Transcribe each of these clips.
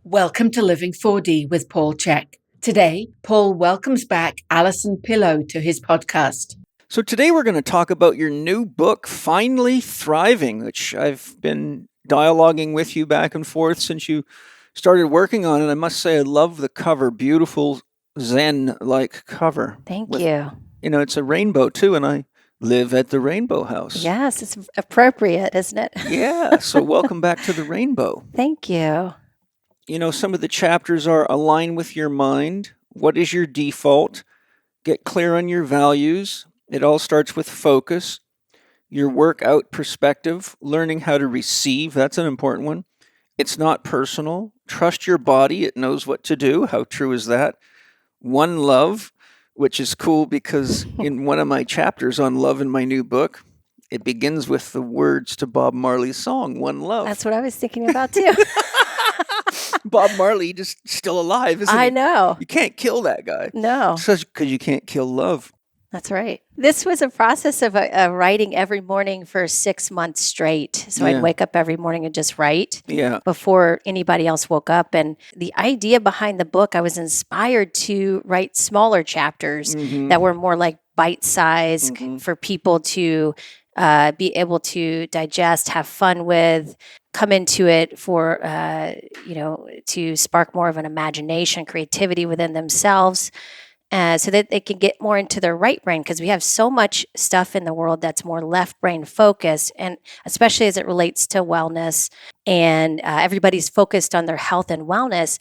Welcome to Living 4D with Paul Chek. Today, Paul welcomes back Allison Pelot to his podcast. So today we're going to talk about your new book, Finally Thriving, which I've been dialoguing with you back and forth since you started working on it. I must say I love the cover, beautiful Zen-like cover. Thank you. You know, it's a rainbow too, and I live at the Rainbow House. Yes, it's appropriate, isn't it? Yeah, so welcome back to the rainbow. Thank you. You know, some of the chapters are align with your mind. What is your default? Get clear on your values. It all starts with focus. Your work out perspective, learning how to receive. That's an important one. It's not personal. Trust your body. It knows what to do. How true is that? One love, which is cool because in one of my chapters on love in my new book, it begins with the words to Bob Marley's song, One Love. That's what I was thinking about too. Bob Marley just still alive, isn't he? I know. You can't kill that guy. No. Because you can't kill love. That's right. This was a process of writing every morning for 6 months straight. So Yeah. I'd wake up every morning and just write Yeah. before anybody else woke up. And the idea behind the book, I was inspired to write smaller chapters that were more like bite-sized for people to be able to digest, have fun with, come into it for, to spark more of an imagination, creativity within themselves. So that they can get more into their right brain, because we have so much stuff in the world that's more left brain focused, and especially as it relates to wellness, and everybody's focused on their health and wellness,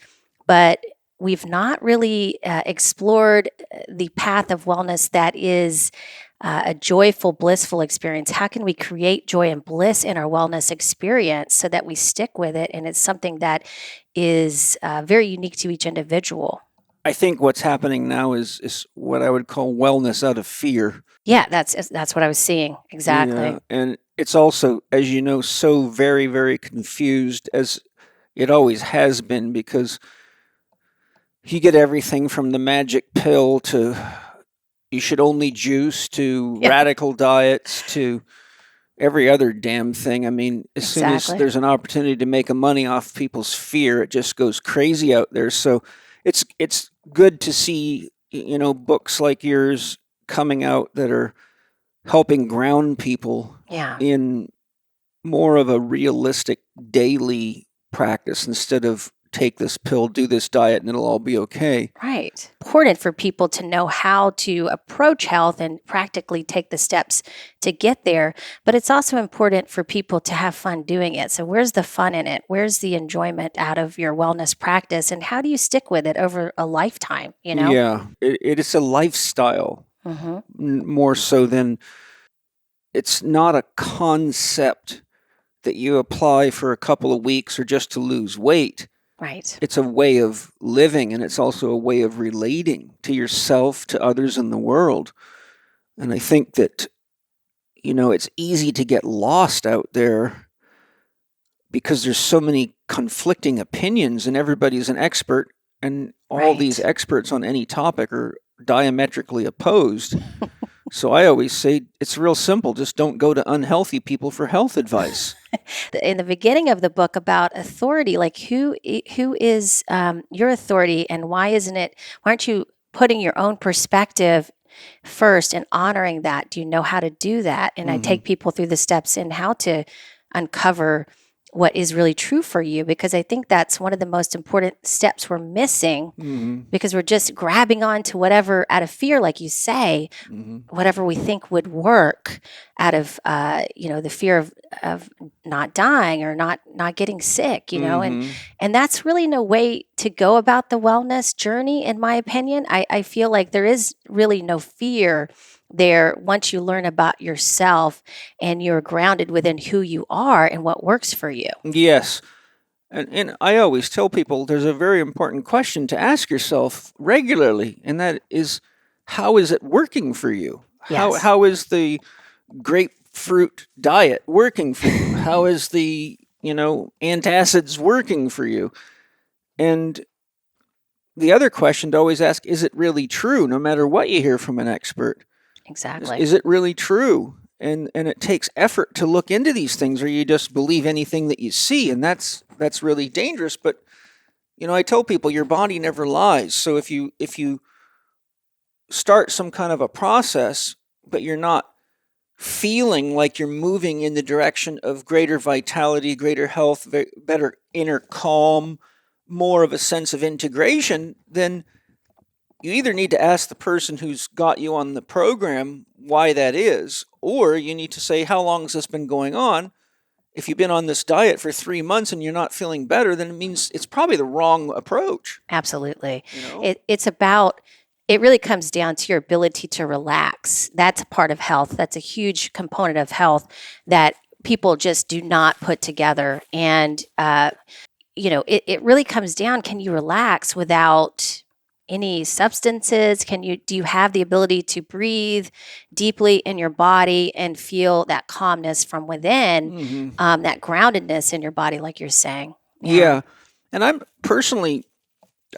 but we've not really explored the path of wellness that is a joyful, blissful experience. How can we create joy and bliss in our wellness experience so that we stick with it, and it's something that is very unique to each individual? I think what's happening now is what I would call wellness out of fear. Yeah, that's what I was seeing. Exactly. Yeah. And it's also, as you know, so very, very confused, as it always has been, because you get everything from the magic pill to you should only juice to radical diets to every other damn thing. I mean, as soon as there's an opportunity to make a money off people's fear, it just goes crazy out there. So it's good to see, books like yours coming out that are helping ground people in more of a realistic daily practice instead of take this pill, do this diet, and it'll all be okay. Right. Important for people to know how to approach health and practically take the steps to get there. But it's also important for people to have fun doing it. So where's the fun in it? Where's the enjoyment out of your wellness practice? And how do you stick with it over a lifetime, Yeah, it is a lifestyle more so than it's not a concept that you apply for a couple of weeks or just to lose weight. Right. It's a way of living, and it's also a way of relating to yourself, to others in the world. And I think that, it's easy to get lost out there because there's so many conflicting opinions and everybody's an expert, and all these experts on any topic are diametrically opposed. So I always say it's real simple. Just don't go to unhealthy people for health advice. In the beginning of the book about authority, like who is your authority, and why aren't you putting your own perspective first and honoring that? Do you know how to do that? And I take people through the steps in how to uncover what is really true for you, because I think that's one of the most important steps we're missing, because we're just grabbing on to whatever out of fear, like you say, whatever we think would work out of, the fear of not dying or not getting sick, and that's really no way to go about the wellness journey, in my opinion. I feel like there is really no fear there once you learn about yourself and you're grounded within who you are and what works for you. Yes. And I always tell people there's a very important question to ask yourself regularly, and that is, how is it working for you? Yes. How is the grapefruit diet working for you? How is the, antacids working for you? And the other question to always ask, is it really true, no matter what you hear from an expert? Exactly. Is it really true? And it takes effort to look into these things, or you just believe anything that you see, and that's really dangerous. But I tell people your body never lies. So if you start some kind of a process, but you're not feeling like you're moving in the direction of greater vitality, greater health, better inner calm, more of a sense of integration, then you either need to ask the person who's got you on the program why that is, or you need to say, how long has this been going on? If you've been on this diet for 3 months and you're not feeling better, then it means it's probably the wrong approach. Absolutely. It really comes down to your ability to relax. That's a part of health. That's a huge component of health that people just do not put together. And, it really comes down, can you relax without any substances? Do you have the ability to breathe deeply in your body and feel that calmness from within, that groundedness in your body, like you're saying? Yeah. And I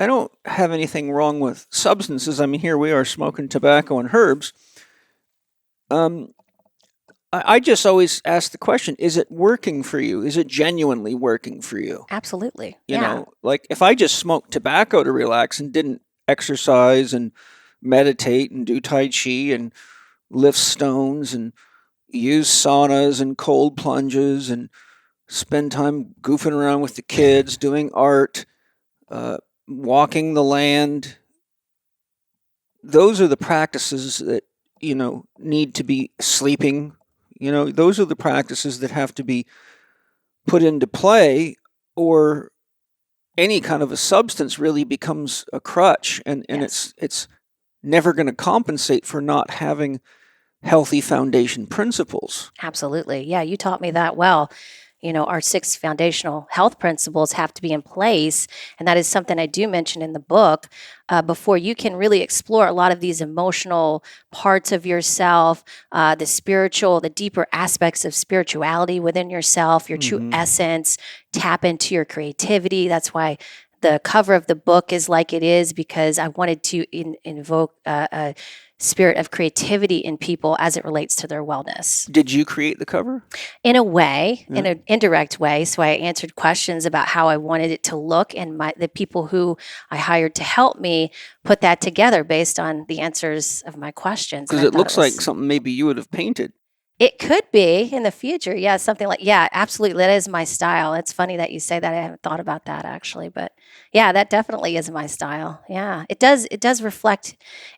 don't have anything wrong with substances. I mean, here we are smoking tobacco and herbs. I just always ask the question, is it working for you? Is it genuinely working for you? Absolutely. You know, like if I just smoked tobacco to relax and didn't exercise and meditate and do Tai Chi and lift stones and use saunas and cold plunges and spend time goofing around with the kids, doing art, walking the land, those are the practices that, need to be sleeping. Those are the practices that have to be put into play, or any kind of a substance really becomes a crutch, and Yes. it's never going to compensate for not having healthy foundation principles. Absolutely. Yeah, you taught me that well. Our 6 foundational health principles have to be in place. And that is something I do mention in the book before you can really explore a lot of these emotional parts of yourself, the deeper aspects of spirituality within yourself, your true essence, tap into your creativity. That's why the cover of the book is like it is, because I wanted to invoke a spirit of creativity in people as it relates to their wellness. Did you create the cover? In a way, in an indirect way. So I answered questions about how I wanted it to look, and the people who I hired to help me put that together based on the answers of my questions. Because it looks like something maybe you would have painted. It could be in the future. Yeah, something like, absolutely. That is my style. It's funny that you say that. I haven't thought about that actually, but yeah, that definitely is my style. Yeah, it does reflect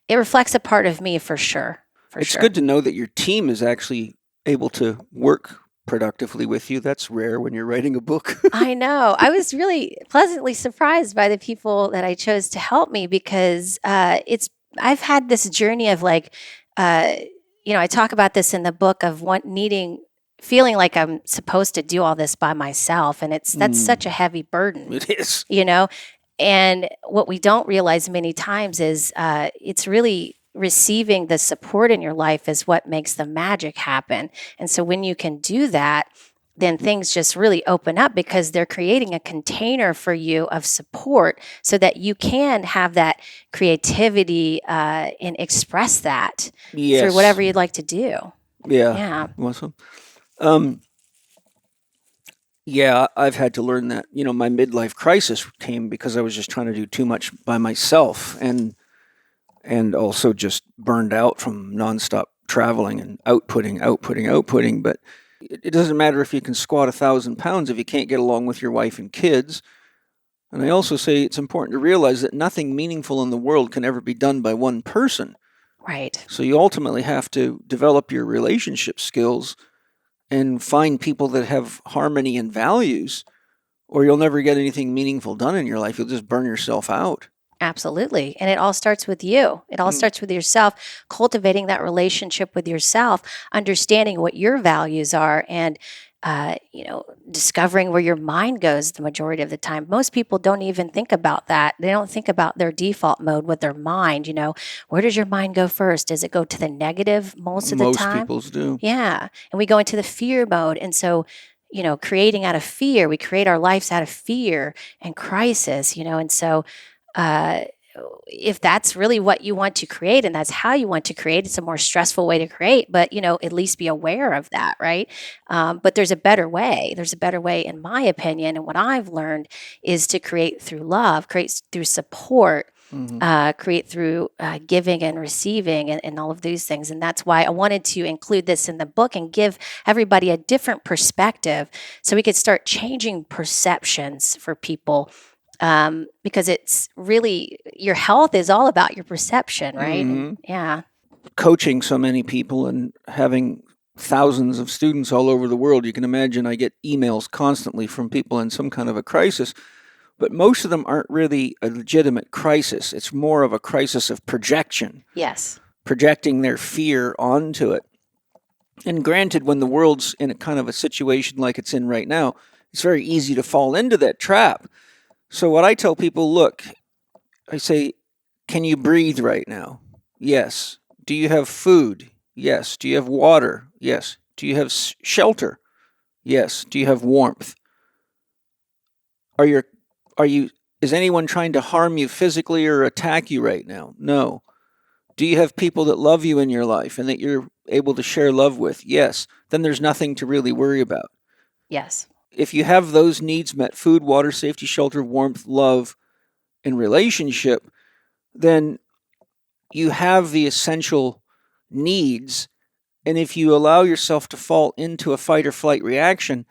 a part of me for sure. It's good to know that your team is actually able to work productively with you. That's rare when you're writing a book. I know. I was really pleasantly surprised by the people that I chose to help me, because I've had this journey of I talk about this in the book of feeling like I'm supposed to do all this by myself. And that's such a heavy burden. It is. And what we don't realize many times is it's really receiving the support in your life is what makes the magic happen. And so when you can do that, then things just really open up, because they're creating a container for you of support so that you can have that creativity and express that through whatever you'd like to do. Yeah. Awesome. I've had to learn that. My midlife crisis came because I was just trying to do too much by myself, and also just burned out from nonstop traveling and outputting. But it doesn't matter if you can squat 1,000 pounds if you can't get along with your wife and kids. And I also say it's important to realize that nothing meaningful in the world can ever be done by one person. Right. So you ultimately have to develop your relationship skills and find people that have harmony and values, or you'll never get anything meaningful done in your life. You'll just burn yourself out. Absolutely. And it all starts with you. It all starts with yourself, cultivating that relationship with yourself, understanding what your values are, and discovering where your mind goes the majority of the time. Most people don't even think about that. They don't think about their default mode with their mind. Where does your mind go first? Does it go to the negative most of the time? Most people's do. Yeah. And we go into the fear mode. And so, creating out of fear, we create our lives out of fear and crisis, and so if that's really what you want to create and that's how you want to create, it's a more stressful way to create, but, at least be aware of that, right? But there's a better way. There's a better way, in my opinion. And what I've learned is to create through love, create through support, create through giving and receiving and all of these things. And that's why I wanted to include this in the book and give everybody a different perspective so we could start changing perceptions for people. Because it's really, your health is all about your perception, right? And, yeah. Coaching so many people and having thousands of students all over the world, you can imagine I get emails constantly from people in some kind of a crisis, but most of them aren't really a legitimate crisis. It's more of a crisis of projection. Yes. Projecting their fear onto it. And granted, when the world's in a kind of a situation like it's in right now, it's very easy to fall into that trap. So what I tell people, look, I say, can you breathe right now? Yes. Do you have food? Yes. Do you have water? Yes. Do you have shelter? Yes. Do you have warmth? Is anyone trying to harm you physically or attack you right now? No. Do you have people that love you in your life and that you're able to share love with? Yes. Then there's nothing to really worry about. Yes. If you have those needs met, food, water, safety, shelter, warmth, love, and relationship, then you have the essential needs. And if you allow yourself to fall into a fight or flight reaction,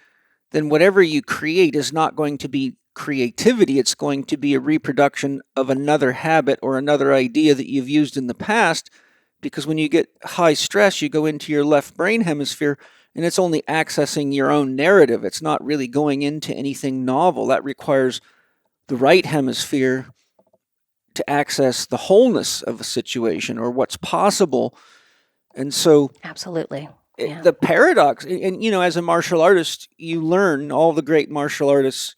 then whatever you create is not going to be creativity. It's going to be a reproduction of another habit or another idea that you've used in the past. Because when you get high stress, you go into your left brain hemisphere and it's only accessing your own narrative. It's not really going into anything novel. That requires the right hemisphere to access the wholeness of a situation or what's possible. And so Absolutely. Yeah. the paradox, and as a martial artist, you learn, all the great martial artists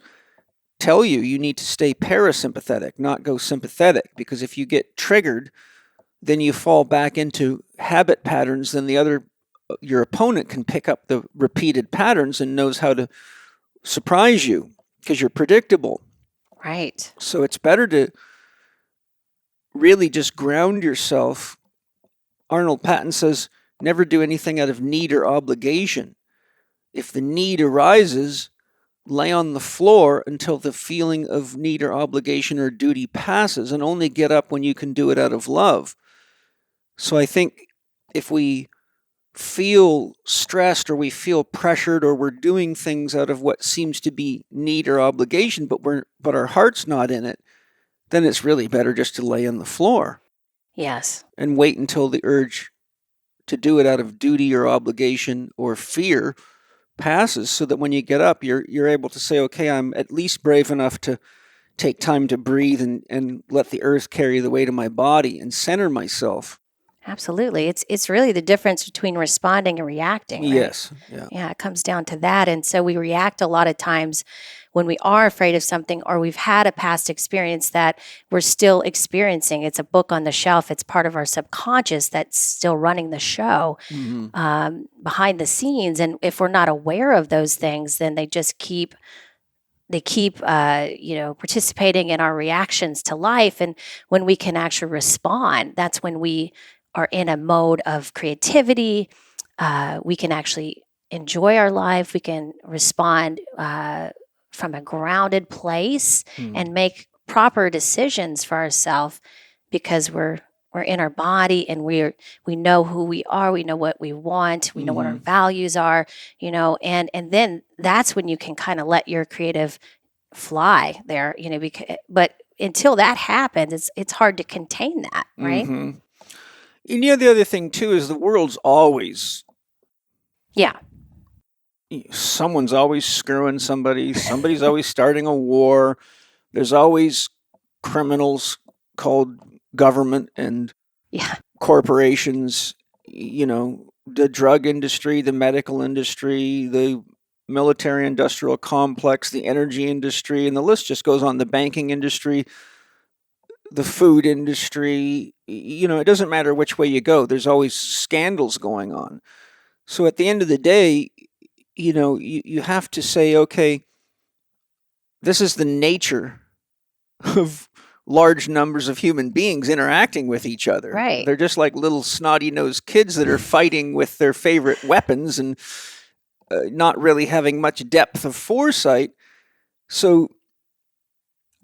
tell you need to stay parasympathetic, not go sympathetic, because if you get triggered, then you fall back into habit patterns, then your opponent can pick up the repeated patterns and knows how to surprise you because you're predictable. Right. So it's better to really just ground yourself. Arnold Patton says, never do anything out of need or obligation. If the need arises, lay on the floor until the feeling of need or obligation or duty passes, and only get up when you can do it out of love. So I think if we feel stressed or we feel pressured or we're doing things out of what seems to be need or obligation, but our heart's not in it, then it's really better just to lay on the floor. Yes. And wait until the urge to do it out of duty or obligation or fear passes, so that when you get up, you're able to say, okay, I'm at least brave enough to take time to breathe and let the earth carry the weight of my body and center myself. Absolutely. It's really the difference between responding and reacting, right? Yes. Yeah. Yeah, it comes down to that. And so we react a lot of times when we are afraid of something or we've had a past experience that we're still experiencing. It's a book on the shelf. It's part of our subconscious that's still running the show behind the scenes. And if we're not aware of those things, then they just keep participating in our reactions to life. And when we can actually respond, that's when we are in a mode of creativity. We can actually enjoy our life. We can respond from a grounded place and make proper decisions for ourselves because we're in our body and we know who we are. We know what we want. We know what our values are. And then that's when you can kind of let your creative fly there. But until that happens, it's hard to contain that, right? Mm-hmm. And the other thing too is the world's always, someone's always screwing somebody. Somebody's always starting a war. There's always criminals called government and corporations, the drug industry, the medical industry, the military industrial complex, the energy industry, and the list just goes on. The banking industry, the food industry, it doesn't matter which way you go. There's always scandals going on. So at the end of the day, you have to say, okay, this is the nature of large numbers of human beings interacting with each other. Right. They're just like little snotty-nosed kids that are fighting with their favorite weapons and not really having much depth of foresight. So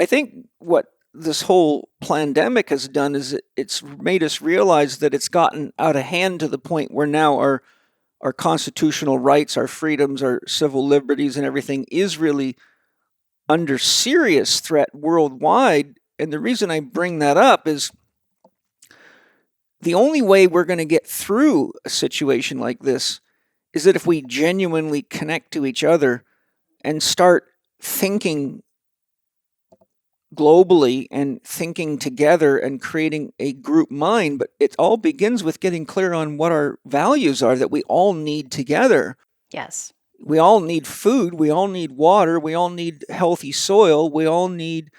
I think what this whole pandemic has done is it's made us realize that it's gotten out of hand to the point where now our constitutional rights, our freedoms, our civil liberties and everything is really under serious threat worldwide. And the reason I bring that up is the only way we're going to get through a situation like this is that if we genuinely connect to each other and start thinking globally and thinking together and creating a group mind. But it all begins with getting clear on what our values are that we all need together. Yes. We all need food. We all need water. We all need healthy soil. We all need,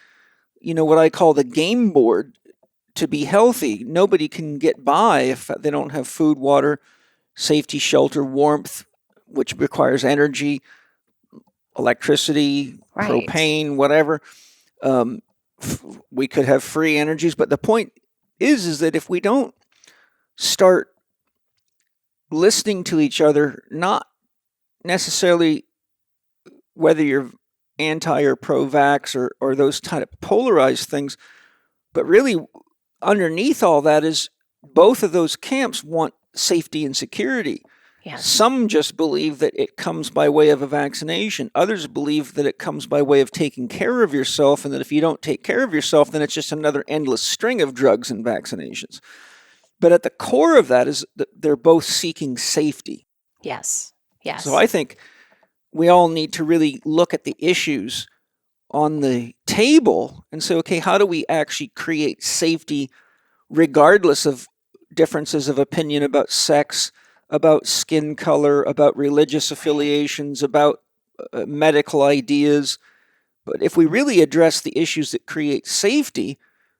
what I call the game board to be healthy. Nobody can get by if they don't have food, water, safety, shelter, warmth, which requires energy, electricity, Right. propane, whatever. We could have free energies, but the point is that if we don't start listening to each other, not necessarily whether you're anti or pro-vax or those kind of polarized things, but really underneath all that is both of those camps want safety and security. Yes. Some just believe that it comes by way of a vaccination. Others believe that it comes by way of taking care of yourself, and that if you don't take care of yourself, then it's just another endless string of drugs and vaccinations. But at the core of that is that they're both seeking safety. Yes. Yes. So I think we all need to really look at the issues on the table and say, okay, how do we actually create safety regardless of differences of opinion about sex, about skin color, about religious affiliations, about medical ideas. But if we really address the issues that create safety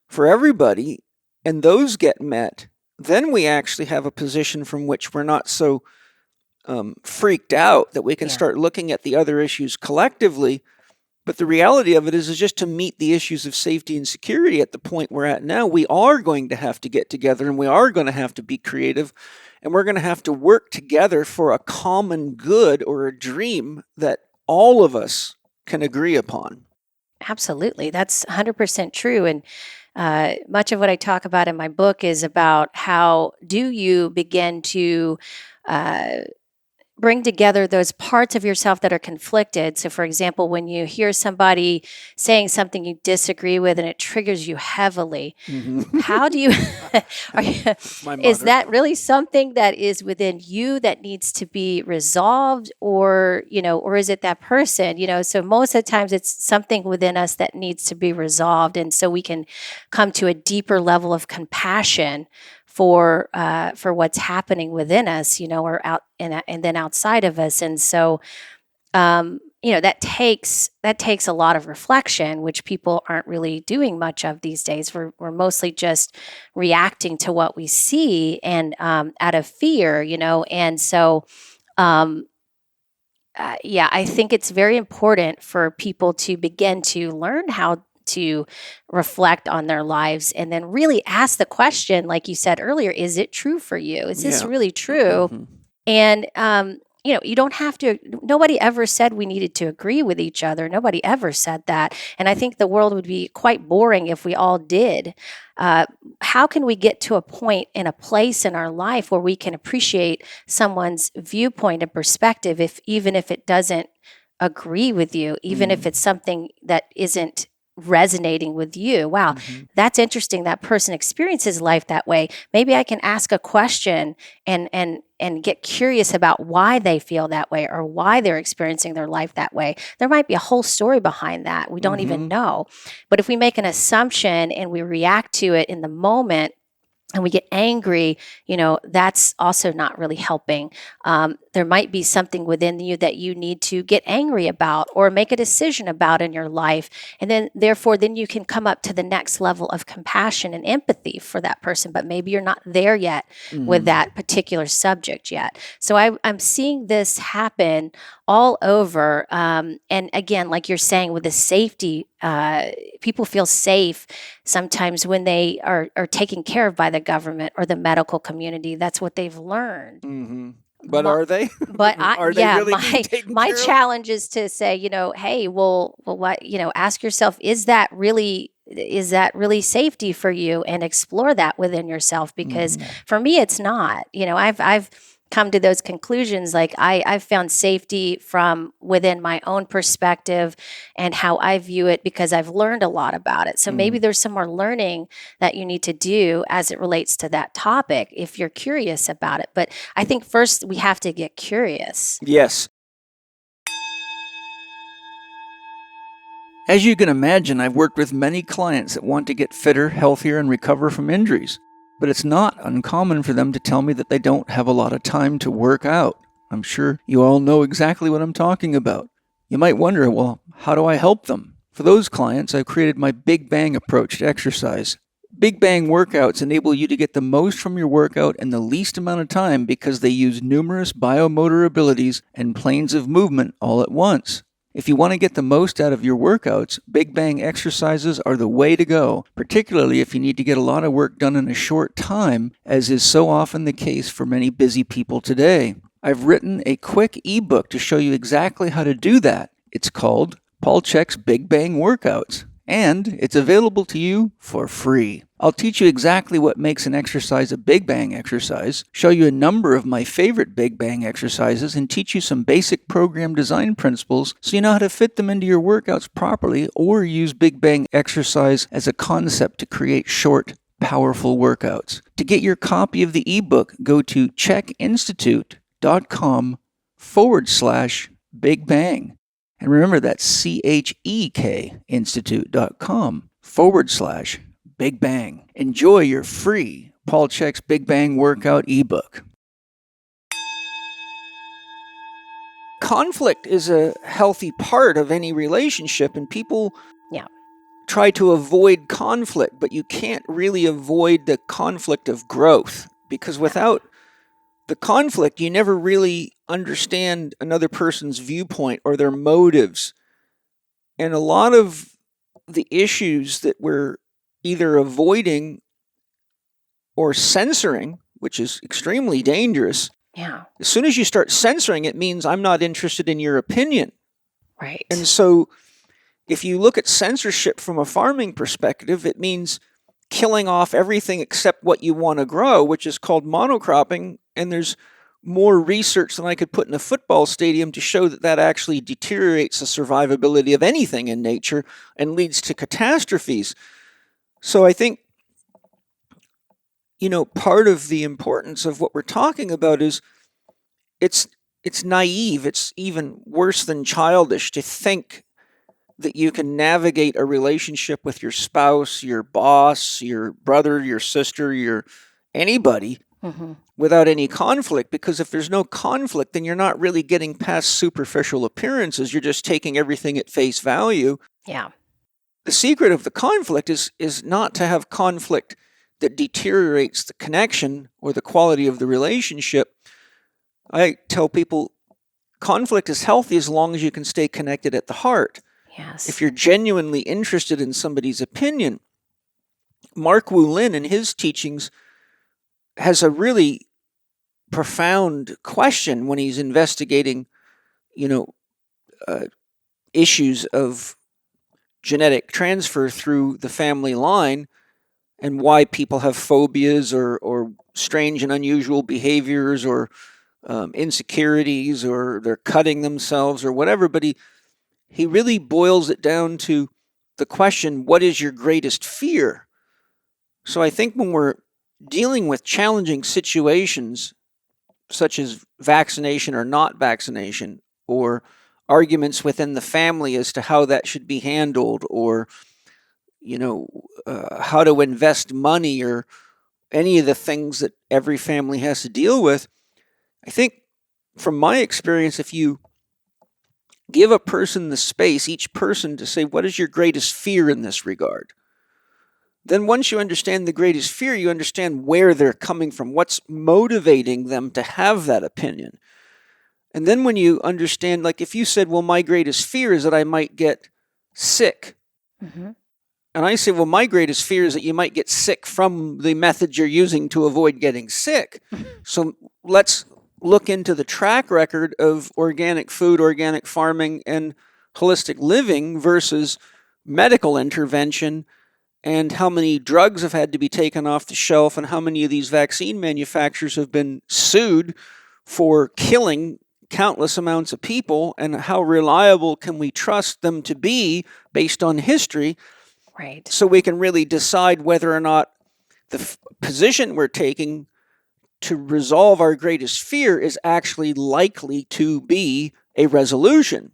for everybody, and those get met, then we actually have a position from which we're not so freaked out that we can start looking at the other issues collectively. But the reality of it is just to meet the issues of safety and security at the point we're at now, we are going to have to get together and we are going to have to be creative and we're going to have to work together for a common good or a dream that all of us can agree upon. Absolutely. That's 100% true. And much of what I talk about in my book is about how do you begin to bring together those parts of yourself that are conflicted. So, for example, when you hear somebody saying something you disagree with and it triggers you heavily, how do you, is that really something that is within you that needs to be resolved, or is it that person? So most of the times it's something within us that needs to be resolved. And so we can come to a deeper level of compassion for what's happening within us, or out and then outside of us. And so, that takes a lot of reflection, which people aren't really doing much of these days. We're mostly just reacting to what we see and out of fear, And so, I think it's very important for people to begin to learn how to reflect on their lives and then really ask the question, like you said earlier, is it true for you? Is this really true? And, you don't have to, nobody ever said we needed to agree with each other. Nobody ever said that. And I think the world would be quite boring if we all did. How can we get to a point in a place in our life where we can appreciate someone's viewpoint and perspective, even if it doesn't agree with you, even if it's something that isn't resonating with you? Wow, that's interesting. That person experiences life that way. Maybe I can ask a question and get curious about why they feel that way or why they're experiencing their life that way. There might be a whole story behind that. We don't even know. But if we make an assumption and we react to it in the moment and we get angry, that's also not really helping. there might be something within you that you need to get angry about or make a decision about in your life. And then therefore, then you can come up to the next level of compassion and empathy for that person. But maybe you're not there yet with that particular subject yet. So I'm seeing this happen all over. And again, like you're saying, with the safety, people feel safe sometimes when they are taken care of by the government or the medical community. That's what they've learned. Mm-hmm. But are they? But Are they really being taken my care of? challenge is to say, hey, well, what, ask yourself, is that really safety for you, and explore that within yourself, because for me, it's not. I've come to those conclusions. Like I've found safety from within my own perspective and how I view it, because I've learned a lot about it. So maybe there's some more learning that you need to do as it relates to that topic if you're curious about it. But I think first we have to get curious. Yes. As you can imagine, I've worked with many clients that want to get fitter, healthier, and recover from injuries. But it's not uncommon for them to tell me that they don't have a lot of time to work out. I'm sure you all know exactly what I'm talking about. You might wonder, well, how do I help them? For those clients, I've created my Big Bang approach to exercise. Big Bang workouts enable you to get the most from your workout in the least amount of time because they use numerous biomotor abilities and planes of movement all at once. If you want to get the most out of your workouts, Big Bang exercises are the way to go, particularly if you need to get a lot of work done in a short time, as is so often the case for many busy people today. I've written a quick ebook to show you exactly how to do that. It's called Paul Chek's Big Bang Workouts, and it's available to you for free. I'll teach you exactly what makes an exercise a Big Bang exercise, show you a number of my favorite Big Bang exercises, and teach you some basic program design principles so you know how to fit them into your workouts properly, or use Big Bang exercise as a concept to create short, powerful workouts. To get your copy of the ebook, go to chekinstitute.com/Big Bang. And remember, that's CHEK institute.com/Big Bang. Enjoy your free Paul Chek's Big Bang Workout ebook. Conflict is a healthy part of any relationship, and people try to avoid conflict, but you can't really avoid the conflict of growth, because without the conflict, you never really understand another person's viewpoint or their motives. And a lot of the issues that we're either avoiding or censoring, which is extremely dangerous. Yeah. As soon as you start censoring, it means I'm not interested in your opinion. Right. And so if you look at censorship from a farming perspective, it means killing off everything except what you want to grow, which is called monocropping. And there's more research than I could put in a football stadium to show that that actually deteriorates the survivability of anything in nature and leads to catastrophes. So I think, part of the importance of what we're talking about is it's naive. It's even worse than childish to think that you can navigate a relationship with your spouse, your boss, your brother, your sister, anybody without any conflict. Because if there's no conflict, then you're not really getting past superficial appearances. You're just taking everything at face value. Yeah. The secret of the conflict is not to have conflict that deteriorates the connection or the quality of the relationship. I tell people conflict is healthy as long as you can stay connected at the heart. Yes. If you're genuinely interested in somebody's opinion. Mark Wu Lin in his teachings has a really profound question when he's investigating, issues of genetic transfer through the family line and why people have phobias or strange and unusual behaviors or insecurities, or they're cutting themselves or whatever. But he really boils it down to the question, what is your greatest fear? So I think when we're dealing with challenging situations, such as vaccination or not vaccination, or arguments within the family as to how that should be handled, or, how to invest money, or any of the things that every family has to deal with, I think from my experience, if you give a person the space, each person, to say, what is your greatest fear in this regard? Then once you understand the greatest fear, you understand where they're coming from, what's motivating them to have that opinion. And then when you understand, like if you said, well, my greatest fear is that I might get sick. Mm-hmm. And I say, well, my greatest fear is that you might get sick from the method you're using to avoid getting sick. So let's look into the track record of organic food, organic farming, and holistic living versus medical intervention, and how many drugs have had to be taken off the shelf, and how many of these vaccine manufacturers have been sued for killing countless amounts of people, and how reliable can we trust them to be based on history, Right. so we can really decide whether or not the position we're taking to resolve our greatest fear is actually likely to be a resolution.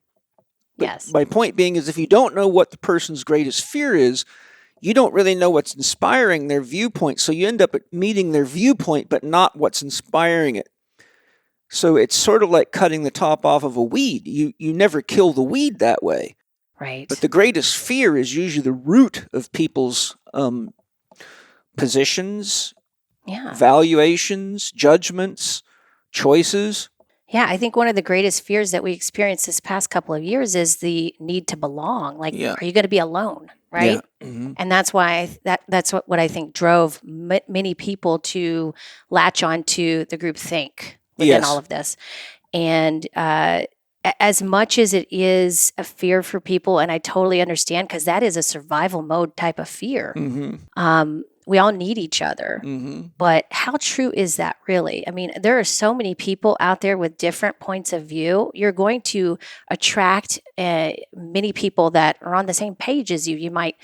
But Yes. my point being is, if you don't know what the person's greatest fear is, you don't really know what's inspiring their viewpoint. So you end up meeting their viewpoint, but not what's inspiring it. So it's sort of like cutting the top off of a weed. You never kill the weed that way. Right. But the greatest fear is usually the root of people's positions, Yeah. valuations, judgments, choices. Yeah, I think one of the greatest fears that we experienced this past couple of years is the need to belong. Like, Yeah. are you going to be alone? Right. Yeah. Mm-hmm. And that's why that's what I think drove many people to latch onto the group think within Yes. all of this. And as much as it is a fear for people, and I totally understand, because that is a survival mode type of fear. Mm-hmm. We all need each other. Mm-hmm. But how true is that really? I mean, there are so many people out there with different points of view. You're going to attract many people that are on the same page as you. You might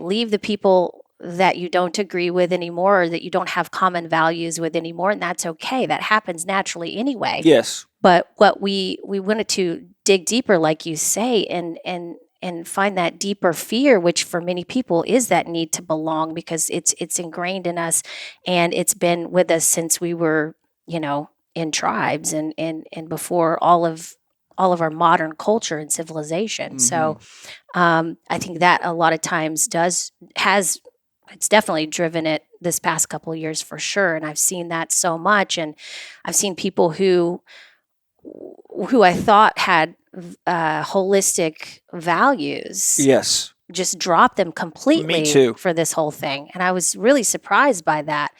leave the people that you don't agree with anymore, or that you don't have common values with anymore, and that's okay. That happens naturally anyway. Yes. But what we wanted to dig deeper, like you say, and find that deeper fear, which for many people is that need to belong, because it's ingrained in us, and it's been with us since we were, in tribes and before all of our modern culture and civilization. Mm-hmm. So I think that a lot of times it's definitely driven it this past couple of years for sure. And I've seen that so much, and I've seen people who I thought had holistic values, Yes. just drop them completely Me too. for this whole thing. And I was really surprised by that,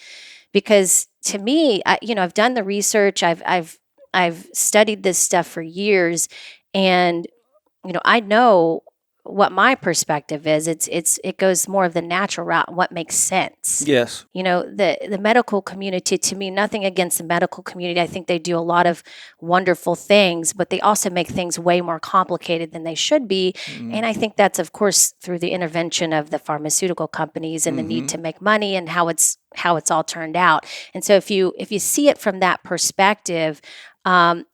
because to me, I've done the research, I've studied this stuff for years, and I know what my perspective is. It goes more of the natural route and what makes sense. Yes. The medical community, to me, nothing against the medical community. I think they do a lot of wonderful things, but they also make things way more complicated than they should be. Mm-hmm. And I think that's, of course, through the intervention of the pharmaceutical companies and the need to make money, and how it's all turned out. And so if you see it from that perspective,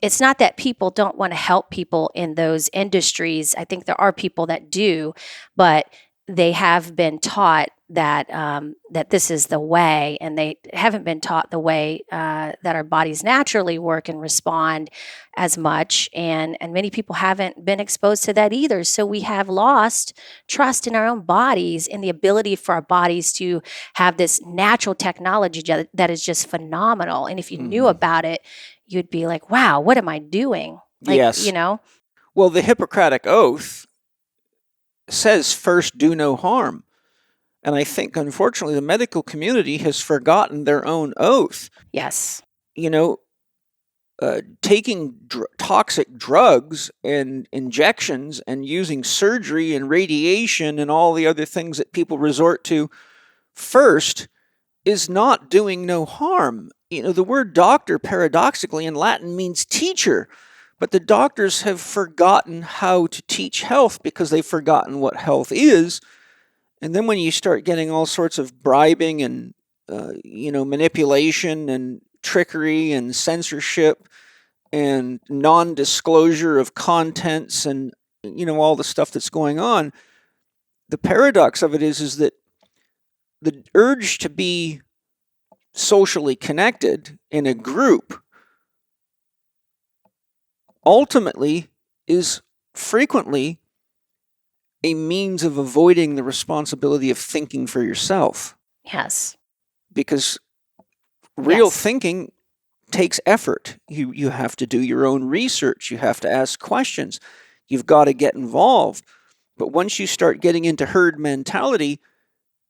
it's not that people don't want to help people in those industries. I think there are people that do, but they have been taught that that this is the way, and they haven't been taught the way that our bodies naturally work and respond as much. And many people haven't been exposed to that either. So we have lost trust in our own bodies, and the ability for our bodies to have this natural technology that is just phenomenal. And if you knew about it, you'd be like, wow, what am I doing? Like, Yes. Well, the Hippocratic Oath says, first, do no harm. And I think, unfortunately, the medical community has forgotten their own oath. Yes. Taking toxic drugs and injections and using surgery and radiation and all the other things that people resort to first is not doing no harm. The word doctor, paradoxically, in Latin means teacher. But the doctors have forgotten how to teach health, because they've forgotten what health is. And then when you start getting all sorts of bribing and, manipulation and trickery and censorship and non-disclosure of contents and, all the stuff that's going on, the paradox of it is that the urge to be socially connected in a group ultimately is frequently a means of avoiding the responsibility of thinking for yourself. Yes. Because real Yes. thinking takes effort. You have to do your own research. You have to ask questions. You've got to get involved. But once you start getting into herd mentality,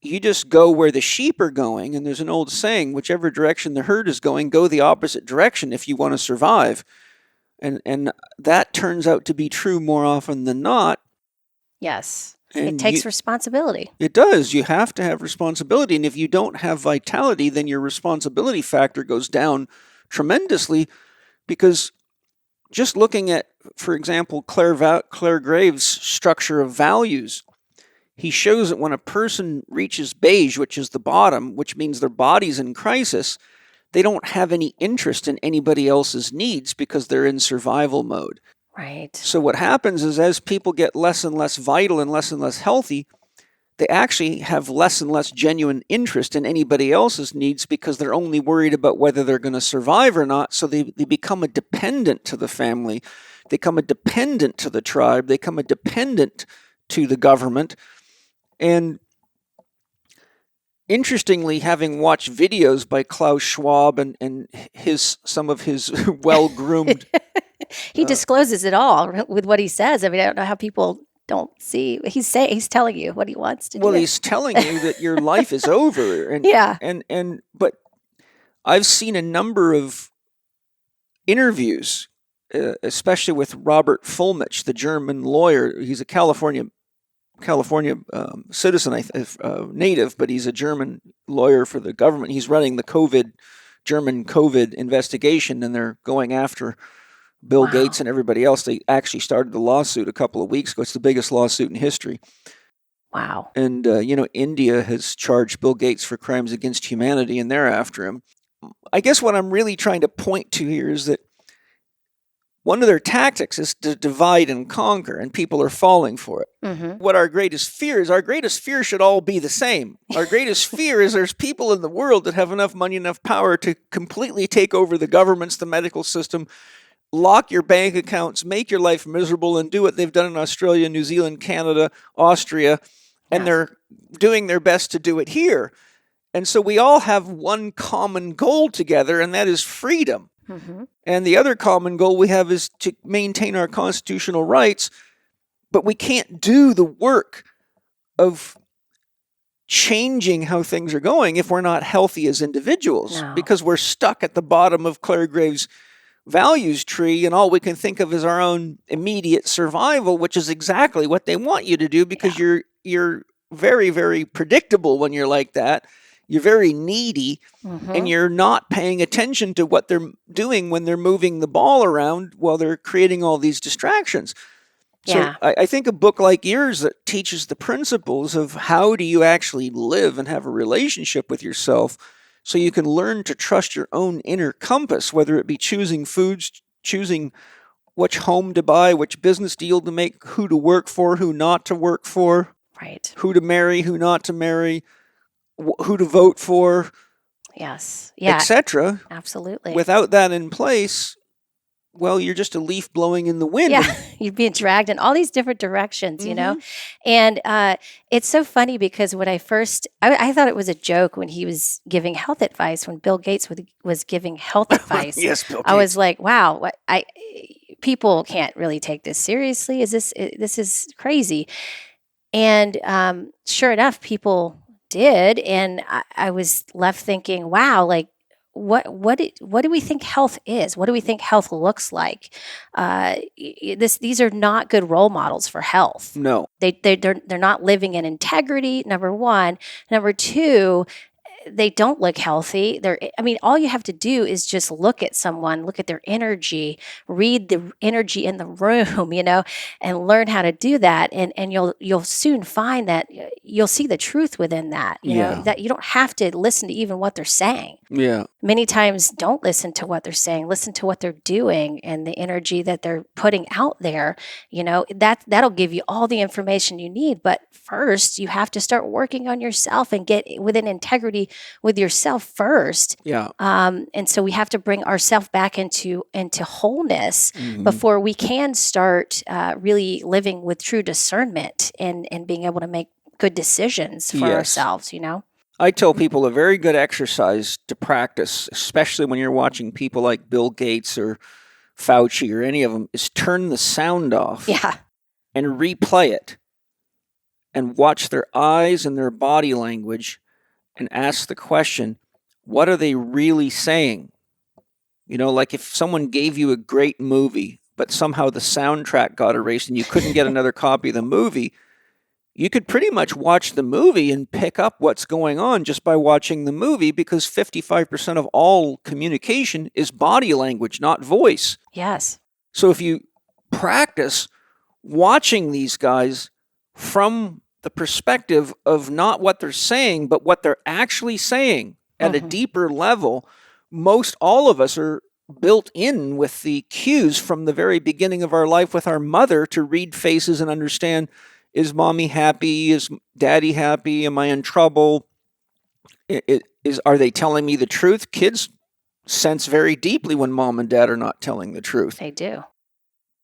you just go where the sheep are going. And there's an old saying, whichever direction the herd is going, go the opposite direction if you want to survive. And that turns out to be true more often than not. Yes. And it takes responsibility. It does. You have to have responsibility. And if you don't have vitality, then your responsibility factor goes down tremendously, because just looking at, for example, Claire Graves' structure of values, he shows that when a person reaches beige, which is the bottom, which means their body's in crisis, they don't have any interest in anybody else's needs because they're in survival mode. Right. So what happens is, as people get less and less vital and less healthy, they actually have less and less genuine interest in anybody else's needs because they're only worried about whether they're going to survive or not. So they become a dependent to the family. They become a dependent to the tribe. They become a dependent to the government. And interestingly, having watched videos by Klaus Schwab and some of his well-groomed... He discloses it all with what he says. I mean, I don't know how people don't see. He's telling you what he wants to do. Well, he's telling you that your life is over. And, yeah. But I've seen a number of interviews, especially with Robert Fulmich, the German lawyer. He's a California citizen, native, but he's a German lawyer for the government. He's running the German COVID investigation, and they're going after Bill Gates and everybody else. They actually started the lawsuit a couple of weeks ago. It's the biggest lawsuit in history. Wow. And, India has charged Bill Gates for crimes against humanity, and they're after him. I guess what I'm really trying to point to here is that one of their tactics is to divide and conquer, and people are falling for it. Mm-hmm. What our greatest fear should all be the same. Our greatest fear is there's people in the world that have enough money, enough power to completely take over the governments, the medical system, lock your bank accounts, make your life miserable, and do what they've done in Australia, New Zealand, Canada, Austria, and they're doing their best to do it here. And so we all have one common goal together, and that is freedom. Mm-hmm. And the other common goal we have is to maintain our constitutional rights, but we can't do the work of changing how things are going if we're not healthy as individuals, because we're stuck at the bottom of Claire Graves' values tree, and all we can think of is our own immediate survival, which is exactly what they want you to do, because you're very, very predictable when you're like that. You're very needy, and you're not paying attention to what they're doing when they're moving the ball around while they're creating all these distractions. So I think a book like yours that teaches the principles of how do you actually live and have a relationship with yourself, so you can learn to trust your own inner compass, whether it be choosing foods, choosing which home to buy, which business deal to make, who to work for, who not to work for, right? Who to marry, who not to marry, who to vote for, etc. Absolutely. Without that in place, well, you're just a leaf blowing in the wind. Yeah, you're being dragged in all these different directions, you know? And it's so funny because when I thought it was a joke when he was giving health advice, when Bill Gates was giving health advice. Yes, Bill Gates. I was like, wow, people can't really take this seriously. This is crazy. And sure enough, people did. And I was left thinking, wow, like, what do we think health is? What do we think health looks like? These are not good role models for health. No, they're not living in integrity. Number one. Number two, they don't look healthy. All you have to do is just look at someone, look at their energy, read the energy in the room, and learn how to do that. And you'll soon find that you'll see the truth within that, that you don't have to listen to even what they're saying. Yeah. Many times don't listen to what they're saying, listen to what they're doing and the energy that they're putting out there. That'll give you all the information you need. But first, you have to start working on yourself and get within integrity with yourself first. Yeah. And so we have to bring ourselves back into wholeness before we can start really living with true discernment and being able to make good decisions for ourselves, I tell people a very good exercise to practice, especially when you're watching people like Bill Gates or Fauci or any of them, is turn the sound off and replay it and watch their eyes and their body language and ask the question, what are they really saying? Like if someone gave you a great movie, but somehow the soundtrack got erased and you couldn't get another copy of the movie, you could pretty much watch the movie and pick up what's going on just by watching the movie, because 55% of all communication is body language, not voice. Yes. So if you practice watching these guys from the perspective of not what they're saying, but what they're actually saying at a deeper level, most all of us are built in with the cues from the very beginning of our life with our mother to read faces and understand, is mommy happy? Is daddy happy? Am I in trouble? Are they telling me the truth? Kids sense very deeply when mom and dad are not telling the truth. They do.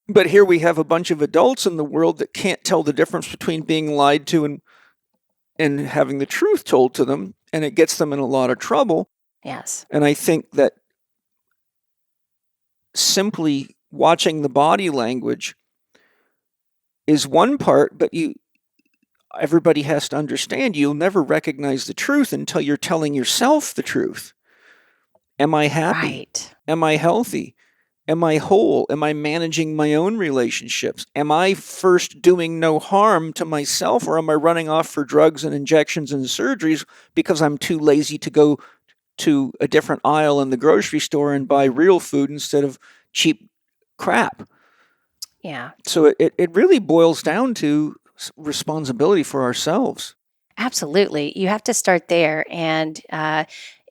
But here we have a bunch of adults in the world that can't tell the difference between being lied to and having the truth told to them, and it gets them in a lot of trouble. Yes. And I think that simply watching the body language is one part, but everybody has to understand you'll never recognize the truth until you're telling yourself the truth. Am I happy? Right. Am I healthy? Am I whole? Am I managing my own relationships? Am I first doing no harm to myself, or am I running off for drugs and injections and surgeries because I'm too lazy to go to a different aisle in the grocery store and buy real food instead of cheap crap? Yeah. So it really boils down to responsibility for ourselves. Absolutely. You have to start there. And,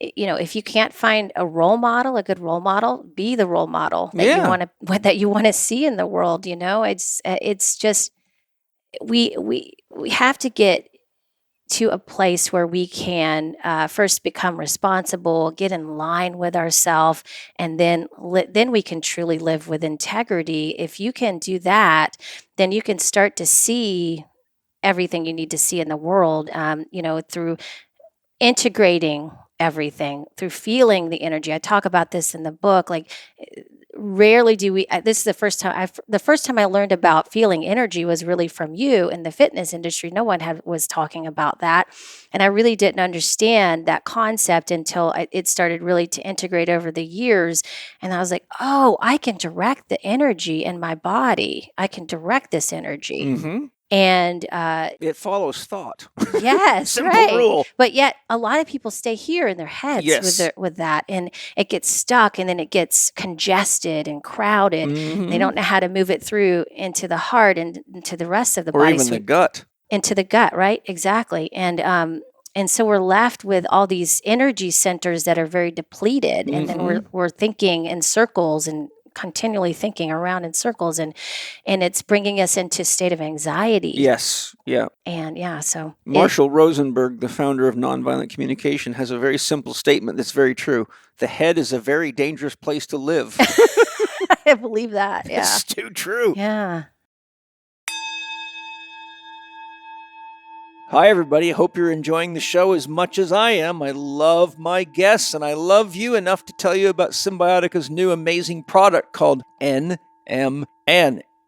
if you can't find a role model, a good role model, be the role model that you want to see in the world. It's just, we have to get to a place where we can first become responsible, get in line with ourselves, and then we can truly live with integrity. If you can do that, then you can start to see everything you need to see in the world, through integrating everything, through feeling the energy. I talk about this in the book. Like, rarely do we. This is the first time I learned about feeling energy was really from you in the fitness industry. No one was talking about that, and I really didn't understand that concept until it started really to integrate over the years. And I was like, oh, I can direct the energy in my body. I can direct this energy. Mm-hmm. And it follows thought. Yes, Simple right. rule. But yet a lot of people stay here in their heads with that, and it gets stuck, and then it gets congested and crowded. Mm-hmm. They don't know how to move it through into the heart and into the rest of the or body. even the gut. Into the gut, right? Exactly. And so we're left with all these energy centers that are very depleted, and then we're thinking in circles and continually thinking around in circles, and it's bringing us into a state of anxiety. Yes. Yeah. And so Marshall Rosenberg, the founder of Nonviolent Communication, has a very simple statement that's very true. The head is a very dangerous place to live. I believe that. Yeah. It's too true. Yeah. Hi, everybody. I hope you're enjoying the show as much as I am. I love my guests, and I love you enough to tell you about Symbiotica's new amazing product called NMN.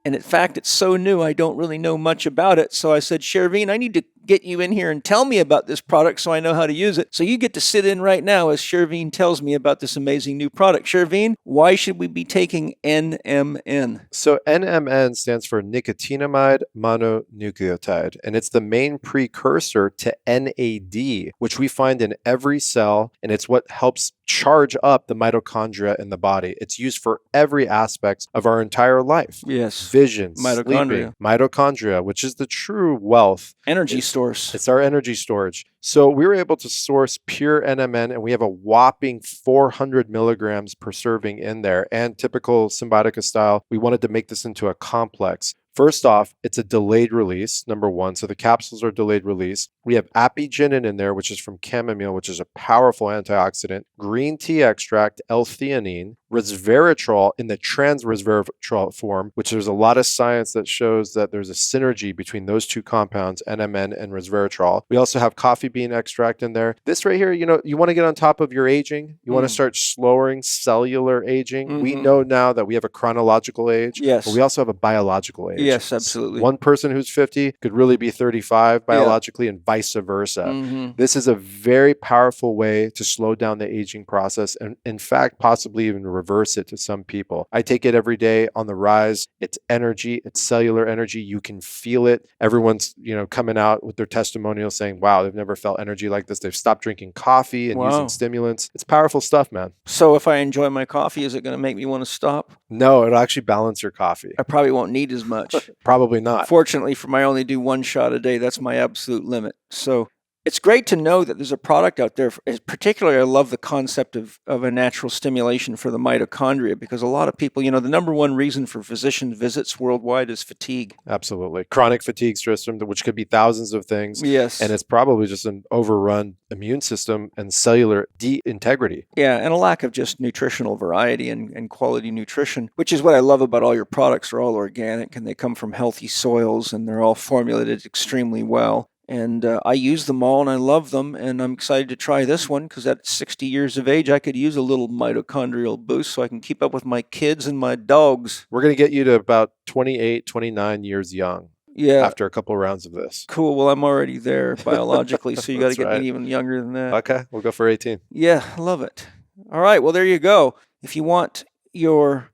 And in fact, it's so new, I don't really know much about it. So I said, Shervine, I need to get you in here and tell me about this product so I know how to use it. So you get to sit in right now as Shervine tells me about this amazing new product. Shervine, why should we be taking NMN? So NMN stands for nicotinamide mononucleotide, and it's the main precursor to NAD, which we find in every cell, and it's what helps charge up the mitochondria in the body. It's used for every aspect of our entire life. Yes. Vision, Mitochondria. sleeping, mitochondria, which is the true wealth. Energy source. It's our energy storage. So we were able to source pure NMN, and we have a whopping 400 milligrams per serving in there. And typical Symbiotica style, we wanted to make this into a complex. First off, it's a delayed release, number one. So the capsules are delayed release. We have apigenin in there, which is from chamomile, which is a powerful antioxidant, green tea extract, L-theanine, resveratrol in the trans-resveratrol form, which there's a lot of science that shows that there's a synergy between those two compounds, NMN and resveratrol. We also have coffee bean extract in there. This right here, you want to get on top of your aging. You want to start slowing cellular aging. We know now that we have a chronological age, Yes. but we also have a biological age. Yes, absolutely. One person who's 50 could really be 35 biologically, and vice versa. This is a very powerful way to slow down the aging process, and in fact, possibly even reverse it to some people. I take it every day on the rise. It's energy, it's cellular energy. You can feel it. Everyone's, coming out with their testimonials saying, wow, they've never felt energy like this. They've stopped drinking coffee and using stimulants. It's powerful stuff, man. So if I enjoy my coffee, is it going to make me want to stop? No, it'll actually balance your coffee. I probably won't need as much. Probably not. Fortunately, for I only do one shot a day. That's my absolute limit. So it's great to know that there's a product out there. Particularly, I love the concept of a natural stimulation for the mitochondria, because a lot of people, the number one reason for physician visits worldwide is fatigue. Absolutely. Chronic fatigue syndrome, which could be thousands of things. Yes. And it's probably just an overrun immune system and cellular de-integrity. Yeah, and a lack of just nutritional variety and quality nutrition, which is what I love about all your products. They're all organic, and they come from healthy soils, and they're all formulated extremely well. And I use them all, and I love them, and I'm excited to try this one, because at 60 years of age, I could use a little mitochondrial boost so I can keep up with my kids and my dogs. We're going to get you to about 28, 29 years young. Yeah. After a couple of rounds of this. Cool. Well, I'm already there biologically, so you got to get right. me even younger than that. Okay, we'll go for 18. Yeah, I love it. All right, well, there you go. If you want your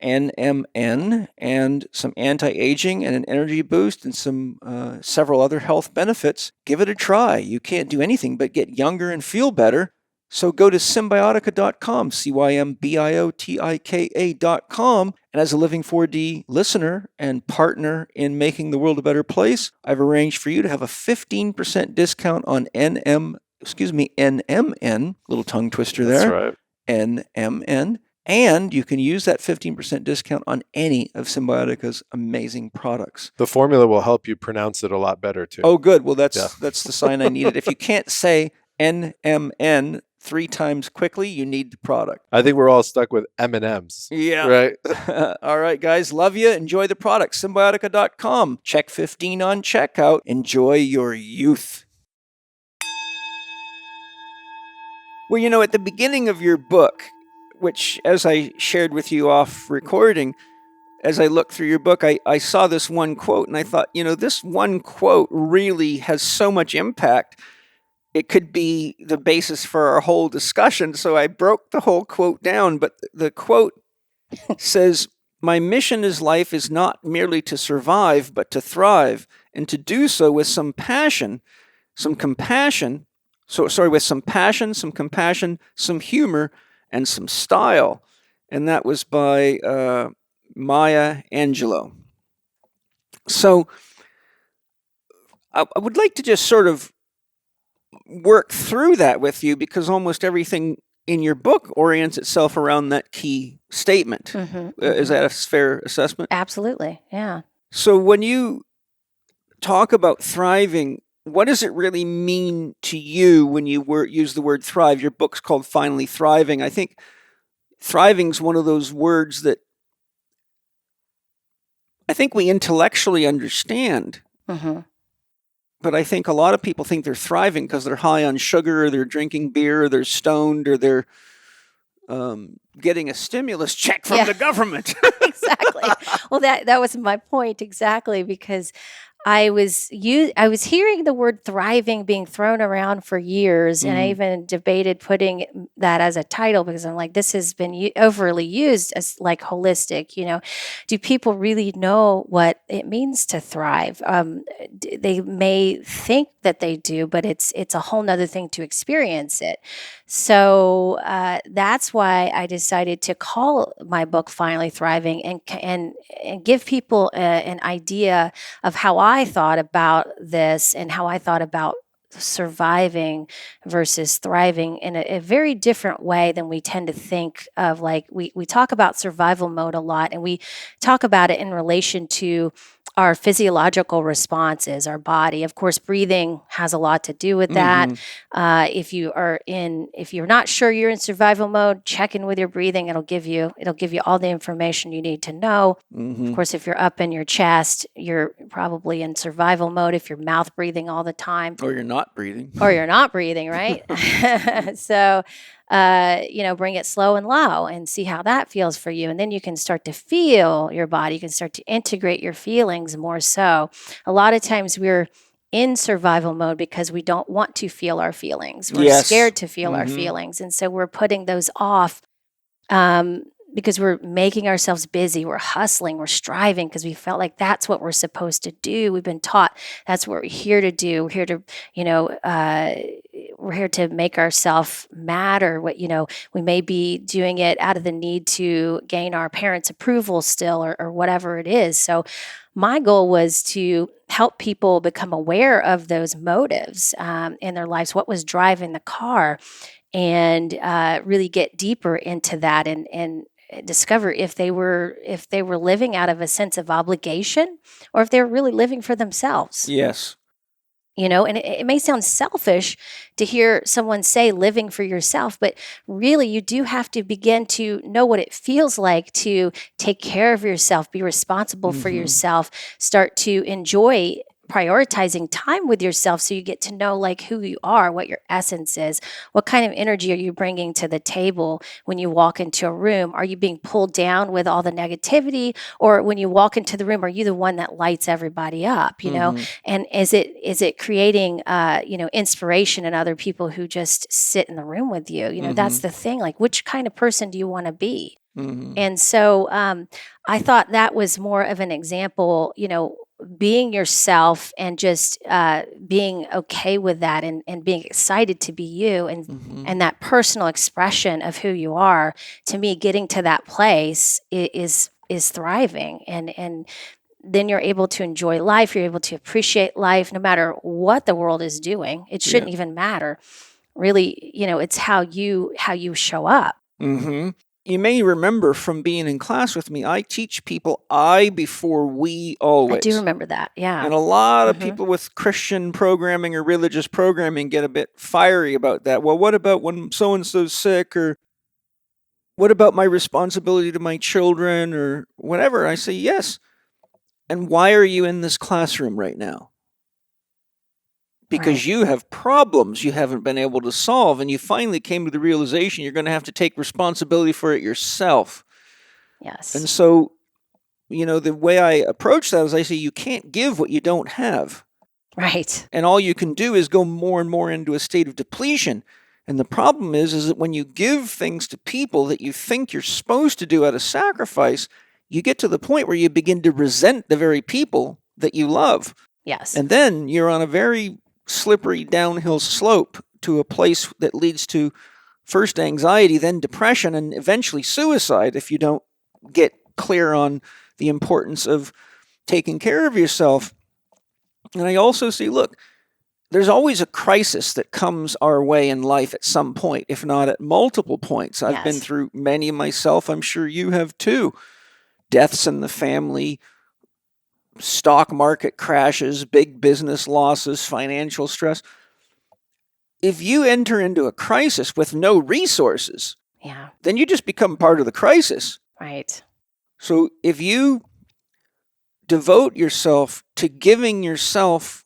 NMN and some anti-aging and an energy boost and some several other health benefits, give it a try. You can't do anything but get younger and feel better. So go to symbiotica.com, symbiotika.com. And as a Living 4D listener and partner in making the world a better place, I've arranged for you to have a 15% discount on NMN, little tongue twister there. That's right. NMN. And you can use that 15% discount on any of Symbiotica's amazing products. The formula will help you pronounce it a lot better, too. Oh, good. Well, that's the sign I needed. If you can't say NMN 3 times quickly, you need the product. I think we're all stuck with M&Ms. Yeah. Right? All right, guys. Love you. Enjoy the product. Symbiotica.com. Check 15 on checkout. Enjoy your youth. Well, at the beginning of your book, which, as I shared with you off recording, as I looked through your book, I saw this one quote, and I thought, this one quote really has so much impact. It could be the basis for our whole discussion. So I broke the whole quote down, but the quote says, "My mission in life is not merely to survive, but to thrive, and to do so with some passion, some compassion, some compassion, some humor, and some style." And that was by Maya Angelou. So I would like to just sort of work through that with you, because almost everything in your book orients itself around that key statement. Is that a fair assessment? Absolutely, yeah. So when you talk about thriving, what does it really mean to you when you use the word thrive? Your book's called Finally Thriving. I think thriving's one of those words that I think we intellectually understand. But I think a lot of people think they're thriving because they're high on sugar, or they're drinking beer, or they're stoned, or they're getting a stimulus check from the government. Exactly. Well, that was my point exactly, because I was hearing the word thriving being thrown around for years, and I even debated putting that as a title, because I'm like, this has been overly used as like holistic. Do people really know what it means to thrive? They may think that they do, but it's a whole nother thing to experience it. So that's why I decided to call my book Finally Thriving, and give people an idea of how I I thought about this and how I thought about surviving versus thriving in a very different way than we tend to think of. Like we talk about survival mode a lot, and we talk about it in relation to our physiological responses, our body. Of course, breathing has a lot to do with that. If you're not sure you're in survival mode, check in with your breathing. It'll give you all the information you need to know. Of course, if you're up in your chest, you're probably in survival mode. If you're mouth breathing all the time, Or you're not breathing. Right? So, bring it slow and low and see how that feels for you. And then you can start to feel your body. You can start to integrate your feelings more so. A lot of times we're in survival mode because we don't want to feel our feelings. We're scared to feel our feelings. And so we're putting those off because we're making ourselves busy. We're hustling. We're striving because we felt like that's what we're supposed to do. We've been taught that's what we're here to do. We're here to, we're here to make ourselves matter. We may be doing it out of the need to gain our parents' approval still, or whatever it is. So my goal was to help people become aware of those motives in their lives, what was driving the car, and really get deeper into that and discover if they were living out of a sense of obligation or if they were really living for themselves. Yes. And it may sound selfish to hear someone say living for yourself, but really you do have to begin to know what it feels like to take care of yourself, be responsible for yourself, start to enjoy prioritizing time with yourself so you get to know like who you are, what your essence is, what kind of energy are you bringing to the table when you walk into a room? Are you being pulled down with all the negativity, or when you walk into the room, are you the one that lights everybody up, and is it creating inspiration in other people who just sit in the room with you? That's the thing, like which kind of person do you want to be? And so I thought that was more of an example, being yourself and just being okay with that and being excited to be you and that personal expression of who you are. To me, getting to that place is thriving, and then you're able to enjoy life. You're able to appreciate life no matter what the world is doing. It shouldn't even matter. Really, it's how you show up. You may remember from being in class with me, I teach people I before we always. I do remember that, yeah. And a lot of people with Christian programming or religious programming get a bit fiery about that. Well, what about when so-and-so's sick? Or what about my responsibility to my children? Or whatever. I say, yes. And why are you in this classroom right now? Because you have problems you haven't been able to solve, and you finally came to the realization you're going to have to take responsibility for it yourself. Yes. And so, the way I approach that is I say you can't give what you don't have. Right. And all you can do is go more and more into a state of depletion. And the problem is that when you give things to people that you think you're supposed to do out of sacrifice, you get to the point where you begin to resent the very people that you love. Yes. And then you're on a very slippery downhill slope to a place that leads to first anxiety, then depression, and eventually suicide if you don't get clear on the importance of taking care of yourself. And I also see, look, there's always a crisis that comes our way in life at some point, if not at multiple points. I've been through many myself. I'm sure you have too. Deaths in the family, stock market crashes, big business losses, financial stress. If you enter into a crisis with no resources, then you just become part of the crisis. Right. So if you devote yourself to giving yourself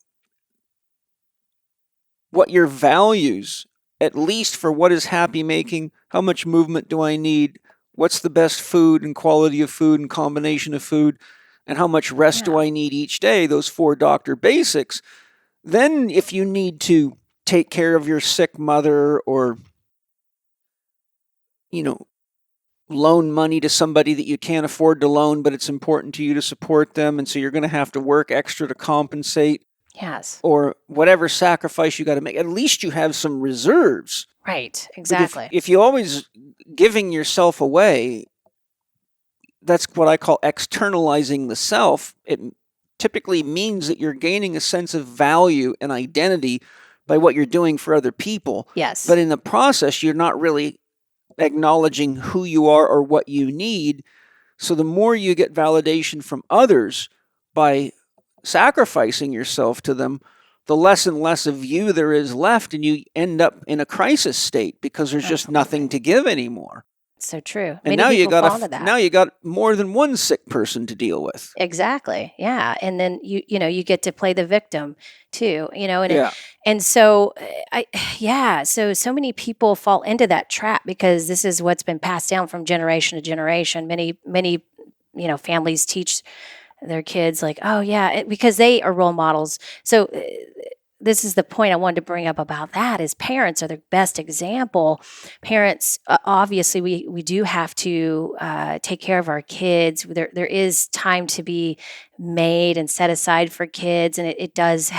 what your values, at least for what is happy making, how much movement do I need, what's the best food and quality of food and combination of food, and how much rest do I need each day, those 4 doctor basics. Then if you need to take care of your sick mother or, loan money to somebody that you can't afford to loan, but it's important to you to support them, and so you're going to have to work extra to compensate. Yes. Or whatever sacrifice you got to make, at least you have some reserves. Right, exactly. If you always giving yourself away, that's what I call externalizing the self. It typically means that you're gaining a sense of value and identity by what you're doing for other people. Yes. But in the process, you're not really acknowledging who you are or what you need. So the more you get validation from others by sacrificing yourself to them, the less and less of you there is left, and you end up in a crisis state because there's just nothing to give anymore. So true. And Many now you people fall into that. now you got more than one sick person to deal with. Exactly. Yeah. And then you get to play the victim too, and Yeah. and so so many people fall into that trap because this is what's been passed down from generation to generation. Many families teach their kids like, oh yeah, because they are role models. So this is the point I wanted to bring up about that is parents are the best example. Parents, obviously, we do have to take care of our kids. There is time to be made and set aside for kids, and it does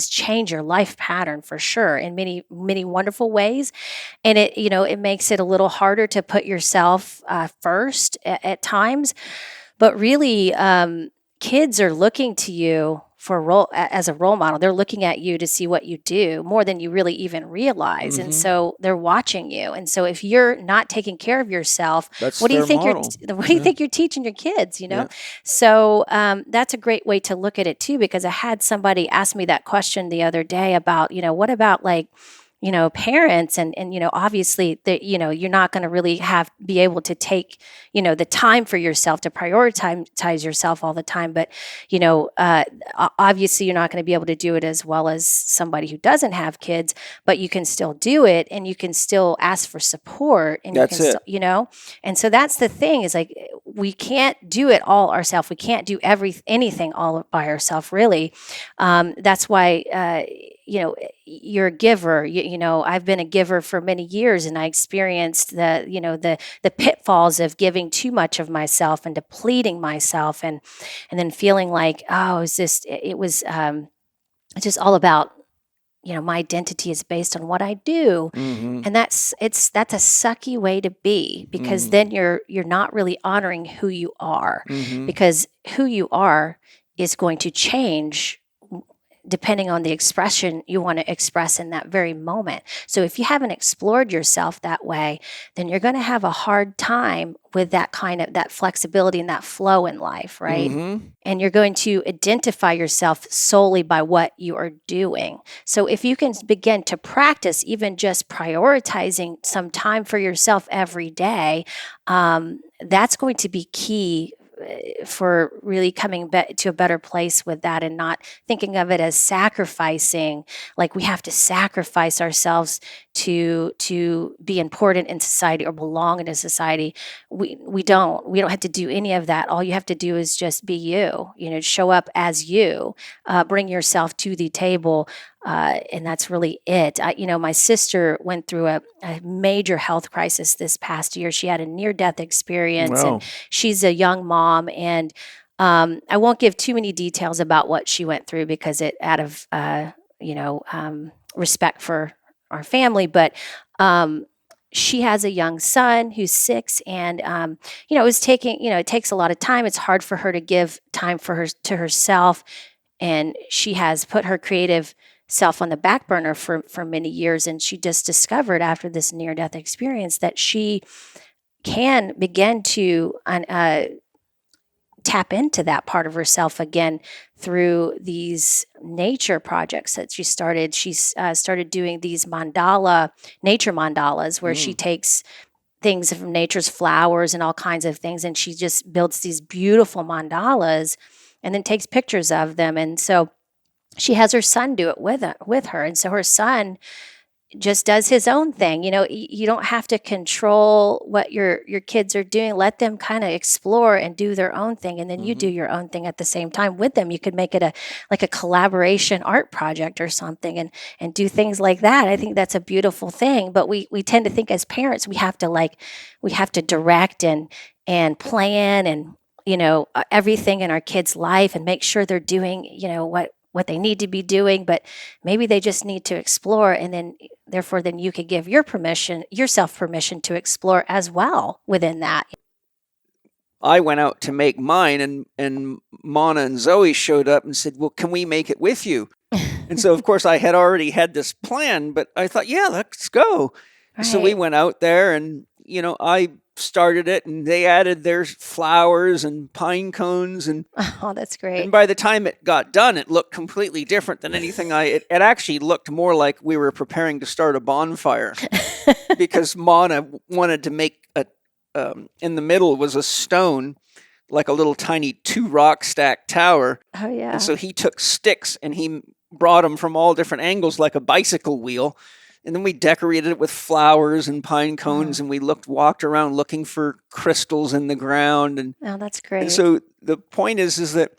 change your life pattern for sure in many wonderful ways. And it makes it a little harder to put yourself first at times, but really, kids are looking to you as a role model. They're looking at you to see what you do more than you really even realize. And so they're watching you. And so if you're not taking care of yourself, That's what do you their think model. what do you think you're teaching your kids, Yeah. So that's a great way to look at it too, because I had somebody ask me that question the other day about, what about like parents and obviously that, you're not going to really be able to take, the time for yourself to prioritize yourself all the time. But, obviously you're not going to be able to do it as well as somebody who doesn't have kids, but you can still do it and you can still ask for support and That's it. and so that's the thing is like, we can't do it all ourselves. We can't do anything all by ourselves, really. That's why, you're a giver. I've been a giver for many years, and I experienced the pitfalls of giving too much of myself and depleting myself, and then feeling like, oh, it was just all about, my identity is based on what I do, and that's a sucky way to be, because then you're not really honoring who you are, because who you are is going to change depending on the expression you want to express in that very moment. So if you haven't explored yourself that way, then you're going to have a hard time with that flexibility and that flow in life, right? And you're going to identify yourself solely by what you are doing. So if you can begin to practice even just prioritizing some time for yourself every day, that's going to be key for really coming to a better place with that, and not thinking of it as sacrificing, like we have to sacrifice ourselves to be important in society or belong in a society. We don't have to do any of that. All you have to do is just be you, show up as you, bring yourself to the table. And that's really it. My sister went through a major health crisis this past year. She had a near-death experience, Wow. and she's a young mom. And I won't give too many details about what she went through because out of respect for our family. But she has a young son who's 6, and it takes a lot of time. It's hard for her to give time to herself, and she has put her creative self on the back burner for many years. And she just discovered after this near-death experience that she can begin to tap into that part of herself again through these nature projects that she started. She's started doing these nature mandalas, where she takes things from nature's flowers and all kinds of things, and she just builds these beautiful mandalas and then takes pictures of them. And so she has her son do it with her. And so her son just does his own thing. You don't have to control what your kids are doing. Let them kind of explore and do their own thing. And then you do your own thing at the same time with them. You could make it like a collaboration art project or something, and do things like that. I think that's a beautiful thing. But we tend to think as parents, we have to direct and plan and, everything in our kids' life and make sure they're doing, what they need to be doing, but maybe they just need to explore, and then you could give yourself permission to explore as well within that. I went out to make mine, and Mona and Zoe showed up and said, well, can we make it with you? And so, of course, I had already had this plan, but I thought, yeah, let's go. Right. So we went out there, and, I started it, and they added their flowers and pine cones. And Oh, that's great. And by the time it got done, it looked completely different than anything it actually looked more like we were preparing to start a bonfire because Mona wanted to make in the middle was a stone, like a little tiny 2-rock stack tower. Oh, yeah. And so he took sticks and he brought them from all different angles like a bicycle wheel. And then we decorated it with flowers and pine cones, and we walked around looking for crystals in the ground. And Oh, that's great. And so the point is that,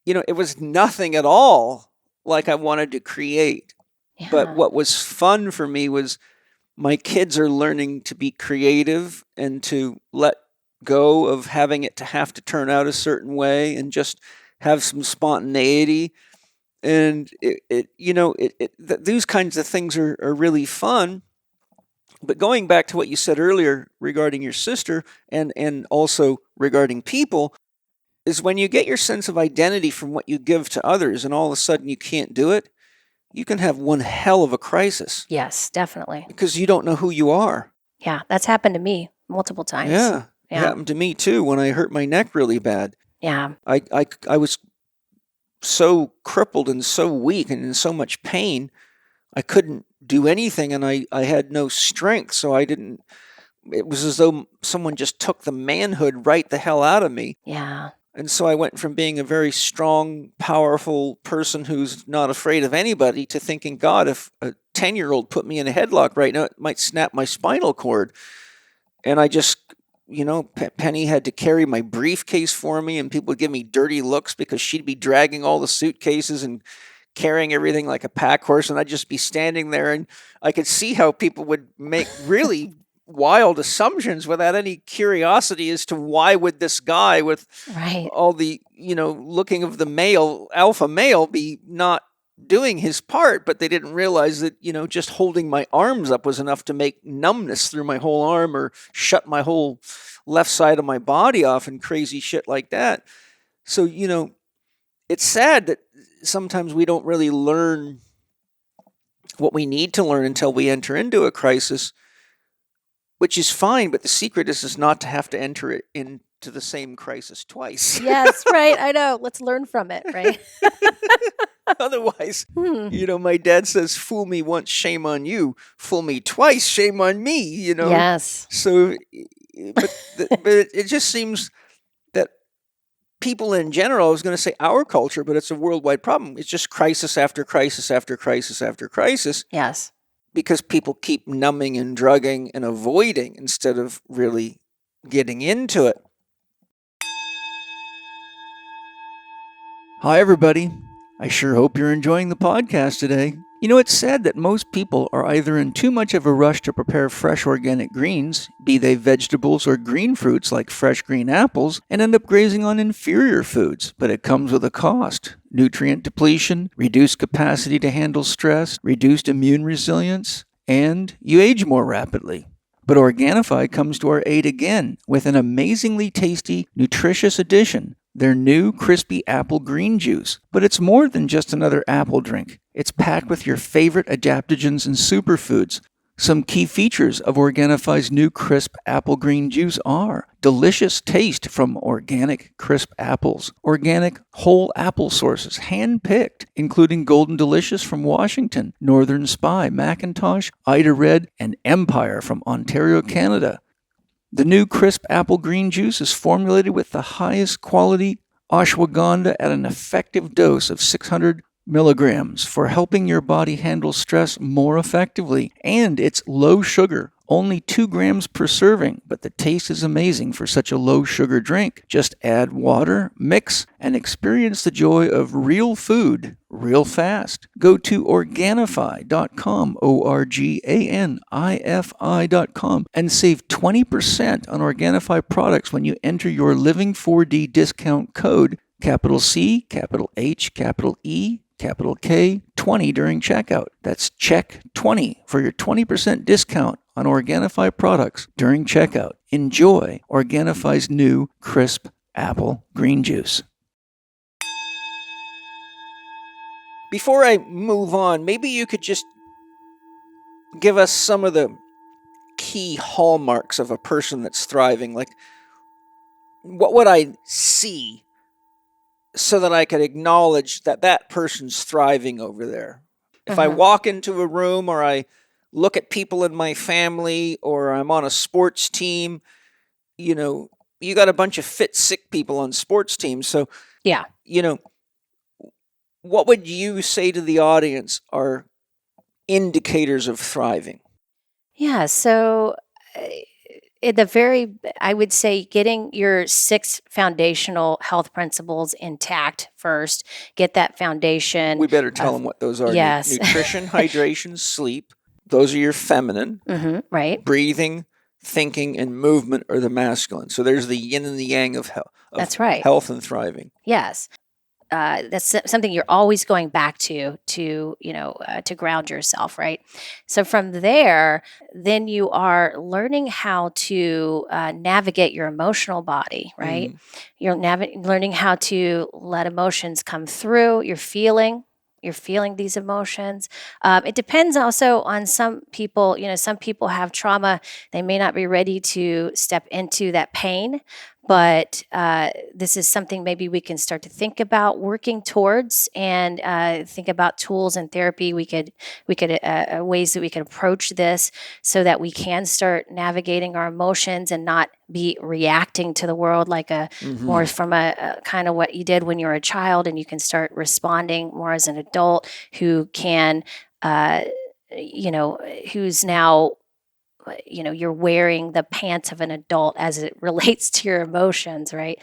it was nothing at all like I wanted to create. Yeah. But what was fun for me was my kids are learning to be creative and to let go of having it to have to turn out a certain way and just have some spontaneity. And these kinds of things are really fun. But going back to what you said earlier regarding your sister and also regarding people, is when you get your sense of identity from what you give to others and all of a sudden you can't do it, you can have one hell of a crisis. Yes, definitely. Because you don't know who you are. Yeah, that's happened to me multiple times. Yeah. It happened to me too when I hurt my neck really bad. Yeah. I was so crippled and so weak and in so much pain, I couldn't do anything, and I had no strength, so it was as though someone just took the manhood right the hell out of me. Yeah. And so I went from being a very strong, powerful person who's not afraid of anybody to thinking, God, if a 10-year-old put me in a headlock right now, it might snap my spinal cord. And I just, Penny had to carry my briefcase for me, and people would give me dirty looks because she'd be dragging all the suitcases and carrying everything like a pack horse, and I'd just be standing there, and I could see how people would make really wild assumptions without any curiosity as to why would this guy with all the, looking of the alpha male be not doing his part, but they didn't realize that, just holding my arms up was enough to make numbness through my whole arm or shut my whole left side of my body off and crazy shit like that. So, it's sad that sometimes we don't really learn what we need to learn until we enter into a crisis, which is fine, but the secret is not to have to enter it into the same crisis twice. Yes, right. I know. Let's learn from it, right? Otherwise, my dad says, fool me once, shame on you. Fool me twice, shame on me, Yes. So, but it just seems that people in general, I was going to say our culture, but it's a worldwide problem. It's just crisis after crisis after crisis after crisis. Yes. Because people keep numbing and drugging and avoiding instead of really getting into it. Hi, everybody. I sure hope you're enjoying the podcast today. It's sad that most people are either in too much of a rush to prepare fresh organic greens, be they vegetables or green fruits like fresh green apples, and end up grazing on inferior foods, but it comes with a cost. Nutrient depletion, reduced capacity to handle stress, reduced immune resilience, and you age more rapidly. But Organifi comes to our aid again with an amazingly tasty, nutritious addition, their new crispy apple green juice. But it's more than just another apple drink. It's packed with your favorite adaptogens and superfoods. Some key features of Organifi's new crisp apple green juice are delicious taste from organic crisp apples, organic whole apple sources, hand-picked, including Golden Delicious from Washington, Northern Spy, Macintosh, Ida Red, and Empire from Ontario, Canada. The new crisp apple green juice is formulated with the highest quality ashwagandha at an effective dose of 600 milligrams for helping your body handle stress more effectively. And it's low sugar, only 2 grams per serving, but the taste is amazing for such a low sugar drink. Just add water, mix, and experience the joy of real food real fast. Go to Organifi.com, Organifi.com, and save 20% on Organifi products when you enter your Living 4D discount code, capital C, capital H, capital E, capital K, 20 during checkout. That's Chek 20 for your 20% discount on Organifi products during checkout. Enjoy Organifi's new crisp apple green juice. Before I move on, maybe you could just give us some of the key hallmarks of a person that's thriving. Like, what would I see so that I could acknowledge that that person's thriving over there? If I walk into a room, or I look at people in my family, or I'm on a sports team, you got a bunch of fit, sick people on sports teams. So, Yeah. What would you say to the audience are indicators of thriving? Yeah. So, I would say getting your 6 foundational health principles intact first. Get that foundation. We better tell them what those are. Yes. Nutrition, hydration, sleep. Those are your feminine. Right. Breathing, thinking, and movement are the masculine. So there's the yin and the yang of health. That's right. Health and thriving. Yes. That's something you're always going back to ground yourself, right? So from there, then you are learning how to navigate your emotional body, right? You're learning how to let emotions come through. You're feeling these emotions. It depends also on some people. Some people have trauma. They may not be ready to step into that pain. But this is something maybe we can start to think about working towards, and think about tools and therapy. We could ways that we can approach this so that we can start navigating our emotions and not be reacting to the world like more from a kind of what you did when you were a child, and you can start responding more as an adult who can, who's now, you're wearing the pants of an adult as it relates to your emotions, right?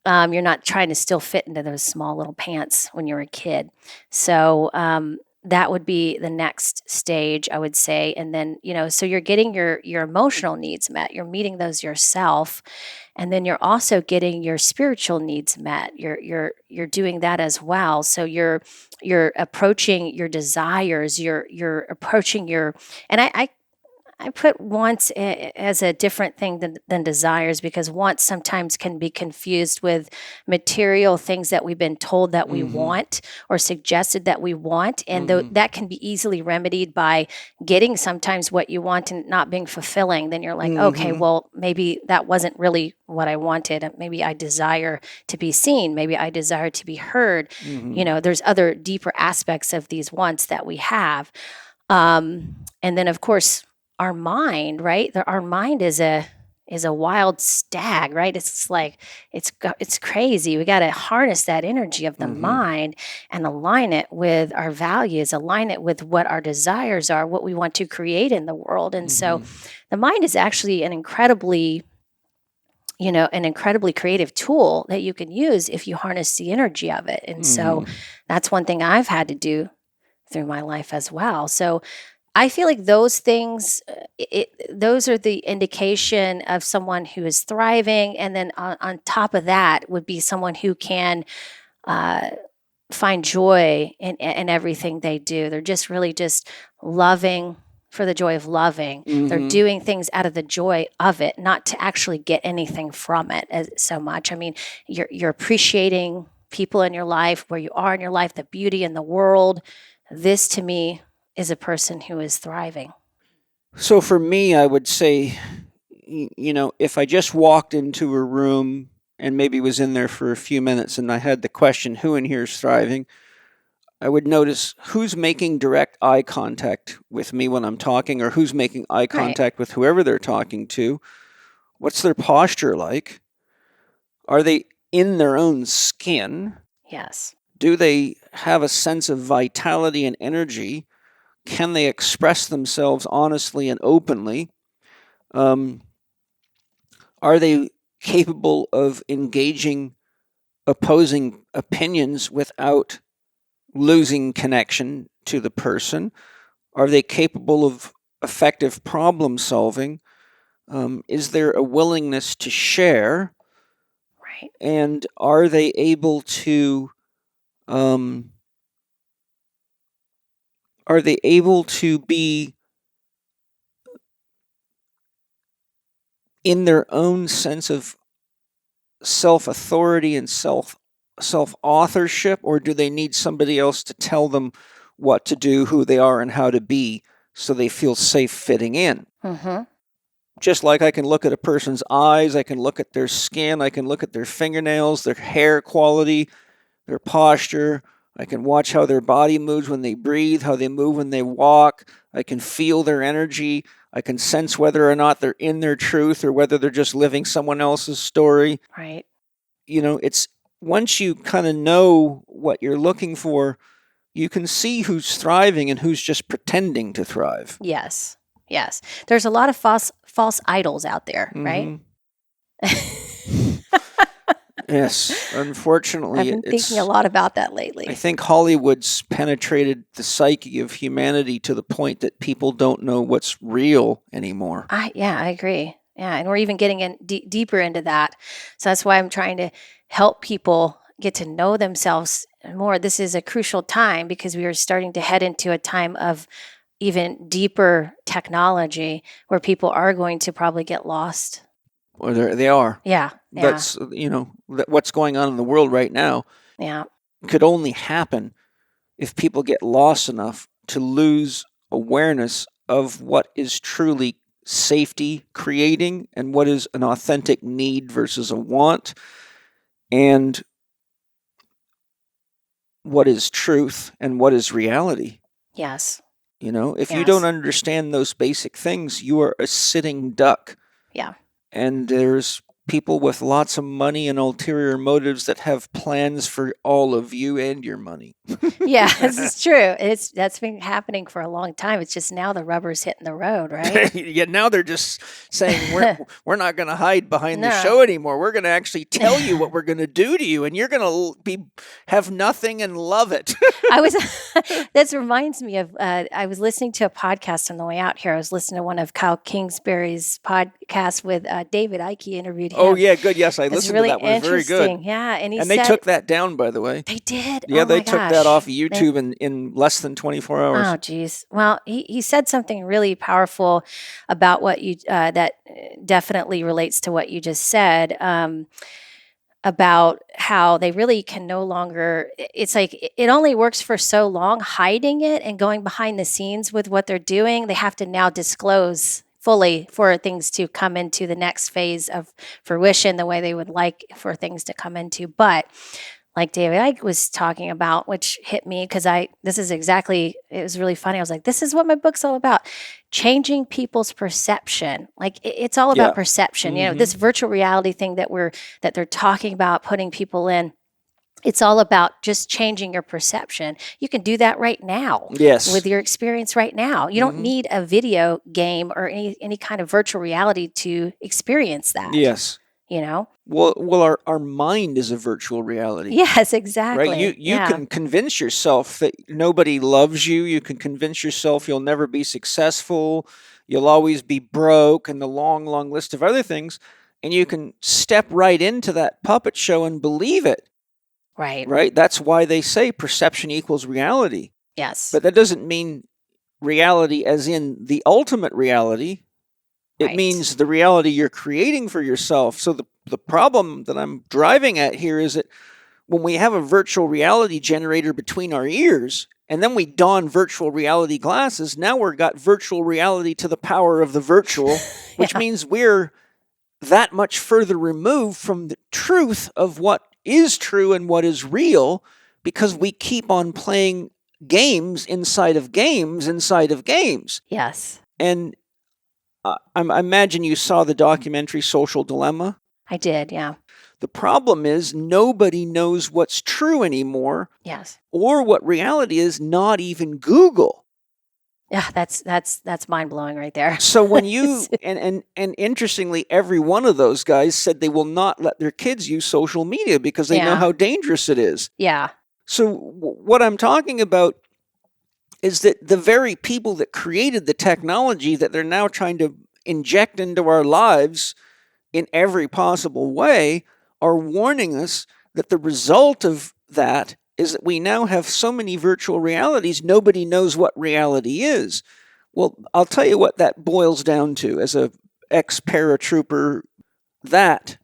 You're not trying to still fit into those small little pants when you're a kid. So that would be the next stage, I would say. And then, so you're getting your emotional needs met. You're meeting those yourself. And then you're also getting your spiritual needs met. You're doing that as well. So you're approaching your desires. You're approaching your, and I put wants as a different thing than desires, because wants sometimes can be confused with material things that we've been told that we want or suggested that we want. And that can be easily remedied by getting sometimes what you want and not being fulfilling. Then you're like, okay, well, maybe that wasn't really what I wanted. Maybe I desire to be seen. Maybe I desire to be heard. There's other deeper aspects of these wants that we have. And then, of course, our mind, right? Our mind is a wild stag, right? It's like it's crazy. We got to harness that energy of the mind and align it with our values, align it with what our desires are, what we want to create in the world. And so, the mind is actually an incredibly creative tool that you can use if you harness the energy of it. And so, that's one thing I've had to do through my life as well. So, I feel like those things, those are the indication of someone who is thriving. And then on top of that would be someone who can find joy in everything they do. They're just really just loving for the joy of loving. They're doing things out of the joy of it, not to actually get anything from it so much. I mean, you're appreciating people in your life, where you are in your life, the beauty in the world. This, to me, is a person who is thriving. So for me, I would say, if I just walked into a room and maybe was in there for a few minutes and I had the question, who in here is thriving? I would notice who's making direct eye contact with me when I'm talking, or who's making eye contact with whoever they're talking to. What's their posture like? Are they in their own skin? Yes. Do they have a sense of vitality and energy? Can they express themselves honestly and openly? Are they capable of engaging opposing opinions without losing connection to the person? Are they capable of effective problem solving? Is there a willingness to share? Right. And are they able to be in their own sense of self-authority and self-authorship, or do they need somebody else to tell them what to do, who they are, and how to be, so they feel safe fitting in? Mm-hmm. Just like I can look at a person's eyes, I can look at their skin, I can look at their fingernails, their hair quality, their posture. I can watch how their body moves when they breathe, how they move when they walk. I can feel their energy. I can sense whether or not they're in their truth or whether they're just living someone else's story. Right. It's once you kind of know what you're looking for, you can see who's thriving and who's just pretending to thrive. Yes. Yes. There's a lot of false idols out there, right? Yes, unfortunately, I've been thinking a lot about that lately. I think Hollywood's penetrated the psyche of humanity to the point that people don't know what's real anymore. I agree. Yeah, and we're even getting in deeper into that. So that's why I'm trying to help people get to know themselves more. This is a crucial time because we are starting to head into a time of even deeper technology where people are going to probably get lost. Or they are. Yeah. That's, what's going on in the world right now could only happen if people get lost enough to lose awareness of what is truly safety creating and what is an authentic need versus a want, and what is truth and what is reality. Yes. If you don't understand those basic things, you are a sitting duck. Yeah. And there's people with lots of money and ulterior motives that have plans for all of you and your money. Yeah, this is true. That's been happening for a long time. It's just now the rubber's hitting the road, right? Yeah, now they're just saying we're not going to hide behind the show anymore. We're going to actually tell you what we're going to do to you, and you're going to have nothing and love it. This reminds me of, I was listening to a podcast on the way out here. I was listening to one of Kyle Kingsbury's podcasts with David Icke interviewed him. Oh, yeah, good. Yes, I listened really to that one. It was very good. Yeah, and they took that down, by the way. They did? Yeah, they took that off of YouTube YouTube in less than 24 hours. Oh, geez. Well, he said something really powerful about what you, that definitely relates to what you just said, about how they really can no longer, it's like it only works for so long hiding it and going behind the scenes with what they're doing. They have to now disclose fully for things to come into the next phase of fruition the way they would like for things to come into. But like David Icke was talking about, which hit me because it was really funny. I was like, this is what my book's all about. Changing people's perception. Like it's all about perception. Mm-hmm. This virtual reality thing that they're talking about, putting people in. It's all about just changing your perception. You can do that right now. Yes. With your experience right now. You don't need a video game or any kind of virtual reality to experience that. Yes. Well, our mind is a virtual reality. Yes, exactly. Right? You can convince yourself that nobody loves you. You can convince yourself you'll never be successful. You'll always be broke, and the long, long list of other things. And you can step right into that puppet show and believe it. Right? That's why they say perception equals reality. Yes. But that doesn't mean reality as in the ultimate reality. It means the reality you're creating for yourself. So the problem that I'm driving at here is that when we have a virtual reality generator between our ears, and then we don virtual reality glasses, now we've got virtual reality to the power of the virtual, which means we're that much further removed from the truth of what is true and what is real, because we keep on playing games inside of games inside of games. Yes. And I imagine you saw the documentary Social Dilemma. I did, yeah. The problem is nobody knows what's true anymore. Yes. Or what reality is, not even Google. Yeah, that's mind-blowing right there. So when you, and interestingly, every one of those guys said they will not let their kids use social media because they know how dangerous it is. Yeah. So what I'm talking about is that the very people that created the technology that they're now trying to inject into our lives in every possible way are warning us that the result of that is that we now have so many virtual realities, nobody knows what reality is. Well, I'll tell you what that boils down to as ex-paratrooper, that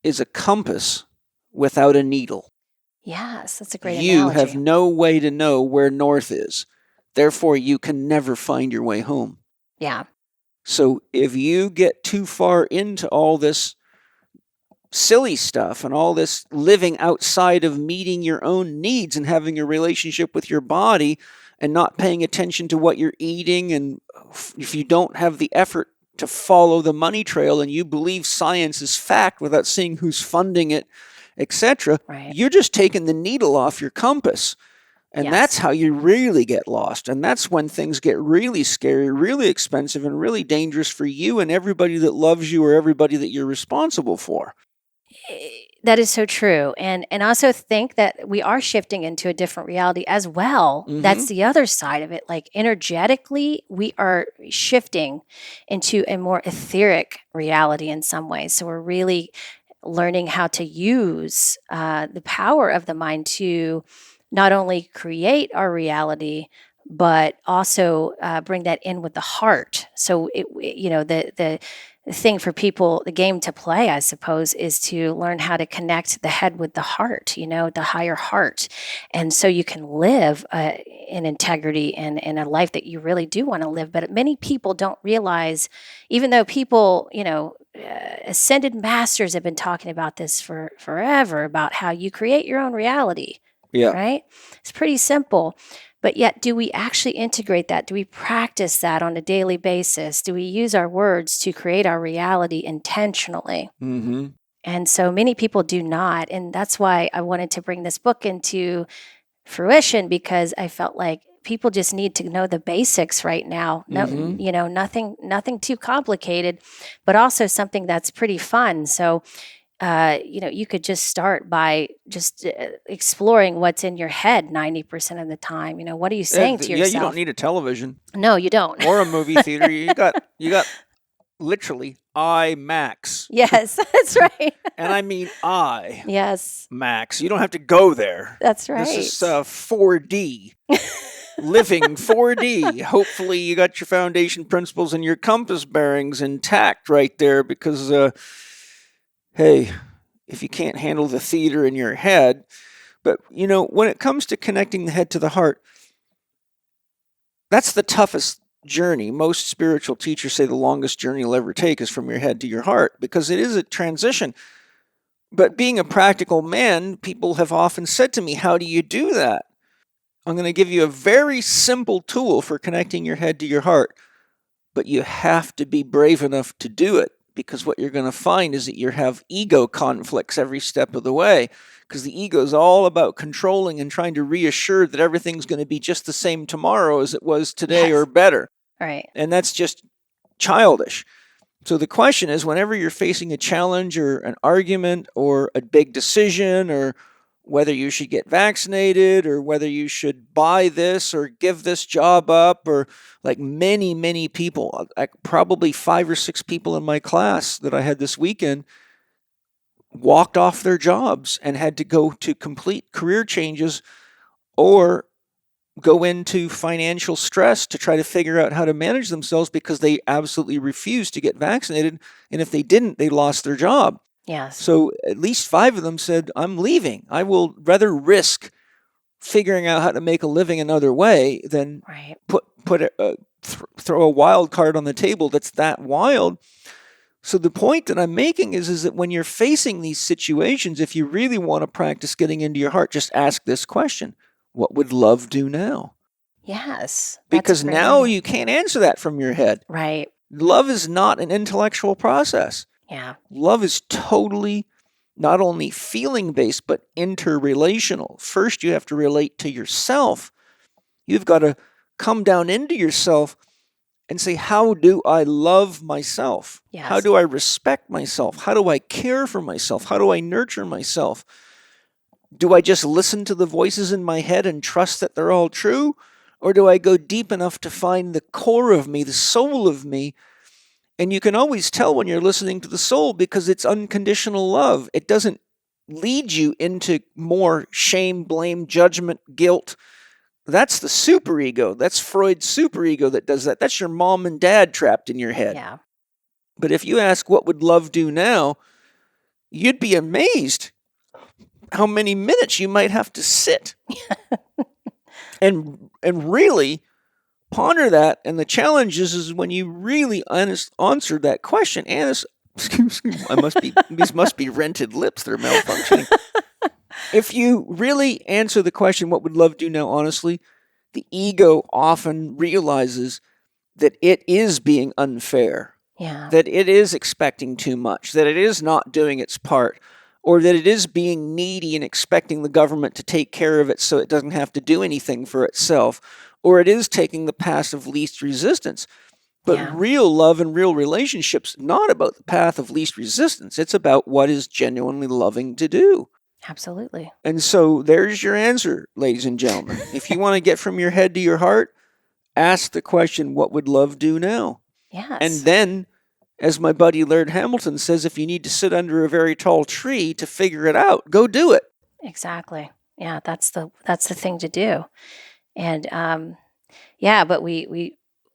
is a compass without a needle. Yes, that's a great You analogy. have no way to know where north is. Therefore, you can never find your way home. Yeah. So if you get too far into all this silly stuff and all this living outside of meeting your own needs and having a relationship with your body and not paying attention to what you're eating, and if you don't have the effort to follow the money trail and you believe science is fact without seeing who's funding it, etc., Right. you're just taking the needle off your compass. And Yes. that's how you really get lost. And that's when things get really scary, really expensive, and really dangerous for you and everybody that loves you or everybody that you're responsible for. That is so true. And I also think that we are shifting into a different reality as well. That's the other side of it. Like energetically, we are shifting into a more etheric reality in some ways. So we're really learning how to use the power of the mind to not only create our reality, but also bring that in with the heart. So the thing for people, the game to play, I suppose, is to learn how to connect the head with the heart, the higher heart. And so you can live in integrity and in a life that you really do want to live. But many people don't realize, even though people, ascended masters have been talking about this for forever, about how you create your own reality. Yeah. Right? It's pretty simple. But yet, do we actually integrate that? Do we practice that on a daily basis? Do we use our words to create our reality intentionally? Mm-hmm. And so many people do not. And that's why I wanted to bring this book into fruition, because I felt like people just need to know the basics right now. No, nothing too complicated, but also something that's pretty fun. So you could just start by just exploring what's in your head 90% of the time. What are you saying to yourself? You don't need a television. No, you don't. Or a movie theater. You got literally IMAX. Yes, that's right. And I mean Yes, Max. You don't have to go there. that's right. This is 4D. Living 4D. Hopefully you got your foundation principles and your compass bearings intact right there, because hey, if you can't handle the theater in your head. But, when it comes to connecting the head to the heart, that's the toughest journey. Most spiritual teachers say the longest journey you'll ever take is from your head to your heart, because it is a transition. But being a practical man, people have often said to me, how do you do that? I'm going to give you a very simple tool for connecting your head to your heart, but you have to be brave enough to do it. Because what you're going to find is that you have ego conflicts every step of the way, because the ego is all about controlling and trying to reassure that everything's going to be just the same tomorrow as it was today, or better. Right. And that's just childish. So the question is, whenever you're facing a challenge or an argument or a big decision, or whether you should get vaccinated or whether you should buy this or give this job up, or like many people, like probably 5 or 6 people in my class that I had this weekend walked off their jobs and had to go to complete career changes or go into financial stress to try to figure out how to manage themselves, because they absolutely refused to get vaccinated. And if they didn't, they lost their job. Yes. So at least 5 of them said, I'm leaving. I will rather risk figuring out how to make a living another way than throw a wild card on the table that's that wild. So the point that I'm making is that when you're facing these situations, if you really want to practice getting into your heart, just ask this question: what would love do now? Yes. Because now you can't answer that from your head. Right. Love is not an intellectual process. Yeah. Love is totally not only feeling based, but interrelational. First, you have to relate to yourself. You've got to come down into yourself and say, how do I love myself? Yes. How do I respect myself? How do I care for myself? How do I nurture myself? Do I just listen to the voices in my head and trust that they're all true? Or do I go deep enough to find the core of me, the soul of me? And you can always tell when you're listening to the soul, because it's unconditional love. It doesn't lead you into more shame, blame, judgment, guilt. That's the superego. That's Freud's superego that does that. That's your mom and dad trapped in your head. Yeah. But if you ask what would love do now, you'd be amazed how many minutes you might have to sit and really ponder that. And the challenge is when you really answer that question. Excuse me, these must be rented lips. They're malfunctioning. If you really answer the question, what would love do now, honestly, the ego often realizes that it is being unfair, that it is expecting too much, that it is not doing its part, or that it is being needy and expecting the government to take care of it so it doesn't have to do anything for itself, or it is taking the path of least resistance. But real love and real relationships, not about the path of least resistance. It's about what is genuinely loving to do. Absolutely. And so there's your answer, ladies and gentlemen. If you want to get from your head to your heart, ask the question, what would love do now? Yes. And then, as my buddy Laird Hamilton says, if you need to sit under a very tall tree to figure it out, go do it. Exactly. Yeah, that's the thing to do. And but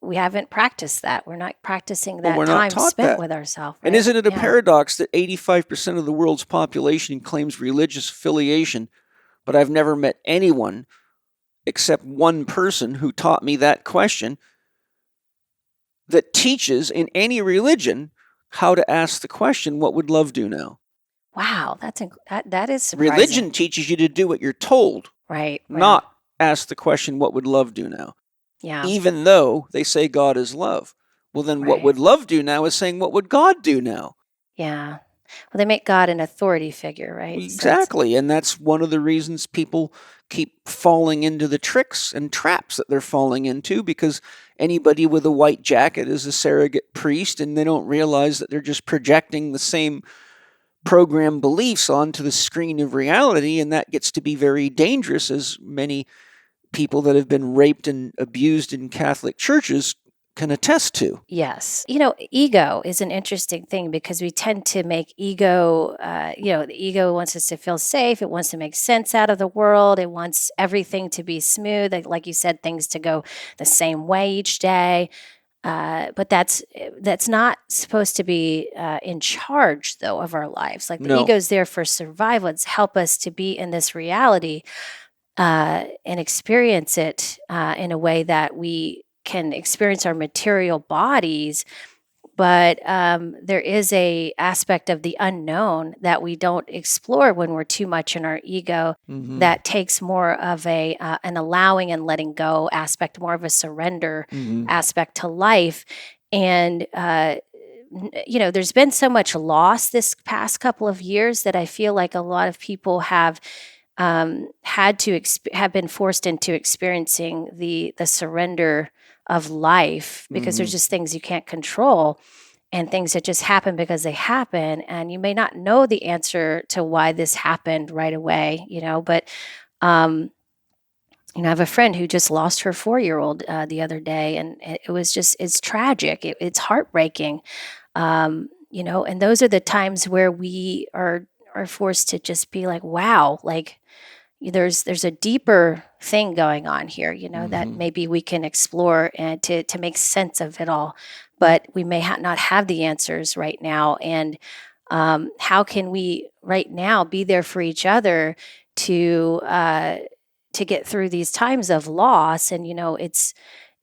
we haven't practiced that. We're not practicing that time spent with ourselves. Right? And isn't it a paradox that 85% of the world's population claims religious affiliation, but I've never met anyone except one person who taught me that question that teaches in any religion how to ask the question, what would love do now? Wow, that is surprising. Religion teaches you to do what you're told, right? Not ask the question, what would love do now? Yeah. Even though they say God is love. Well, then what would love do now is saying, what would God do now? Yeah. Well, they make God an authority figure, right? Exactly. And that's one of the reasons people keep falling into the tricks and traps that they're falling into, because anybody with a white jacket is a surrogate priest, and they don't realize that they're just projecting the same program beliefs onto the screen of reality, and that gets to be very dangerous, as many people that have been raped and abused in Catholic churches can attest to. Yes. Ego is an interesting thing because we tend to make ego, the ego wants us to feel safe. It wants to make sense out of the world. It wants everything to be smooth. Like you said, things to go the same way each day. But that's not supposed to be in charge, though, of our lives. Like the ego is there for survival. It's help us to be in this reality and experience it in a way that we can experience our material bodies, but there is a aspect of the unknown that we don't explore when we're too much in our ego. That takes more of an allowing and letting go aspect, more of a surrender aspect to life. And there's been so much loss this past couple of years that I feel like a lot of people have had to have been forced into experiencing the surrender of life, because there's just things you can't control and things that just happen because they happen, and you may not know the answer to why this happened right away, but I have a friend who just lost her 4-year-old the other day, and it's tragic. It's heartbreaking, and those are the times where we are forced to just be like, wow, like there's a deeper thing going on here, that maybe we can explore and to make sense of it all, but we may not have the answers right now. And how can we right now be there for each other to get through these times of loss? And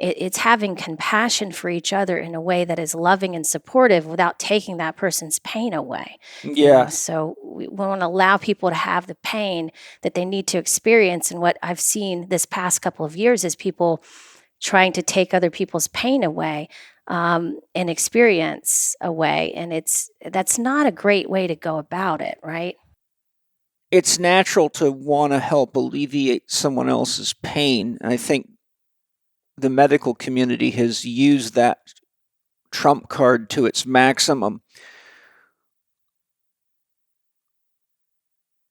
it's having compassion for each other in a way that is loving and supportive without taking that person's pain away. Yeah. So we want to allow people to have the pain that they need to experience. And what I've seen this past couple of years is people trying to take other people's pain away and experience away. And that's not a great way to go about it, right? It's natural to want to help alleviate someone else's pain. And I think the medical community has used that trump card to its maximum.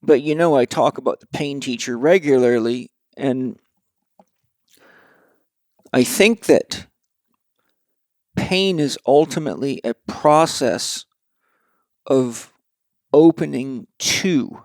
But I talk about the pain teacher regularly, and I think that pain is ultimately a process of opening to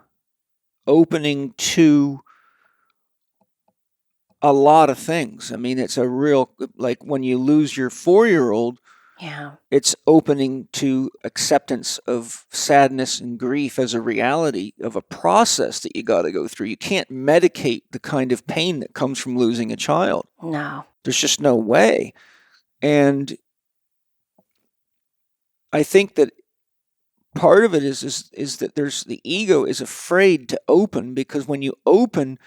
a lot of things. I mean, it's a real, like when you lose your 4-year-old, Yeah. It's opening to acceptance of sadness and grief as a reality of a process that you got to go through. You can't medicate the kind of pain that comes from losing a child. No. There's just no way. And I think that part of it is that the ego is afraid to open, because when you open,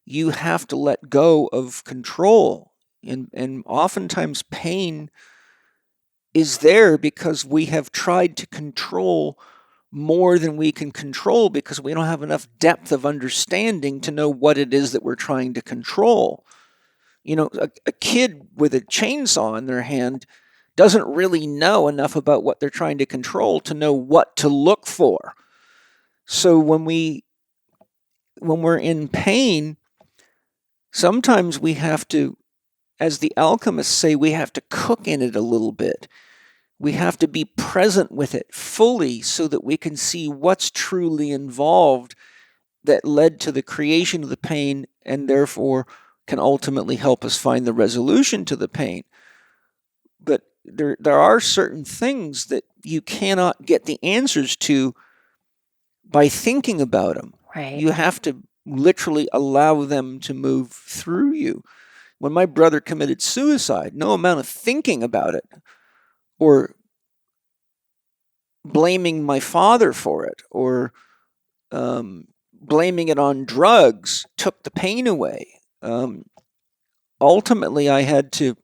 you have to let go of control. And oftentimes pain is there because we have tried to control more than we can control, because we don't have enough depth of understanding to know what it is that we're trying to control. You know, a kid with a chainsaw in their hand doesn't really know enough about what they're trying to control to know what to look for. So when we're in pain, sometimes we have to, as the alchemists say, we have to cook in it a little bit. We have to be present with it fully so that we can see what's truly involved that led to the creation of the pain, and therefore can ultimately help us find the resolution to the pain. But there are certain things that you cannot get the answers to by thinking about them. Right. You have to literally allow them to move through you. When my brother committed suicide, no amount of thinking about it or blaming my father for it or blaming it on drugs took the pain away. Ultimately, I had to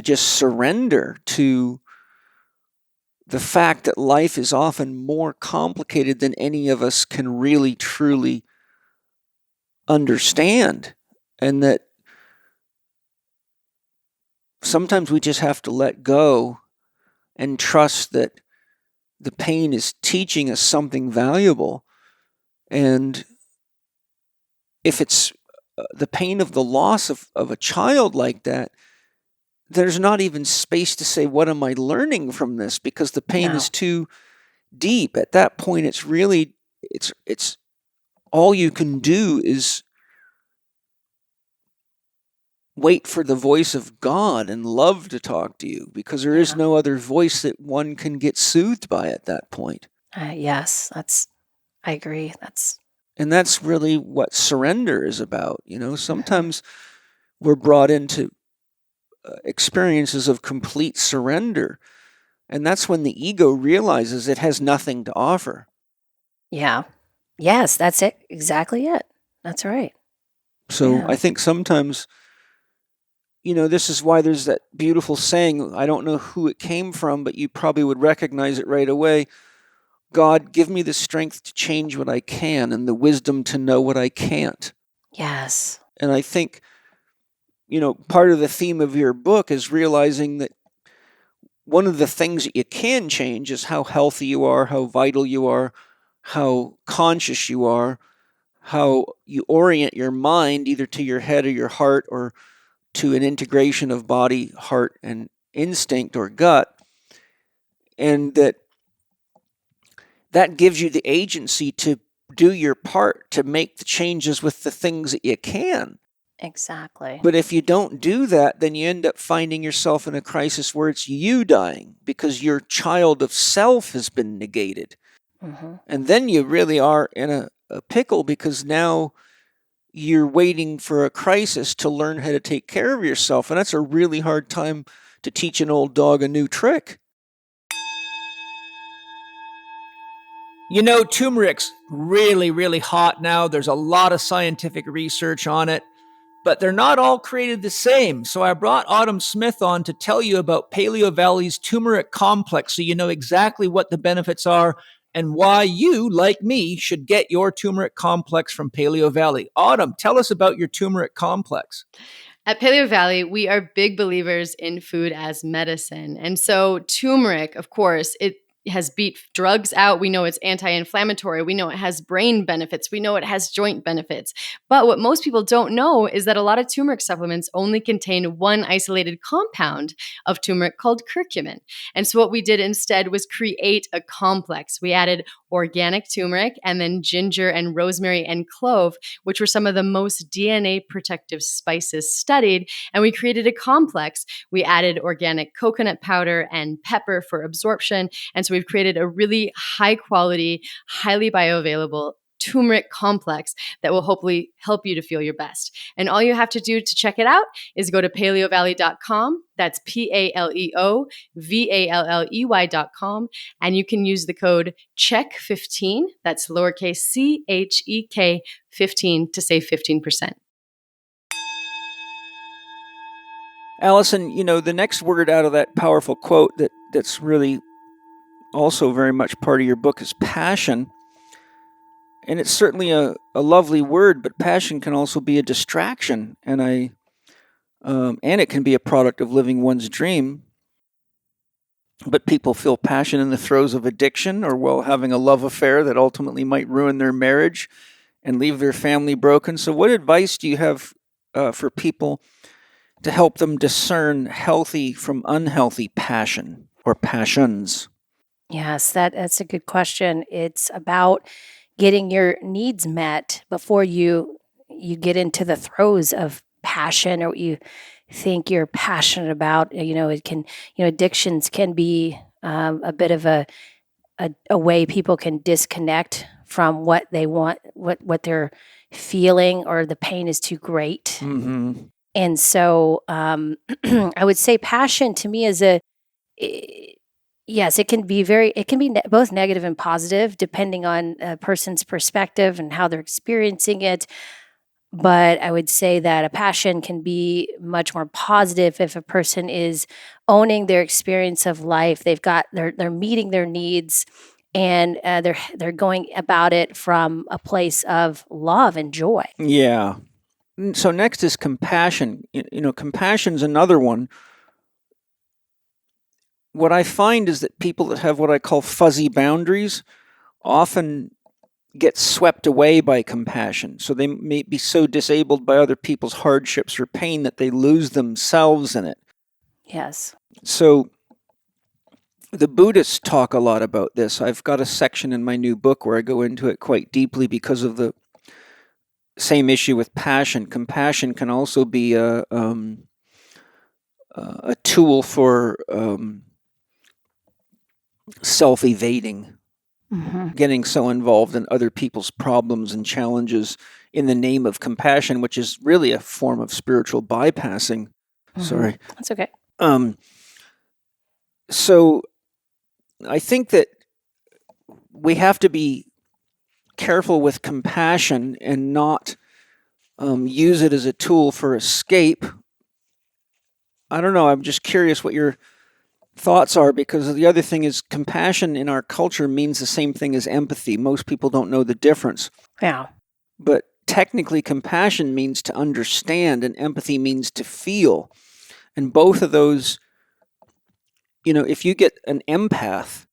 just surrender to the fact that life is often more complicated than any of us can really truly understand, and that sometimes we just have to let go and trust that the pain is teaching us something valuable. And if it's the pain of the loss of a child like that, there's not even space to say, what am I learning from this? Because the pain is too deep. At that point, it's really, it's all you can do is wait for the voice of God and love to talk to you, because there is no other voice that one can get soothed by at that point. Yes, I agree. And that's really what surrender is about. You know, sometimes we're brought into experiences of complete surrender, and that's when the ego realizes it has nothing to offer. Yeah. Yes, that's it. Exactly it. That's right. So I think sometimes, you know, this is why there's that beautiful saying, I don't know who it came from, but you probably would recognize it right away. God, give me the strength to change what I can and the wisdom to know what I can't. Yes. And I think, you know, part of the theme of your book is realizing that one of the things that you can change is how healthy you are, how vital you are, how conscious you are, how you orient your mind either to your head or your heart or to an integration of body, heart, and instinct or gut. And that gives you the agency to do your part to make the changes with the things that you can. Exactly. But if you don't do that, then you end up finding yourself in a crisis where it's you dying because your child of self has been negated. Mm-hmm. And then you really are in a pickle, because now you're waiting for a crisis to learn how to take care of yourself. And that's a really hard time to teach an old dog a new trick. You know, turmeric's really, really hot now. There's a lot of scientific research on it, but they're not all created the same. So I brought Autumn Smith on to tell you about Paleo Valley's turmeric complex so you know exactly what the benefits are and why you, like me, should get your turmeric complex from Paleo Valley. Autumn, tell us about your turmeric complex. At Paleo Valley, we are big believers in food as medicine. And so turmeric, of course, it has beat drugs out. We know it's anti-inflammatory. We know it has brain benefits. We know it has joint benefits. But what most people don't know is that a lot of turmeric supplements only contain one isolated compound of turmeric called curcumin. And so what we did instead was create a complex. We added organic turmeric, and then ginger and rosemary and clove, which were some of the most DNA protective spices studied. And we created a complex. We added organic coconut powder and pepper for absorption. And so we've created a really high quality, highly bioavailable turmeric complex that will hopefully help you to feel your best. And all you have to do to check it out is go to paleovalley.com. That's PALEOVALLEY.com. And you can use the code CHEK15, that's lowercase CHEK 15, to save 15%. Allison, the next word out of that powerful quote that's really also very much part of your book is passion. And it's certainly a lovely word, but passion can also be a distraction, and it can be a product of living one's dream. But people feel passion in the throes of addiction, or while having a love affair that ultimately might ruin their marriage and leave their family broken. So what advice do you have for people to help them discern healthy from unhealthy passion or passions? Yes, that's a good question. It's about getting your needs met before you get into the throes of passion or what you think you're passionate about. It can, addictions can be a bit of a way people can disconnect from what they want, what they're feeling, or the pain is too great. Mm-hmm. And so I would say passion to me is yes, it can be both negative and positive depending on a person's perspective and how they're experiencing it. But I would say that a passion can be much more positive if a person is owning their experience of life. They're meeting their needs, and they're going about it from a place of love and joy. Yeah. So next is compassion. Compassion's another one. What I find is that people that have what I call fuzzy boundaries often get swept away by compassion. So they may be so disabled by other people's hardships or pain that they lose themselves in it. Yes. So the Buddhists talk a lot about this. I've got a section in my new book where I go into it quite deeply because of the same issue with passion. Compassion can also be a tool for self-evading, getting so involved in other people's problems and challenges in the name of compassion, which is really a form of spiritual bypassing. Sorry. That's okay. So I think that we have to be careful with compassion and not use it as a tool for escape. I don't know. I'm just curious what your thoughts are, because the other thing is compassion in our culture means the same thing as empathy. Most people don't know the difference. Yeah. But technically, compassion means to understand, and empathy means to feel. And both of those, if you get an empath,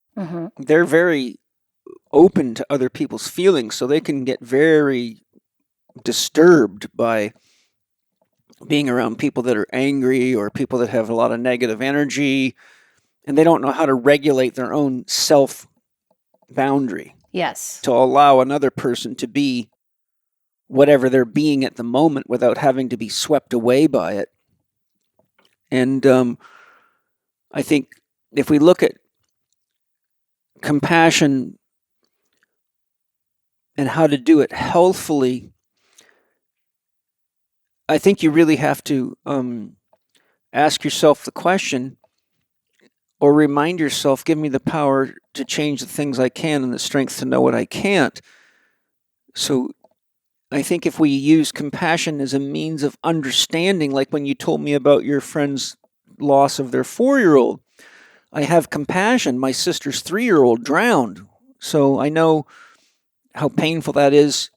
they're very open to other people's feelings, so they can get very disturbed by being around people that are angry or people that have a lot of negative energy, and they don't know how to regulate their own self-boundary. Yes. To allow another person to be whatever they're being at the moment without having to be swept away by it. And I think if we look at compassion and how to do it healthfully, I think you really have to ask yourself the question, or remind yourself, give me the power to change the things I can and the strength to know what I can't. So I think if we use compassion as a means of understanding, like when you told me about your friend's loss of their 4-year-old, I have compassion. My sister's 3-year-old drowned. So I know how painful that is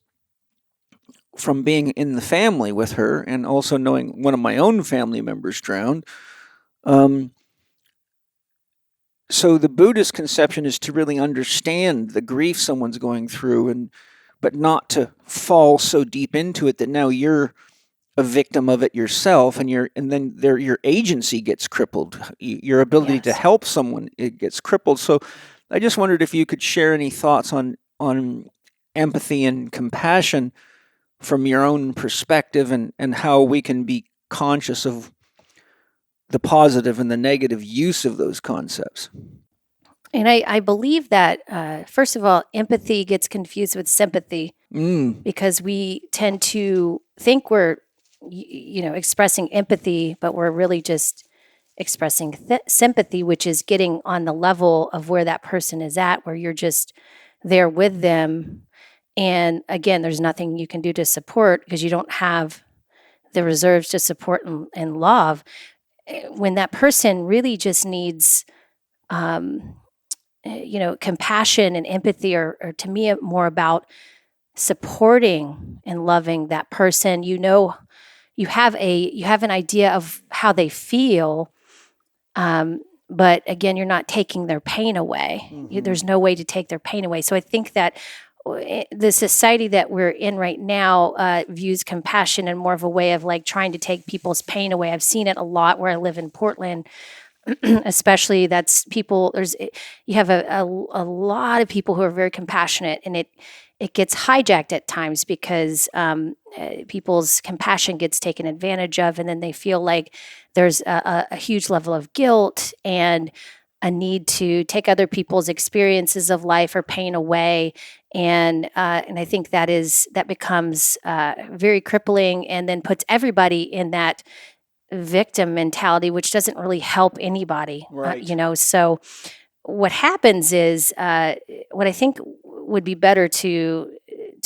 from being in the family with her, and also knowing one of my own family members drowned. So the Buddhist conception is to really understand the grief someone's going through, but not to fall so deep into it that now you're a victim of it yourself, and then your agency gets crippled. Your ability to help someone, it gets crippled. So I just wondered if you could share any thoughts on empathy and compassion from your own perspective, and how we can be conscious of the positive and the negative use of those concepts. And I believe that, first of all, empathy gets confused with sympathy because we tend to think we're, expressing empathy, but we're really just expressing sympathy, which is getting on the level of where that person is at, where you're just there with them. And again, there's nothing you can do to support because you don't have the reserves to support and love. When that person really just needs, compassion and empathy, or to me, more about supporting and loving that person. You have an idea of how they feel, but again, you're not taking their pain away. There's no way to take their pain away. So I think that the society that we're in right now views compassion in more of a way of like trying to take people's pain away. I've seen it a lot where I live in Portland. Especially that's people, you have a lot of people who are very compassionate, and it gets hijacked at times because people's compassion gets taken advantage of, and then they feel like there's a huge level of guilt and a need to take other people's experiences of life or pain away. And I think that becomes very crippling, and then puts everybody in that victim mentality, which doesn't really help anybody. Right. So what happens is, what I think would be better to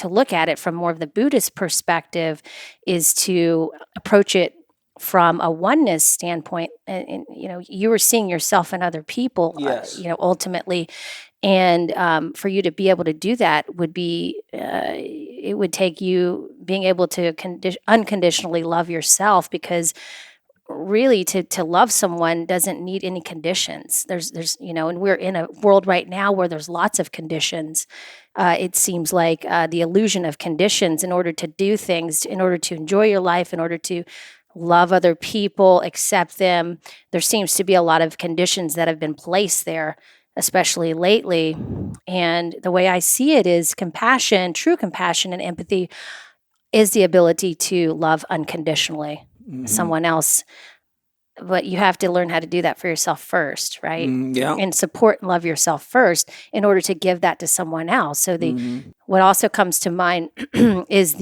look at it from more of the Buddhist perspective is to approach it from a oneness standpoint. And you were seeing yourself and other people, Yes. Ultimately. And for you to be able to do that would be, it would take you being able to unconditionally love yourself, because really to love someone doesn't need any conditions. There's and we're in a world right now where there's lots of conditions. It seems like the illusion of conditions in order to do things, in order to enjoy your life, in order to love other people, accept them. There seems to be a lot of conditions that have been placed there, especially lately. And the way I see it is compassion, true compassion and empathy is the ability to love unconditionally someone else. But you have to learn how to do that for yourself first, right? Yeah. And support and love yourself first in order to give that to someone else. So what also comes to mind is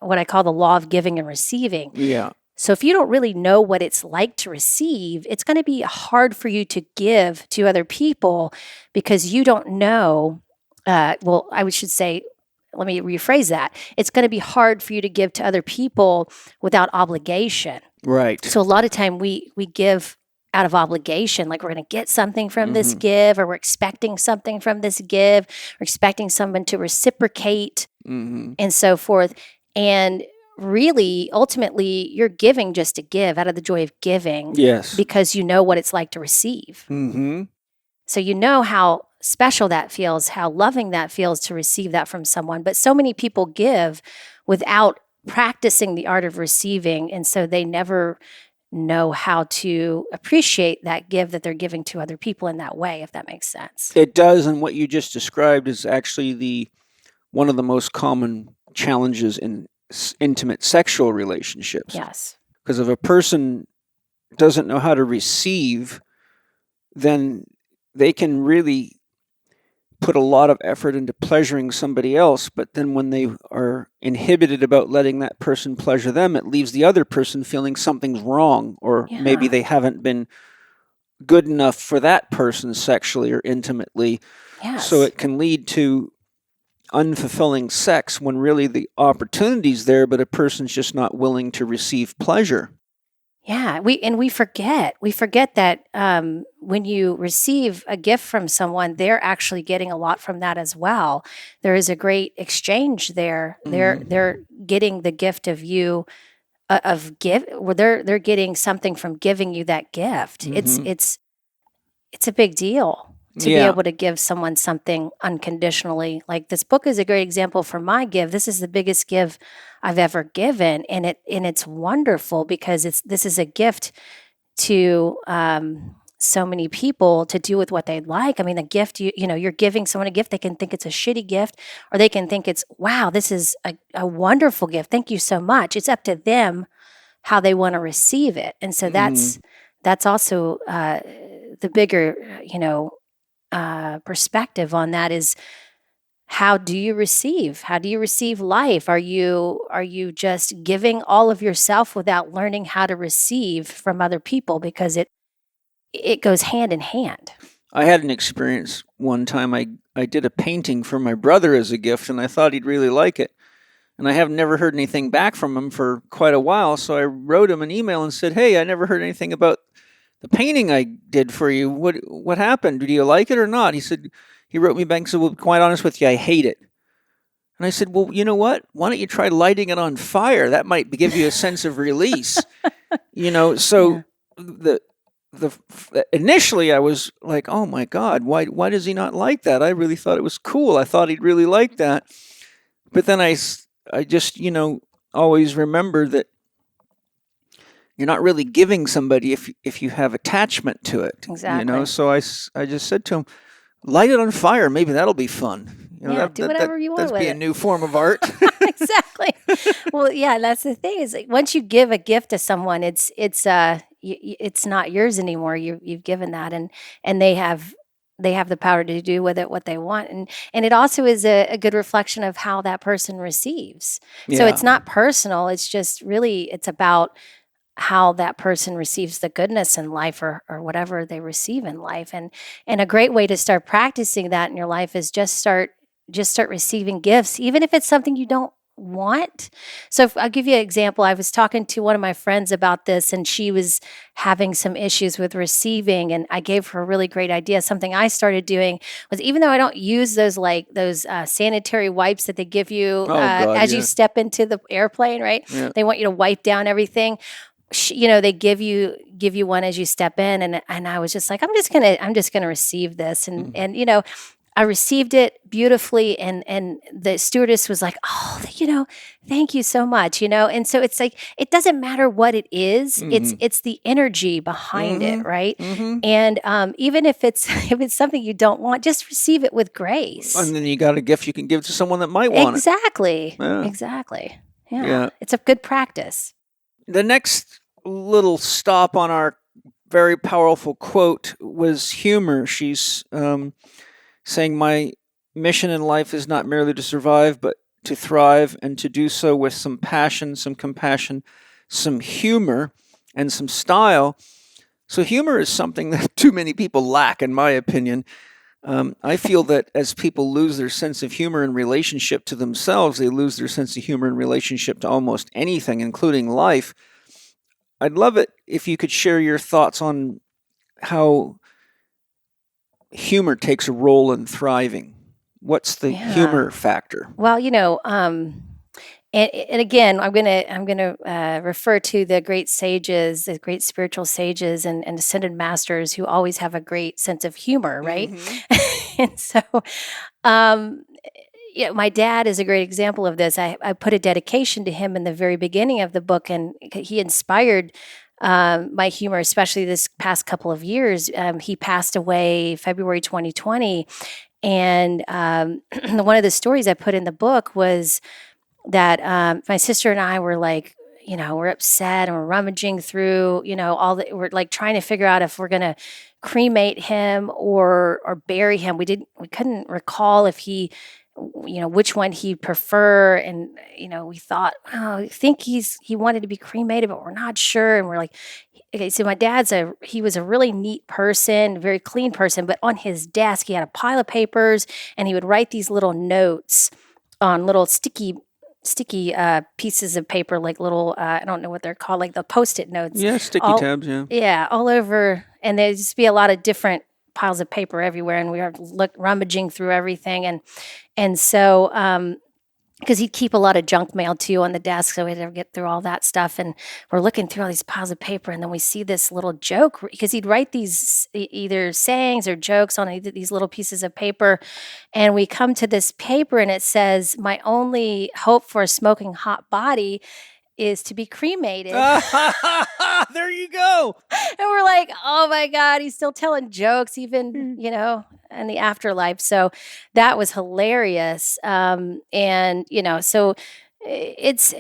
what I call the law of giving and receiving. Yeah. So if you don't really know what it's like to receive, it's going to be hard for you to give to other people because you don't know. Should say, let me rephrase that. It's going to be hard for you to give to other people without obligation. Right. So a lot of time we give out of obligation, like we're going to get something from this give, or we're expecting something from this give, or expecting someone to reciprocate and so forth. And really, ultimately, you're giving just to give out of the joy of giving. Yes. Because you know what it's like to receive. So you know how special that feels, how loving that feels to receive that from someone. But so many people give without practicing the art of receiving. And so they never know how to appreciate that give that they're giving to other people in that way, if that makes sense. It does. And what you just described is actually one of the most common challenges in intimate sexual relationships. Yes. Because if a person doesn't know how to receive, then they can really put a lot of effort into pleasuring somebody else, but then when they are inhibited about letting that person pleasure them, it leaves the other person feeling something's wrong, or maybe they haven't been good enough for that person sexually or intimately. Yes. So it can lead to unfulfilling sex when really the opportunity's there, but a person's just not willing to receive pleasure. Yeah, we forget that when you receive a gift from someone, they're actually getting a lot from that as well. There is a great exchange there. They're getting the gift of you where they're getting something from giving you that gift. It's a big deal to be able to give someone something unconditionally. Like this book is a great example for my give. This is the biggest give I've ever given, and it's wonderful because this is a gift to so many people to do with what they'd like. I mean, a gift, you're giving someone a gift. They can think it's a shitty gift, or they can think it's, wow, this is a wonderful gift. Thank you so much. It's up to them how they want to receive it. And so that's also the bigger, perspective on that is, how do you receive? How do you receive life? Are you just giving all of yourself without learning how to receive from other people? Because it goes hand in hand. I had an experience one time. I did a painting for my brother as a gift, and I thought he'd really like it. And I have never heard anything back from him for quite a while, so I wrote him an email and said, "Hey, I never heard anything about the painting I did for you. What happened? Do you like it or not?" He wrote me back and said, "Well, quite honest with you, I hate it." And I said, "Well, you know what? Why don't you try lighting it on fire? That might give you a sense of release." So the initially I was like, "Oh my God, why does he not like that? I really thought it was cool. I thought he'd really like that." But then I just, always remember that you're not really giving somebody if you have attachment to it. Exactly. So I just said to him, "Light it on fire. Maybe that'll be fun." Do whatever you want with That'd be a new form of art. Exactly. Well, yeah, that's the thing is, like, once you give a gift to someone, it's not yours anymore. You've given that, and they have the power to do with it what they want, and it also is a good reflection of how that person receives. So it's not personal. It's just really, it's about how that person receives the goodness in life or whatever they receive in life. And a great way to start practicing that in your life is just start receiving gifts, even if it's something you don't want. So I'll give you an example. I was talking to one of my friends about this, and she was having some issues with receiving, and I gave her a really great idea. Something I started doing was, even though I don't use those sanitary wipes that they give you as you step into the airplane, right? Yeah. They want you to wipe down everything. They give you one as you step in, and I was just like, I'm just gonna receive this, and I received it beautifully, and the stewardess was like, "Oh, thank you so much," and so it's like, it doesn't matter what it is, it's the energy behind it, right? And even if it's something you don't want, just receive it with grace. And then you got a gift you can give to someone that might want it. Exactly. Yeah, it's a good practice. The next little stop on our very powerful quote was humor. She's saying, "My mission in life is not merely to survive, but to thrive, and to do so with some passion, some compassion, some humor, and some style." So humor is something that too many people lack, in my opinion. I feel that as people lose their sense of humor in relationship to themselves, they lose their sense of humor in relationship to almost anything, including life. I'd love it if you could share your thoughts on how humor takes a role in thriving. What's the humor factor? Well, and again, I'm gonna refer to the great sages, the great spiritual sages and ascended masters who always have a great sense of humor, right? And so, my dad is a great example of this. I put a dedication to him in the very beginning of the book, and he inspired my humor, especially this past couple of years. He passed away February 2020. And one of the stories I put in the book was that my sister and I were like, we're upset and we're rummaging through, we're like trying to figure out if we're going to cremate him or bury him. We couldn't recall if he, which one he'd prefer. And, we thought, I think he wanted to be cremated, but we're not sure. And we're like, okay, so my dad's he was a really neat person, very clean person, but on his desk, he had a pile of papers, and he would write these little notes on little sticky pieces of paper, like little, I don't know what they're called, like the Post-it notes. Yeah, sticky tabs, yeah. Yeah, all over. And there'd just be a lot of different piles of paper everywhere, and we were rummaging through everything. And so, because he'd keep a lot of junk mail too on the desk, so we had to get through all that stuff. And we're looking through all these piles of paper, and then we see this little joke, because he'd write these either sayings or jokes on these little pieces of paper. And we come to this paper, and it says, "My only hope for a smoking hot body is to be cremated." There you go. And we're like, like, oh my God, he's still telling jokes, even, in the afterlife. So that was hilarious. And, so it's,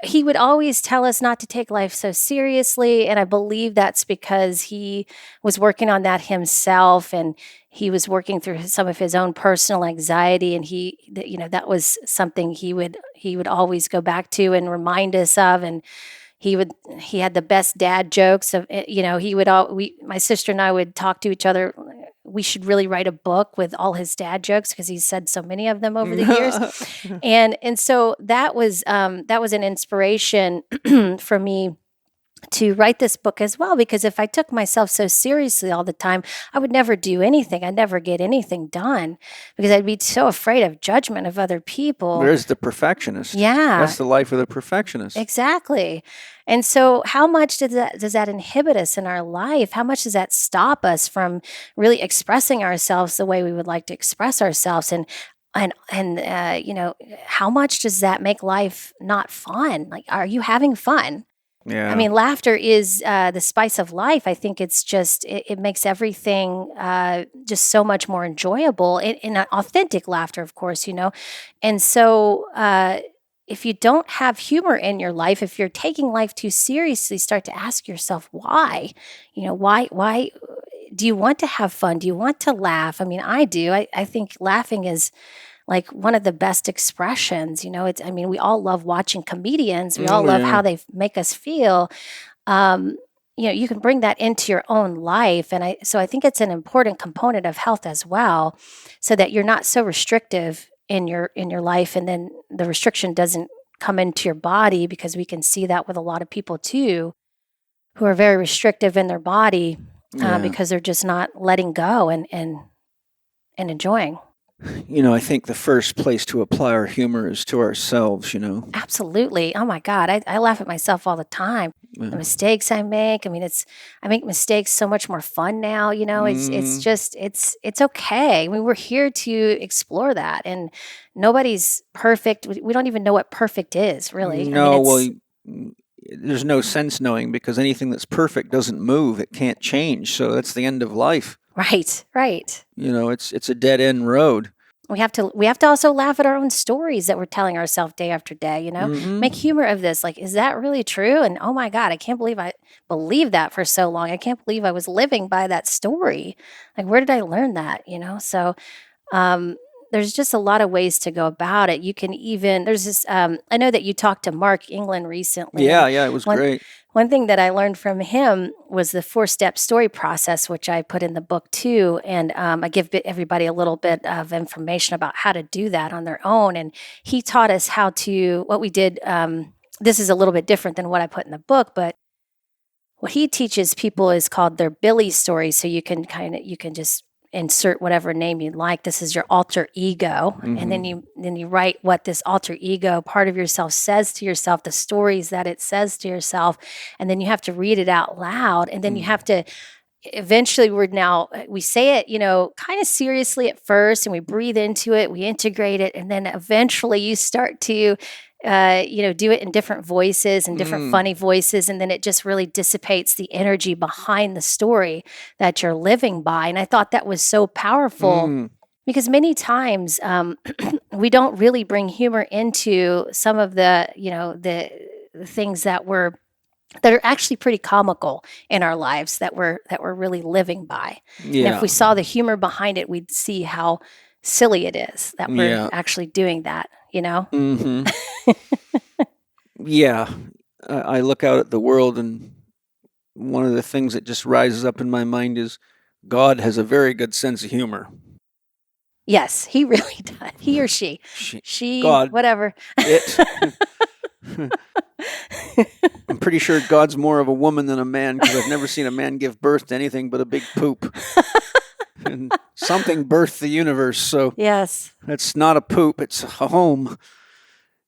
he would always tell us not to take life so seriously. And I believe that's because he was working on that himself, and he was working through some of his own personal anxiety. And that was something he would always go back to and remind us of. And he had the best dad jokes of, my sister and I would talk to each other. We should really write a book with all his dad jokes, because he's said so many of them over the years. And so that was an inspiration for me to write this book as well, because if I took myself so seriously all the time, I would never do anything. I'd never get anything done, because I'd be so afraid of judgment of other people. There's the perfectionist. Yeah. That's the life of the perfectionist. Exactly. And so how much does that inhibit us in our life? How much does that stop us from really expressing ourselves the way we would like to express ourselves? And how much does that make life not fun? Like, are you having fun? Yeah. I mean, laughter is the spice of life. I think it's just, it makes everything just so much more enjoyable, in an authentic laughter, of course, And so if you don't have humor in your life, if you're taking life too seriously, start to ask yourself why. Why do you want to have fun? Do you want to laugh? I mean, I do. I think laughing is like one of the best expressions. We all love watching comedians. We all love how they make us feel. You can bring that into your own life. And so I think it's an important component of health as well, so that you're not so restrictive in your life, and then the restriction doesn't come into your body, because we can see that with a lot of people too, who are very restrictive in their body because they're just not letting go and enjoying. I think the first place to apply our humor is to ourselves, Absolutely. Oh my God. I laugh at myself all the time. The mistakes I make. I mean, I make mistakes so much more fun now, it's just, it's okay. I mean, we're here to explore that, and nobody's perfect. We don't even know what perfect is, really. No, there's no sense knowing, because anything that's perfect doesn't move. It can't change. So that's the end of life. Right. It's a dead end road. We have to also laugh at our own stories that we're telling ourselves day after day, Make humor of this. Like, is that really true? And oh my God, I can't believe I believed that for so long. I can't believe I was living by that story. Like, where did I learn that? So there's just a lot of ways to go about it. You can even, there's this, I know that you talked to Mark England recently. Yeah, it was great. One thing that I learned from him was the 4-step story process, which I put in the book too. And I give everybody a little bit of information about how to do that on their own. And he taught us what we did. This is a little bit different than what I put in the book, but what he teaches people is called their Billy story. So you can just insert whatever name you'd like. This is your alter ego. And then you write what this alter ego part of yourself says to yourself, the stories that it says to yourself. And then you have to read it out loud. And then you have to, eventually we say it, kind of seriously at first, and we breathe into it, we integrate it. And then eventually you start to do it in different voices and different funny voices. And then it just really dissipates the energy behind the story that you're living by. And I thought that was so powerful because many times we don't really bring humor into some of the things that are actually pretty comical in our lives that we're really living by. Yeah. And if we saw the humor behind it, we'd see how silly it is that we're actually doing that, Mm-hmm. Yeah. I look out at the world, and one of the things that just rises up in my mind is God has a very good sense of humor. Yes, he really does. He or she, God, whatever. It. I'm pretty sure God's more of a woman than a man, because I've never seen a man give birth to anything but a big poop. And something birthed the universe, so yes, that's not a poop, it's a home.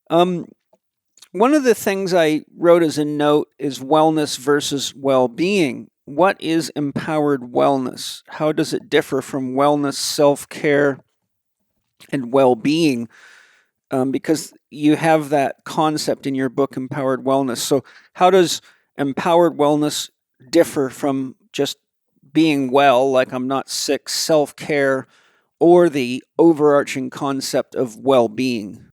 One of the things I wrote as a note is wellness versus well-being. What is empowered wellness? How does it differ from wellness, self-care, and well-being? Because you have that concept in your book, Empowered Wellness. So how does empowered wellness differ from just being well, like I'm not sick, self-care, or the overarching concept of well-being?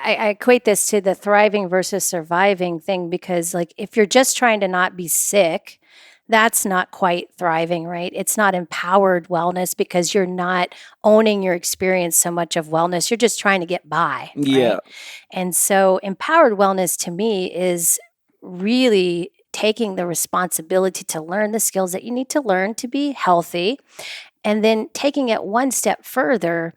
I equate this to the thriving versus surviving thing because, like, if you're just trying to not be sick, that's not quite thriving, right? It's not empowered wellness because you're not owning your experience so much of wellness. You're just trying to get by, Yeah. right? And so, empowered wellness to me is really taking the responsibility to learn the skills that you need to learn to be healthy, and then taking it one step further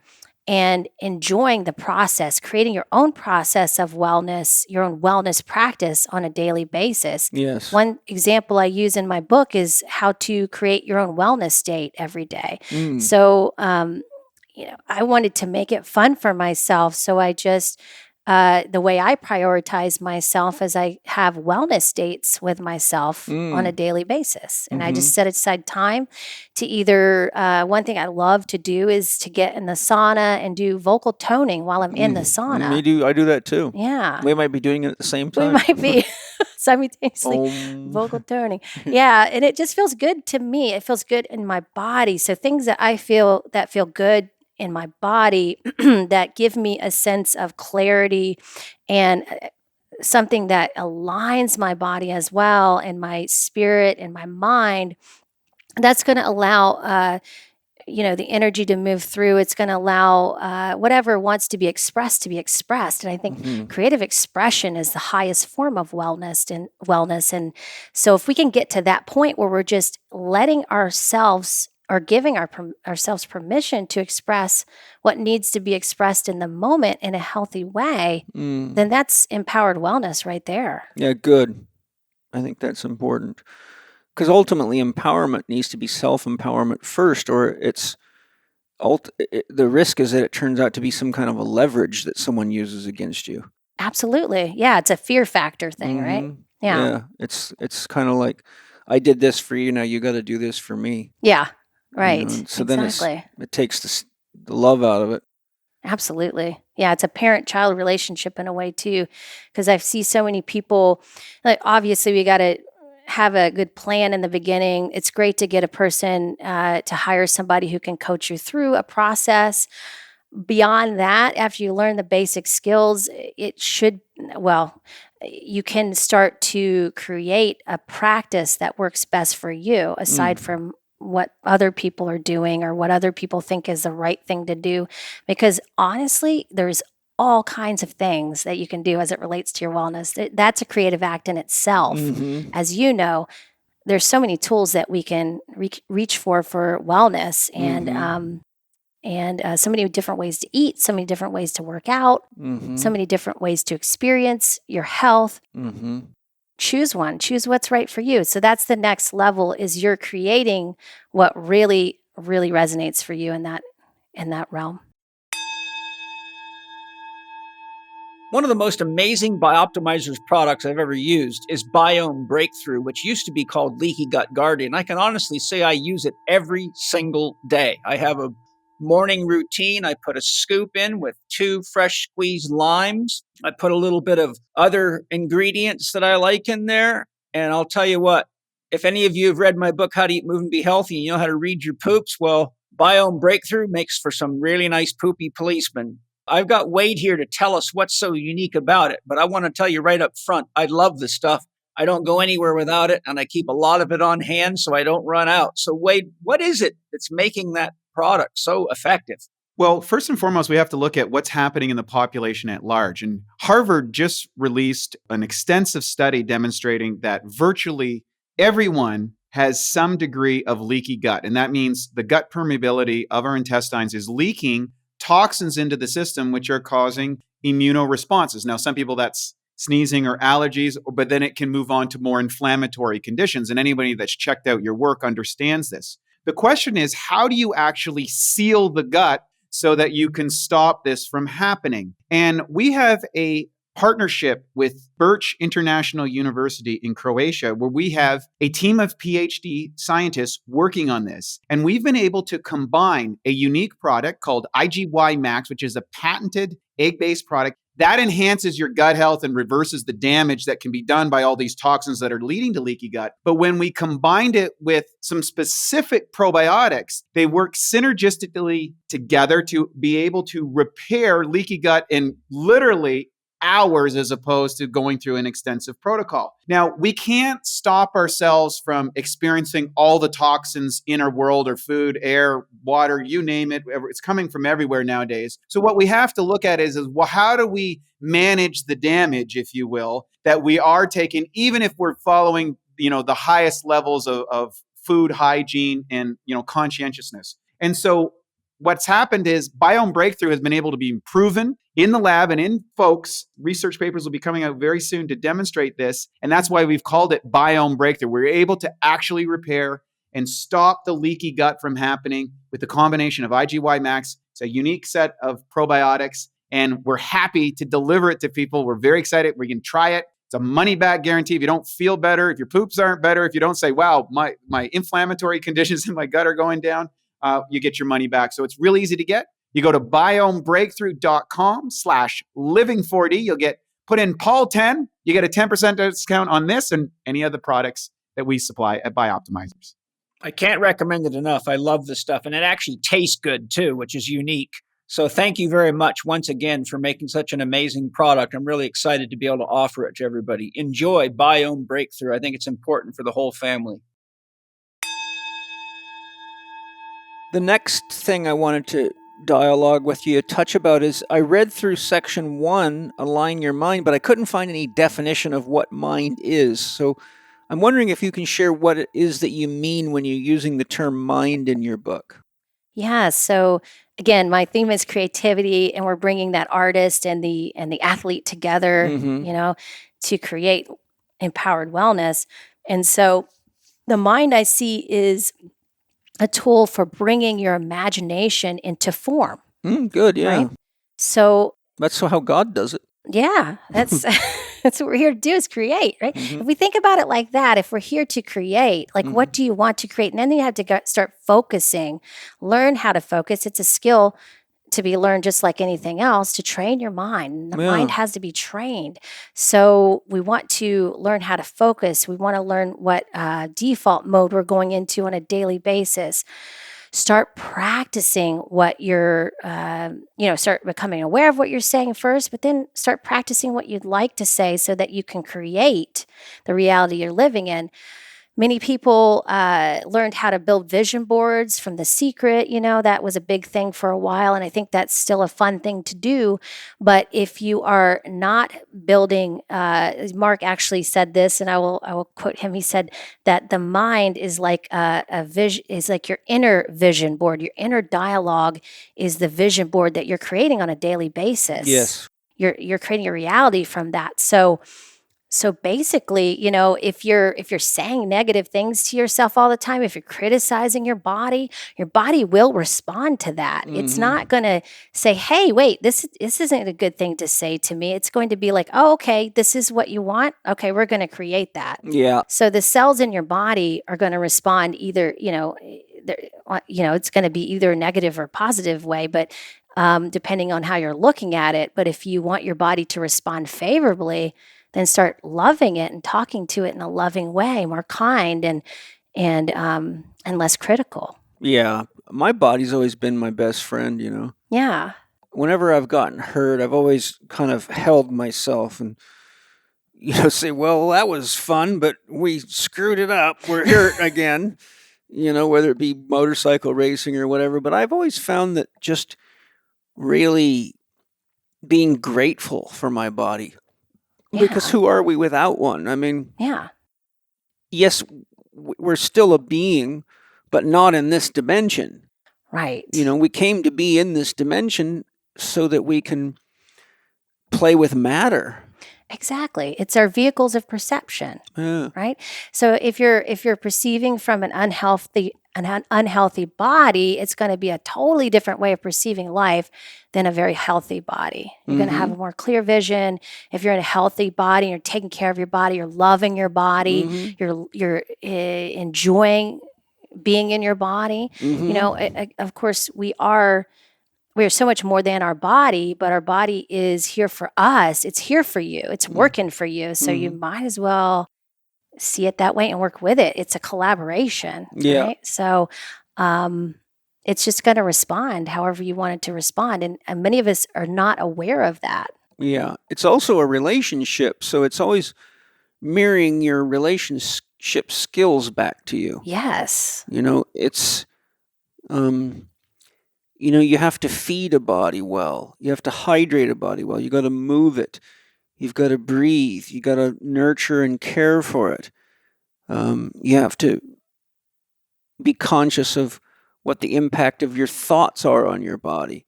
and enjoying the process, creating your own process of wellness, your own wellness practice on a daily basis. Yes. One example I use in my book is how to create your own wellness state every day. So, I wanted to make it fun for myself. So I just, the way I prioritize myself is I have wellness dates with myself on a daily basis. And I just set aside time to either, one thing I love to do is to get in the sauna and do vocal toning while I'm in the sauna. Me too. I do that too. Yeah. We might be doing it at the same We time. might be simultaneously vocal toning. Yeah, and it just feels good to me. It feels good in my body. So things that I feel that feel good in my body that give me a sense of clarity and something that aligns my body as well and my spirit and my mind, that's going to allow the energy to move through. It's going to allow whatever wants to be expressed to be expressed. And I think creative expression is the highest form of wellness. And so if we can get to that point where we're just letting ourselves or giving ourselves permission to express what needs to be expressed in the moment in a healthy way, then that's empowered wellness right there. Yeah, good. I think that's important. Because ultimately, empowerment needs to be self-empowerment first, or the risk is that it turns out to be some kind of a leverage that someone uses against you. Absolutely. Yeah, it's a fear factor thing, right? Yeah. It's kind of like, I did this for you, now you got to do this for me. Yeah, right. So exactly. then it takes the love out of it. Absolutely. Yeah, it's a parent-child relationship in a way too, because I see so many people, like obviously we got to have a good plan in the beginning. It's great to get a person to hire somebody who can coach you through a process. Beyond that, after you learn the basic skills, you can start to create a practice that works best for you, aside from what other people are doing or what other people think is the right thing to do. Because honestly, there's all kinds of things that you can do as it relates to your wellness. That's a creative act in itself. As you know, there's so many tools that we can reach for wellness, and so many different ways to eat, so many different ways to work out, so many different ways to experience your health. Choose one, choose what's right for you. So that's the next level, is you're creating what really, really resonates for you in that realm. One of the most amazing Bioptimizers products I've ever used is Biome Breakthrough, which used to be called Leaky Gut Guardian. I can honestly say I use it every single day. I have a morning routine. I put a scoop in with 2 fresh squeezed limes. I put a little bit of other ingredients that I like in there. And I'll tell you what, if any of you have read my book, How to Eat, Move, and Be Healthy, and you know how to read your poops, well, Biome Breakthrough makes for some really nice poopy policemen. I've got Wade here to tell us what's so unique about it, but I want to tell you right up front, I love this stuff. I don't go anywhere without it, and I keep a lot of it on hand so I don't run out. So Wade, what is it that's making that product so effective? Well, first and foremost, we have to look at what's happening in the population at large. And Harvard just released an extensive study demonstrating that virtually everyone has some degree of leaky gut. And that means the gut permeability of our intestines is leaking toxins into the system, which are causing immunoresponses. Now, some people that's sneezing or allergies, but then it can move on to more inflammatory conditions. And anybody that's checked out your work understands this. The question is, how do you actually seal the gut so that you can stop this from happening? And we have a partnership with Birch International University in Croatia, where we have a team of PhD scientists working on this. And we've been able to combine a unique product called IGY Max, which is a patented egg-based product that enhances your gut health and reverses the damage that can be done by all these toxins that are leading to leaky gut. But when we combined it with some specific probiotics, they work synergistically together to be able to repair leaky gut in literally hours as opposed to going through an extensive protocol. Now, we can't stop ourselves from experiencing all the toxins in our world or food, air, water, you name it. It's coming from everywhere nowadays. So what we have to look at is well, how do we manage the damage, if you will, that we are taking, even if we're following, the highest levels of food hygiene and, conscientiousness. And so what's happened is Biome Breakthrough has been able to be proven in the lab and in folks. Research papers will be coming out very soon to demonstrate this. And that's why we've called it Biome Breakthrough. We're able to actually repair and stop the leaky gut from happening with the combination of IGY Max. It's a unique set of probiotics, and we're happy to deliver it to people. We're very excited. We can try it. It's a money back guarantee. If you don't feel better, if your poops aren't better, if you don't say, wow, my inflammatory conditions in my gut are going down, you get your money back. So it's really easy to get. You go to biomebreakthrough.com/living4D. You'll put in Paul 10. You get a 10% discount on this and any other products that we supply at Bioptimizers. I can't recommend it enough. I love this stuff. And it actually tastes good too, which is unique. So thank you very much once again for making such an amazing product. I'm really excited to be able to offer it to everybody. Enjoy Biome Breakthrough. I think it's important for the whole family. The next thing I wanted to dialogue with you, touch about, is I read through section 1, Align Your Mind, but I couldn't find any definition of what mind is. So I'm wondering if you can share what it is that you mean when you're using the term mind in your book. Yeah. So again, my theme is creativity, and we're bringing that artist and the athlete together, to create empowered wellness. And so the mind I see is a tool for bringing your imagination into form. Good, yeah. Right? So that's how God does it. Yeah, that's that's what we're here to do, is create, right? If we think about it like that, if we're here to create, like what do you want to create? And then you have to start focusing, learn how to focus. It's a skill to be learned just like anything else, to train your mind. The mind has to be trained. So we want to learn how to focus. We want to learn what default mode we're going into on a daily basis. Start practicing what you're, start becoming aware of what you're saying first, but then start practicing what you'd like to say so that you can create the reality you're living in. Many people learned how to build vision boards from The Secret. That was a big thing for a while, and I think that's still a fun thing to do. But if you are not building, Mark actually said this, and I will quote him. He said that the mind is like a vision, is like your inner vision board. Your inner dialogue is the vision board that you're creating on a daily basis. Yes, you're creating a reality from that. So basically, if you're saying negative things to yourself all the time, if you're criticizing your body will respond to that. It's not going to say, hey, wait, this isn't a good thing to say to me. It's going to be like, oh, okay, this is what you want. Okay, we're going to create that. Yeah. So the cells in your body are going to respond either, it's going to be either a negative or positive way, but depending on how you're looking at it. But if you want your body to respond favorably, then start loving it and talking to it in a loving way, more kind and less critical. Yeah. My body's always been my best friend, Yeah. Whenever I've gotten hurt, I've always kind of held myself and, say, well, that was fun, but we screwed it up. We're hurt again, whether it be motorcycle racing or whatever. But I've always found that just really being grateful for my body. Yeah. Because who are we without one? I mean, yes, we're still a being, but not in this dimension. Right. We came to be in this dimension so that we can play with matter. Exactly. It's our vehicles of perception. Yeah. Right. So if you're perceiving from an unhealthy body, it's going to be a totally different way of perceiving life than a very healthy body. You're going to have a more clear vision. If you're in a healthy body, you're taking care of your body, you're loving your body, you're enjoying being in your body. Of course, we're we're so much more than our body, but our body is here for us. It's here for you. It's working for you. So you might as well see it that way and work with it. It's a collaboration, Yeah. right? So it's just going to respond however you want it to respond. And many of us are not aware of that. Yeah. It's also a relationship. So it's always mirroring your relationship skills back to you. Yes. It's, you have to feed a body well. You have to hydrate a body well. You got to move it. You've got to breathe. You got to nurture and care for it. You have to be conscious of what the impact of your thoughts are on your body.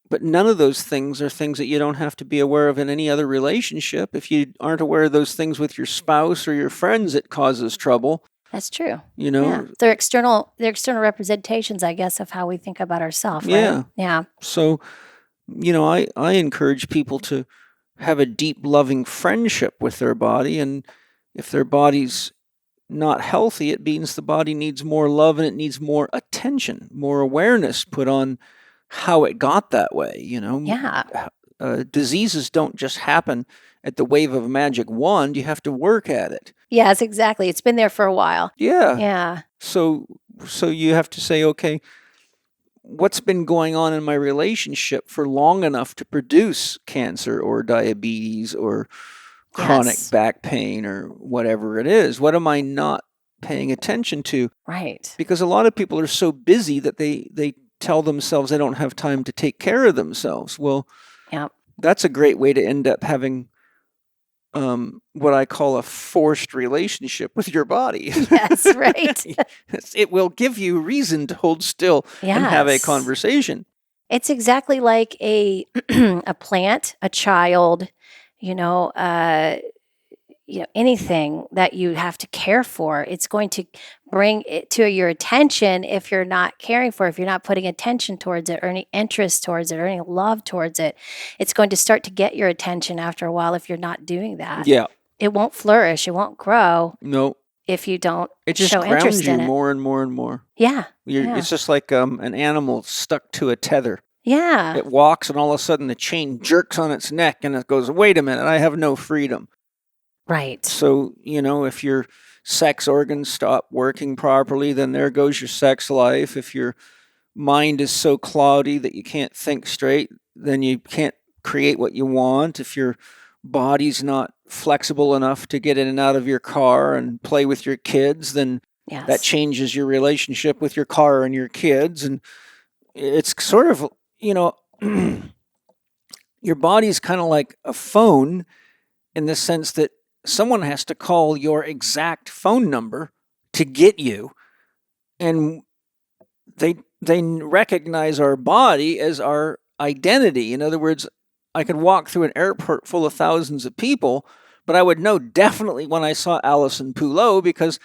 But none of those things are things that you don't have to be aware of in any other relationship. If you aren't aware of those things with your spouse or your friends, it causes trouble. That's true. Yeah. They're external representations, I guess, of how we think about ourselves, right? Yeah. Yeah. So, I encourage people to have a deep, loving friendship with their body. And if their body's not healthy, it means the body needs more love and it needs more attention, more awareness put on how it got that way. Yeah. Diseases don't just happen at the wave of a magic wand. You have to work at it. Yes, exactly. It's been there for a while. Yeah. Yeah. So you have to say, okay, what's been going on in my relationship for long enough to produce cancer or diabetes or chronic back pain or whatever it is? What am I not paying attention to? Right. Because a lot of people are so busy that they tell themselves they don't have time to take care of themselves. Well, that's a great way to end up having what I call a forced relationship with your body. Yes, right. It will give you reason to hold still and have a conversation. It's exactly like a a plant, a child, anything that you have to care for. It's going to bring it to your attention if you're not caring for it, if you're not putting attention towards it or any interest towards it or any love towards it. It's going to start to get your attention after a while if you're not doing that. Yeah. It won't flourish. It won't grow. No. If you don't it just show grounds interest you in it. more and more and more. Yeah. It's just like an animal stuck to a tether. Yeah. It walks and all of a sudden the chain jerks on its neck and it goes, wait a minute, I have no freedom. Right. So, if your sex organs stop working properly, then there goes your sex life. If your mind is so cloudy that you can't think straight, then you can't create what you want. If your body's not flexible enough to get in and out of your car and play with your kids, then that changes your relationship with your car and your kids. And it's sort of, your body's kind of like a phone in the sense that someone has to call your exact phone number to get you. And they recognize our body as our identity. In other words, I could walk through an airport full of thousands of people, but I would know definitely when I saw Allison Pelot because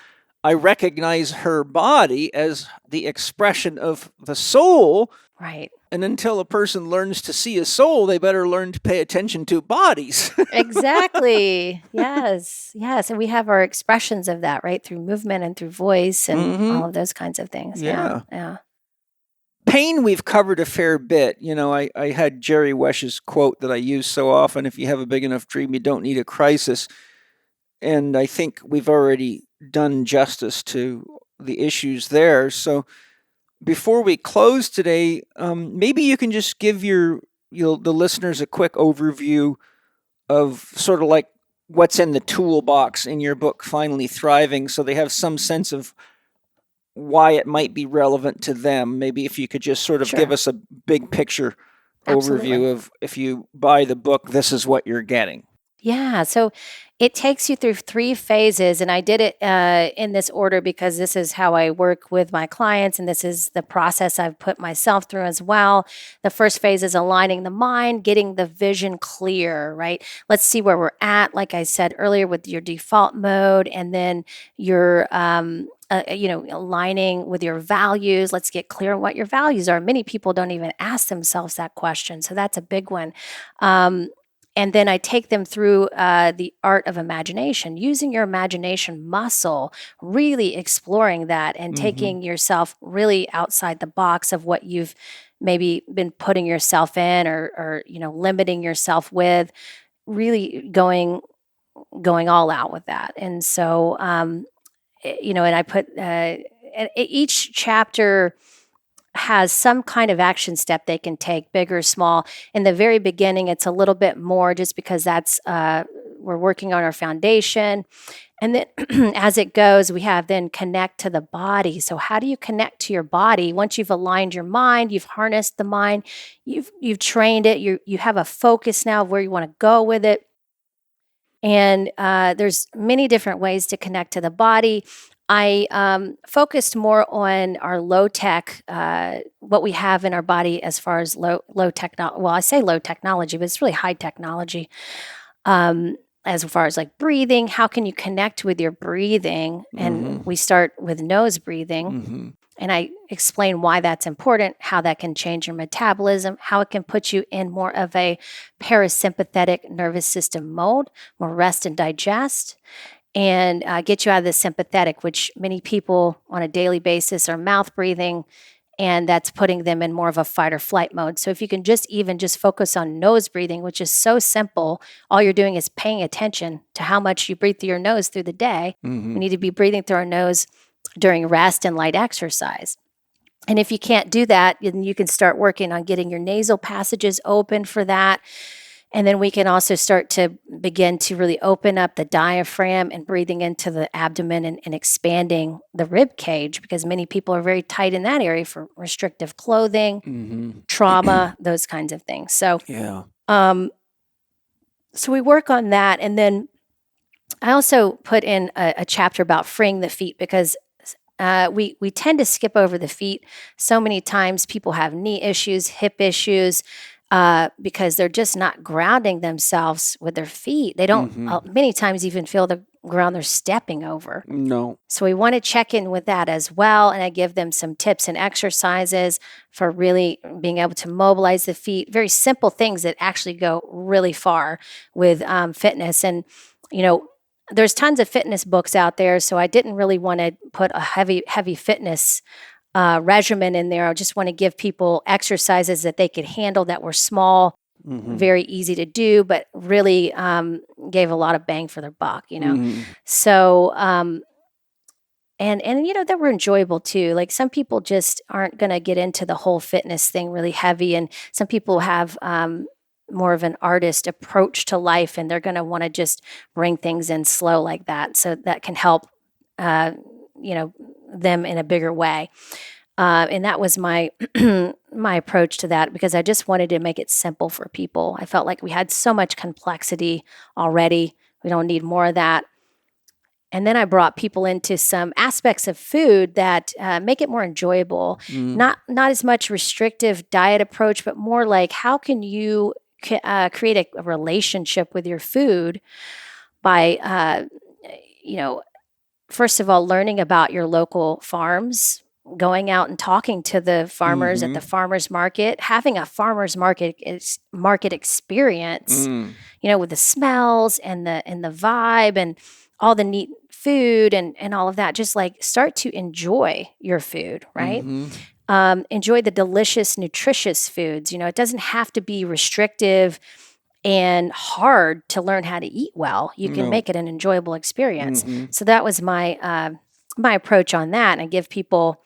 I recognize her body as the expression of the soul. Right. And until a person learns to see a soul, they better learn to pay attention to bodies. Exactly. Yes. Yes. And we have our expressions of that, right? Through movement and through voice and all of those kinds of things. Yeah. Yeah. Pain we've covered a fair bit. I had Jerry Wesch's quote that I use so often, if you have a big enough dream, you don't need a crisis. And I think we've already done justice to the issues there. So before we close today, maybe you can just give the listeners a quick overview of sort of like what's in the toolbox in your book, Finally Thriving, so they have some sense of why it might be relevant to them. Maybe if you could just sort of give us a big picture overview of if you buy the book, this is what you're getting. Yeah. So it takes you through 3 phases, and I did it in this order because this is how I work with my clients, and this is the process I've put myself through as well. The first phase is aligning the mind, getting the vision clear, right? Let's see where we're at, like I said earlier, with your default mode, and then your aligning with your values. Let's get clear on what your values are. Many people don't even ask themselves that question, so that's a big one. And then I take them through the art of imagination, using your imagination muscle, really exploring that and taking yourself really outside the box of what you've maybe been putting yourself in or limiting yourself with, really going all out with that. And so, and I put each chapter has some kind of action step they can take, big or small. In the very beginning, it's a little bit more just because that's we're working on our foundation. And then as it goes, we have then connect to the body. So how do you connect to your body? Once you've aligned your mind, you've harnessed the mind, you've trained it, you have a focus now of where you want to go with it. And there's many different ways to connect to the body. I focused more on our low tech, what we have in our body as far as low technology. Well, I say low technology, but it's really high technology. As far as like breathing, how can you connect with your breathing? And we start with nose breathing. And I explain why that's important, how that can change your metabolism, how it can put you in more of a parasympathetic nervous system mode, more rest and digest, and get you out of the sympathetic, which many people on a daily basis are mouth breathing, and that's putting them in more of a fight or flight mode. So if you can just focus on nose breathing, which is so simple, all you're doing is paying attention to how much you breathe through your nose through the day. We need to be breathing through our nose during rest and light exercise. And if you can't do that, then you can start working on getting your nasal passages open for that. And then we can also start to begin to really open up the diaphragm and breathing into the abdomen and expanding the rib cage, because many people are very tight in that area for restrictive clothing, trauma, those kinds of things. So, so we work on that. And then I also put in a chapter about freeing the feet, because we tend to skip over the feet. So many times people have knee issues, hip issues, because they're just not grounding themselves with their feet. They don't many times even feel the ground they're stepping over. No. So we want to check in with that as well. And I give them some tips and exercises for really being able to mobilize the feet. Very simple things that actually go really far with fitness. And, there's tons of fitness books out there. So I didn't really want to put a heavy fitness regimen in there. I just want to give people exercises that they could handle, that were small, very easy to do, but really gave a lot of bang for their buck, So, and that were enjoyable too. Like some people just aren't going to get into the whole fitness thing really heavy. And some people have more of an artist approach to life, and they're going to want to just bring things in slow like that. So that can help, them in a bigger way. And that was my my approach to that, because I just wanted to make it simple for people. I felt like we had so much complexity already. We don't need more of that. And then I brought people into some aspects of food that make it more enjoyable. Not as much restrictive diet approach, but more like how can you create a relationship with your food by, first of all, learning about your local farms, going out and talking to the farmers at the farmers market, having a farmers market experience, with the smells and the vibe and all the neat food and all of that. Just like start to enjoy your food, right? Enjoy the delicious, nutritious foods. It doesn't have to be restrictive and hard to learn how to eat well. You can make it an enjoyable experience. So that was my my approach on that, and I give people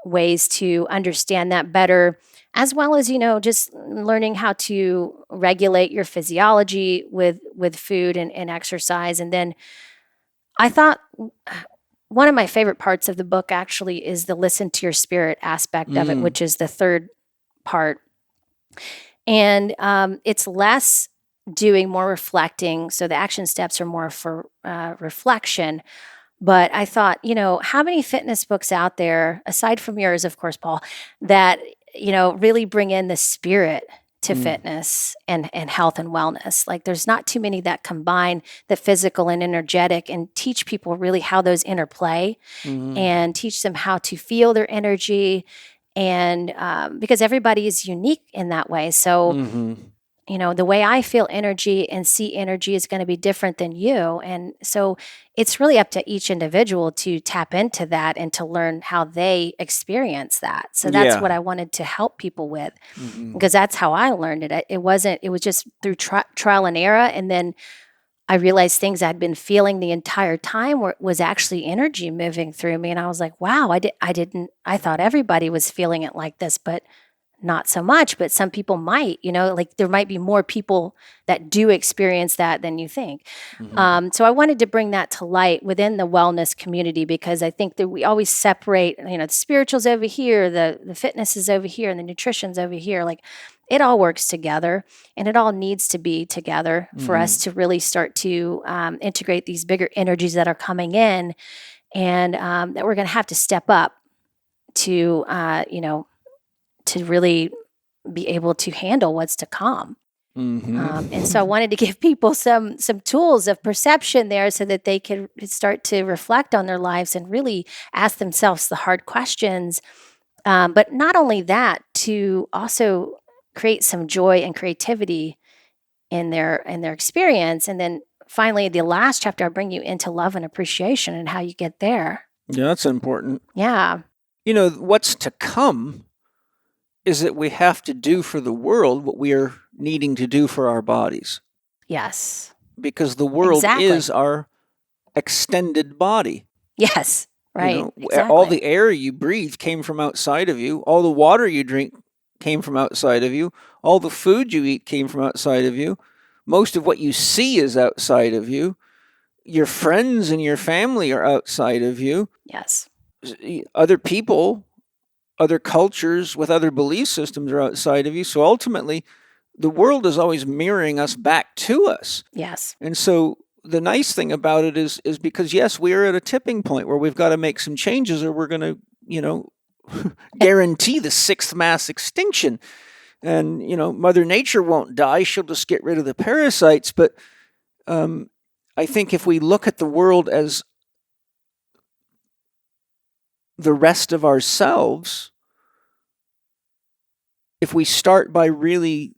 ways to understand that better, as well as just learning how to regulate your physiology with food and exercise. And then I thought one of my favorite parts of the book actually is the listen to your spirit aspect of it, which is the third part. And it's less doing, more reflecting. So the action steps are more for reflection. But I thought, how many fitness books out there, aside from yours, of course, Paul, that, really bring in the spirit to fitness and health and wellness? Like there's not too many that combine the physical and energetic and teach people really how those interplay and teach them how to feel their energy. And because everybody is unique in that way. So, the way I feel energy and see energy is going to be different than you. And so it's really up to each individual to tap into that and to learn how they experience that. So that's Yeah. what I wanted to help people with, Mhm. because that's how I learned it. It was just through trial and error. And then I realized things I'd been feeling the entire time was actually energy moving through me. And I was like, wow, I thought everybody was feeling it like this, but not so much. But some people might, like there might be more people that do experience that than you think. Mhm. So I wanted to bring that to light within the wellness community, because I think that we always separate, the spiritual's over here, the fitness is over here, and the nutrition's over here. Like it all works together, and it all needs to be together for us to really start to integrate these bigger energies that are coming in, and that we're going to have to step up to, to really be able to handle what's to come. And so I wanted to give people some tools of perception there so that they could start to reflect on their lives and really ask themselves the hard questions. But not only that, to also create some joy and creativity in their experience. And then finally, the last chapter, I bring you into love and appreciation and how you get there. Yeah, that's important. Yeah. What's to come is that we have to do for the world what we are needing to do for our bodies, Yes. because the world Exactly. is our extended body. Yes. Right. All Exactly. the air you breathe came from outside of you. All the water you drink came from outside of you. All the food you eat came from outside of you. Most of what you see is outside of you. Your friends and your family are outside of you. Yes. Other people, other cultures with other belief systems are outside of you. So ultimately, the world is always mirroring us back to us. Yes. And so the nice thing about it is because, yes, we are at a tipping point where we've got to make some changes, or we're going to, guarantee the sixth mass extinction. And, Mother Nature won't die. She'll just get rid of the parasites. But I think if we look at the world as the rest of ourselves, if we start by really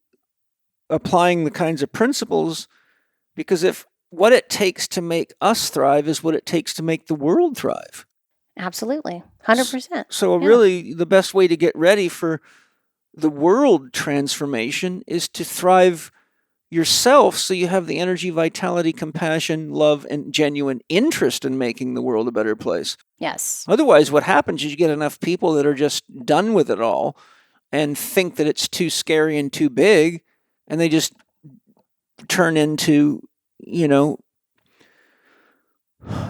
applying the kinds of principles, because if what it takes to make us thrive is what it takes to make the world thrive. Absolutely. 100%. So Yeah. really the best way to get ready for the world transformation is to thrive yourself, so you have the energy, vitality, compassion, love, and genuine interest in making the world a better place. Yes. Otherwise, what happens is you get enough people that are just done with it all and think that it's too scary and too big, and they just turn into,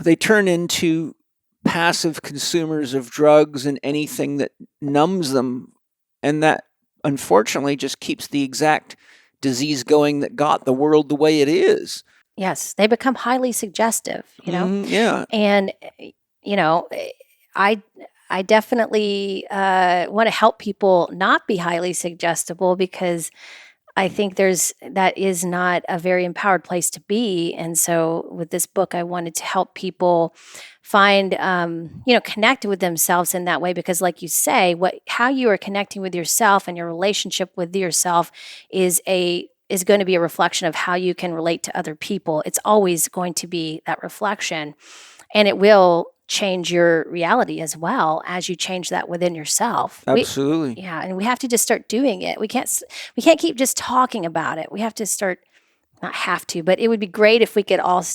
they turn into passive consumers of drugs and anything that numbs them, and that unfortunately just keeps the exact disease going that got the world the way it is. Yes. They become highly suggestive, Yeah. And, I definitely want to help people not be highly suggestible, because I think that is not a very empowered place to be. And so with this book, I wanted to help people find, connect with themselves in that way, because like you say, how you are connecting with yourself and your relationship with yourself is going to be a reflection of how you can relate to other people. It's always going to be that reflection, and it will change your reality as well as you change that within yourself. Absolutely. And we have to just start doing it. We can't keep just talking about it. We have to start, not have to, but it would be great if we could all,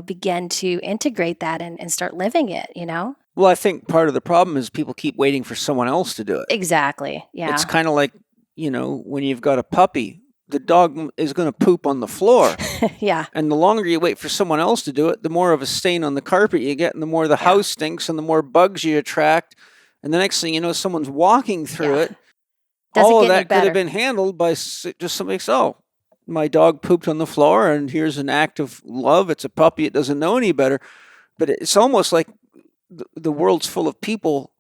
begin to integrate that and start living it, Well, I think part of the problem is people keep waiting for someone else to do it. Exactly. Yeah. It's kind of like, when you've got a puppy, the dog is going to poop on the floor. Yeah. And the longer you wait for someone else to do it, the more of a stain on the carpet you get, and the more the house stinks, and the more bugs you attract. And the next thing you know, someone's walking through it. Doesn't all get of any that could have better. been handled by just somebody saying, oh, my dog pooped on the floor, and here's an act of love. It's a puppy. It doesn't know any better. But it's almost like the world's full of people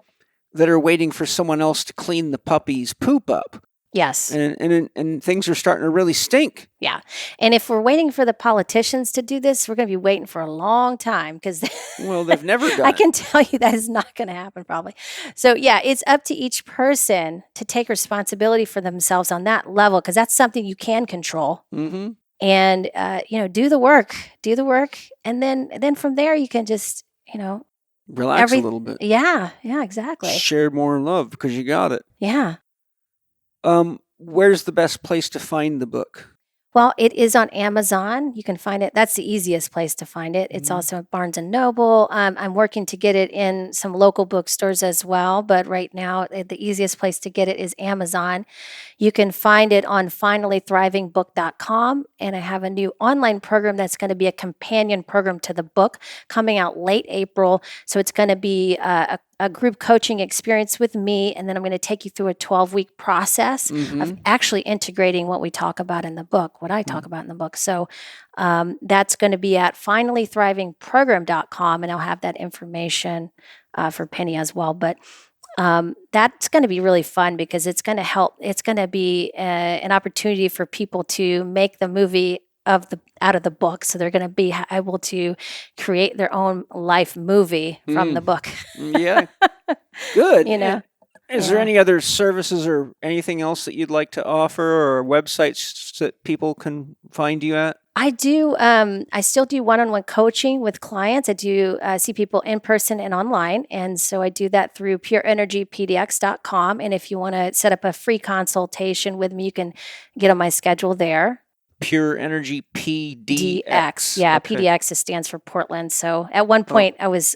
that are waiting for someone else to clean the puppy's poop up. Yes. And things are starting to really stink. Yeah. And if we're waiting for the politicians to do this, we're going to be waiting for a long time because Well, they've never done I it. can tell you that is not going to happen probably. So, yeah, it's up to each person to take responsibility for themselves on that level because that's something you can control. Mm-hmm. And, do the work. And then from there, you can just, Relax a little bit. Yeah, exactly. Share more love because you got it. Yeah. Where's the best place to find the book? Well, it is on Amazon. You can find it. That's the easiest place to find it. It's also at Barnes & Noble. I'm working to get it in some local bookstores as well. But right now, the easiest place to get it is Amazon. You can find it on finallythrivingbook.com. And I have a new online program that's going to be a companion program to the book coming out late April. So it's going to be a group coaching experience with me. And then I'm going to take you through a 12-week process of actually integrating what we talk about in the book, what I talk about in the book. So that's going to be at finallythrivingprogram.com. And I'll have that information for Penny as well. But that's going to be really fun because it's going to help. It's going to be an opportunity for people to make the movie out of the book. So they're going to be able to create their own life movie from the book. Yeah. Good. Is there Yeah. any other services or anything else that you'd like to offer or websites that people can find you at? I do. I still do one-on-one coaching with clients. I do see people in person and online. And so I do that through pureenergypdx.com. And if you want to set up a free consultation with me, you can get on my schedule there. Pure Energy PDX. DX. Yeah, Okay. PDX stands for Portland. So at one point I was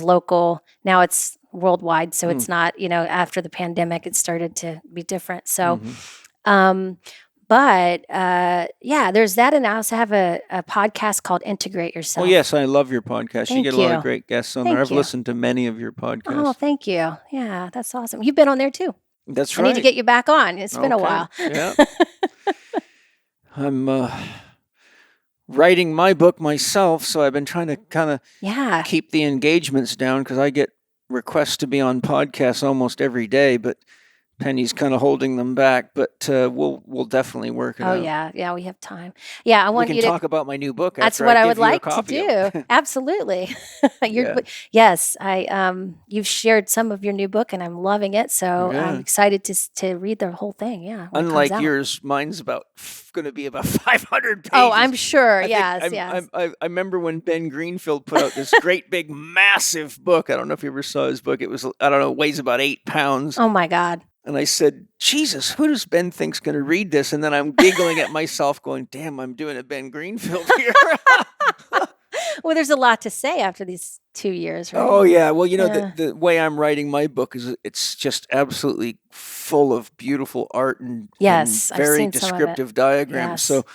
local. Now it's worldwide. So it's not, after the pandemic, it started to be different. So, but there's that. And I also have a podcast called Integrate Yourself. Oh, yes. I love your podcast. Thank you get a lot you. of great guests on Thank there. I've you. listened to many of your podcasts. Oh, thank you. Yeah, that's awesome. You've been on there too. That's I right. need to get you back on. It's been a Okay. while. Yeah. I'm writing my book myself, so I've been trying to kind of Yeah. keep the engagements down because I get requests to be on podcasts almost every day, but Penny's kind of holding them back. But we'll definitely work it Oh, out. yeah. We have time. Yeah, I We want can you to talk about my new book. That's after what I give would you a like to copy do. of it. Absolutely. Yeah. Yes, you've shared some of your new book and I'm loving it. So Yeah. I'm excited to read the whole thing. Yeah. when it comes Unlike out. yours, mine's going to be about 500 pages. Oh, I'm sure. I think Yes. I remember when Ben Greenfield put out this great big massive book. I don't know if you ever saw his book. It was, I don't know, weighs about 8 pounds. Oh my God. And I said, Jesus, who does Ben think's going to read this? And then I'm giggling at myself going, damn, I'm doing a Ben Greenfield here. Well, there's a lot to say after these 2 years, right? Oh, yeah. Well, Yeah. the way I'm writing my book is it's just absolutely full of beautiful art and, Yes, and I've very seen some of it. descriptive diagrams. Yes. So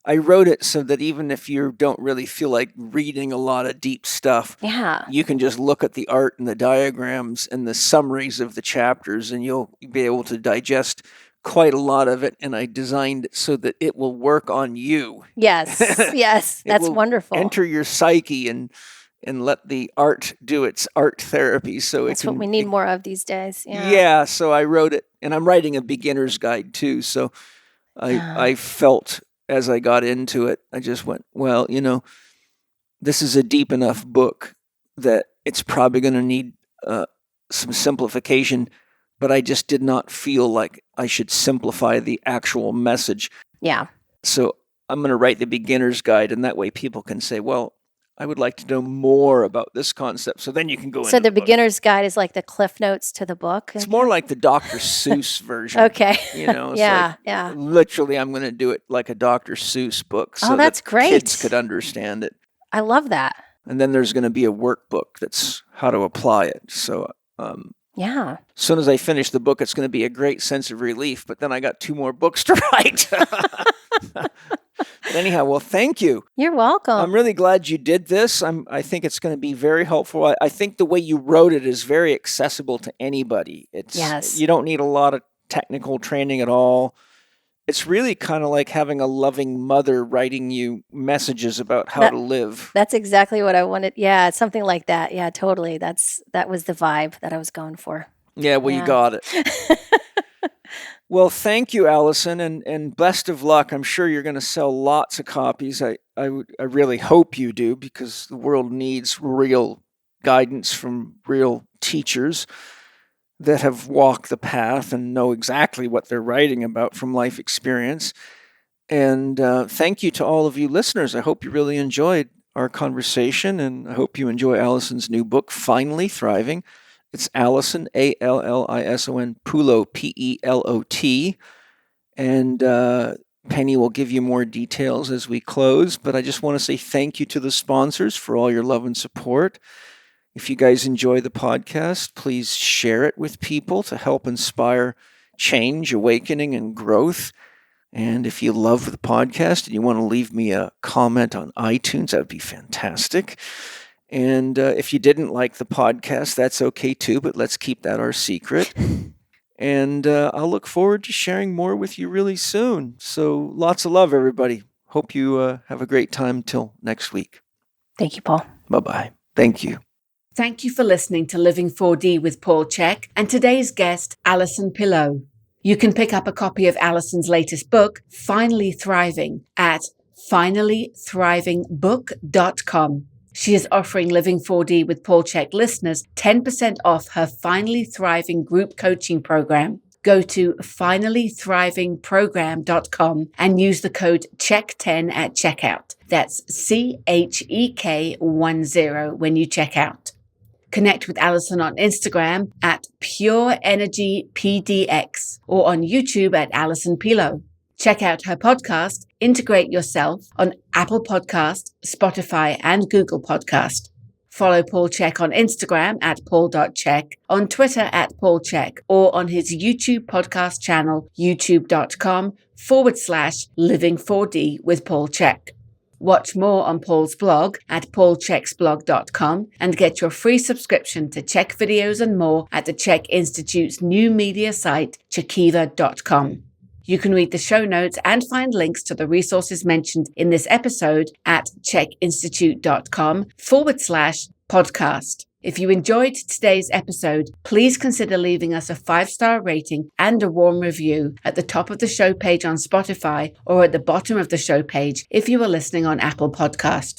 I wrote it so that even if you don't really feel like reading a lot of deep stuff, Yeah. you can just look at the art and the diagrams and the summaries of the chapters and you'll be able to digest quite a lot of it. And I designed it so that it will work on you. Yes. Yes. It That's will wonderful. Enter your psyche and let the art do its art therapy. So That's what we need more of these days. Yeah. Yeah. So I wrote it and I'm writing a beginner's guide too. So I felt as I got into it, I just went, well, this is a deep enough book that it's probably going to need some simplification, but I just did not feel like I should simplify the actual message. Yeah. So I'm going to write the beginner's guide, and that way people can say, well, I would like to know more about this concept. So then you can go into So the book. beginner's guide is like the cliff notes to the book. It's more like the Dr. Seuss version. Okay. It's Yeah, like, yeah. literally, I'm going to do it like a Dr. Seuss book so that's that great. kids could understand it. I love that. And then there's going to be a workbook that's how to apply it. So Yeah. as soon as I finish the book, it's going to be a great sense of relief. But then I got 2 more books to write. But anyhow, well, thank you. You're welcome. I'm really glad you did this. I think it's going to be very helpful. I think the way you wrote it is very accessible to anybody. Yes. You don't need a lot of technical training at all. It's really kind of like having a loving mother writing you messages about how to live. That's exactly what I wanted. Yeah, it's something like that. Yeah, totally. That was the vibe that I was going for. Yeah, well, Yeah. you got it. Well, thank you, Allison, and best of luck. I'm sure you're going to sell lots of copies. I really hope you do, because the world needs real guidance from real teachers that have walked the path and know exactly what they're writing about from life experience. And thank you to all of you listeners. I hope you really enjoyed our conversation, and I hope you enjoy Allison's new book, Finally Thriving. It's Allison, Allison, Pelot, Pelot. And Penny will give you more details as we close. But I just want to say thank you to the sponsors for all your love and support. If you guys enjoy the podcast, please share it with people to help inspire change, awakening, and growth. And if you love the podcast and you want to leave me a comment on iTunes, that would be fantastic. And if you didn't like the podcast, that's okay too, but let's keep that our secret. And I'll look forward to sharing more with you really soon. So lots of love, everybody. Hope you have a great time till next week. Thank you, Paul. Bye-bye. Thank you. Thank you for listening to Living 4D with Paul Chek and today's guest, Allison Pelot. You can pick up a copy of Allison's latest book, Finally Thriving, at finallythrivingbook.com. She is offering Living 4D with Paul Chek listeners 10% off her Finally Thriving group coaching program. Go to finallythrivingprogram.com and use the code CHEK10 at checkout. That's CHEK10 when you check out. Connect with Allison on Instagram at PureEnergyPDX or on YouTube at Allison Pelot. Check out her podcast, Integrate Yourself, on Apple Podcast, Spotify, and Google Podcast. Follow Paul Chek on Instagram at paul.chek, on Twitter at Paul Chek, or on his YouTube podcast channel, youtube.com/living4D with Paul Chek. Watch more on Paul's blog at paulcheksblog.com and get your free subscription to Chek videos and more at the Chek Institute's new media site, chekiva.com. You can read the show notes and find links to the resources mentioned in this episode at chekinstitute.com/podcast. If you enjoyed today's episode, please consider leaving us a 5-star rating and a warm review at the top of the show page on Spotify or at the bottom of the show page if you are listening on Apple Podcast.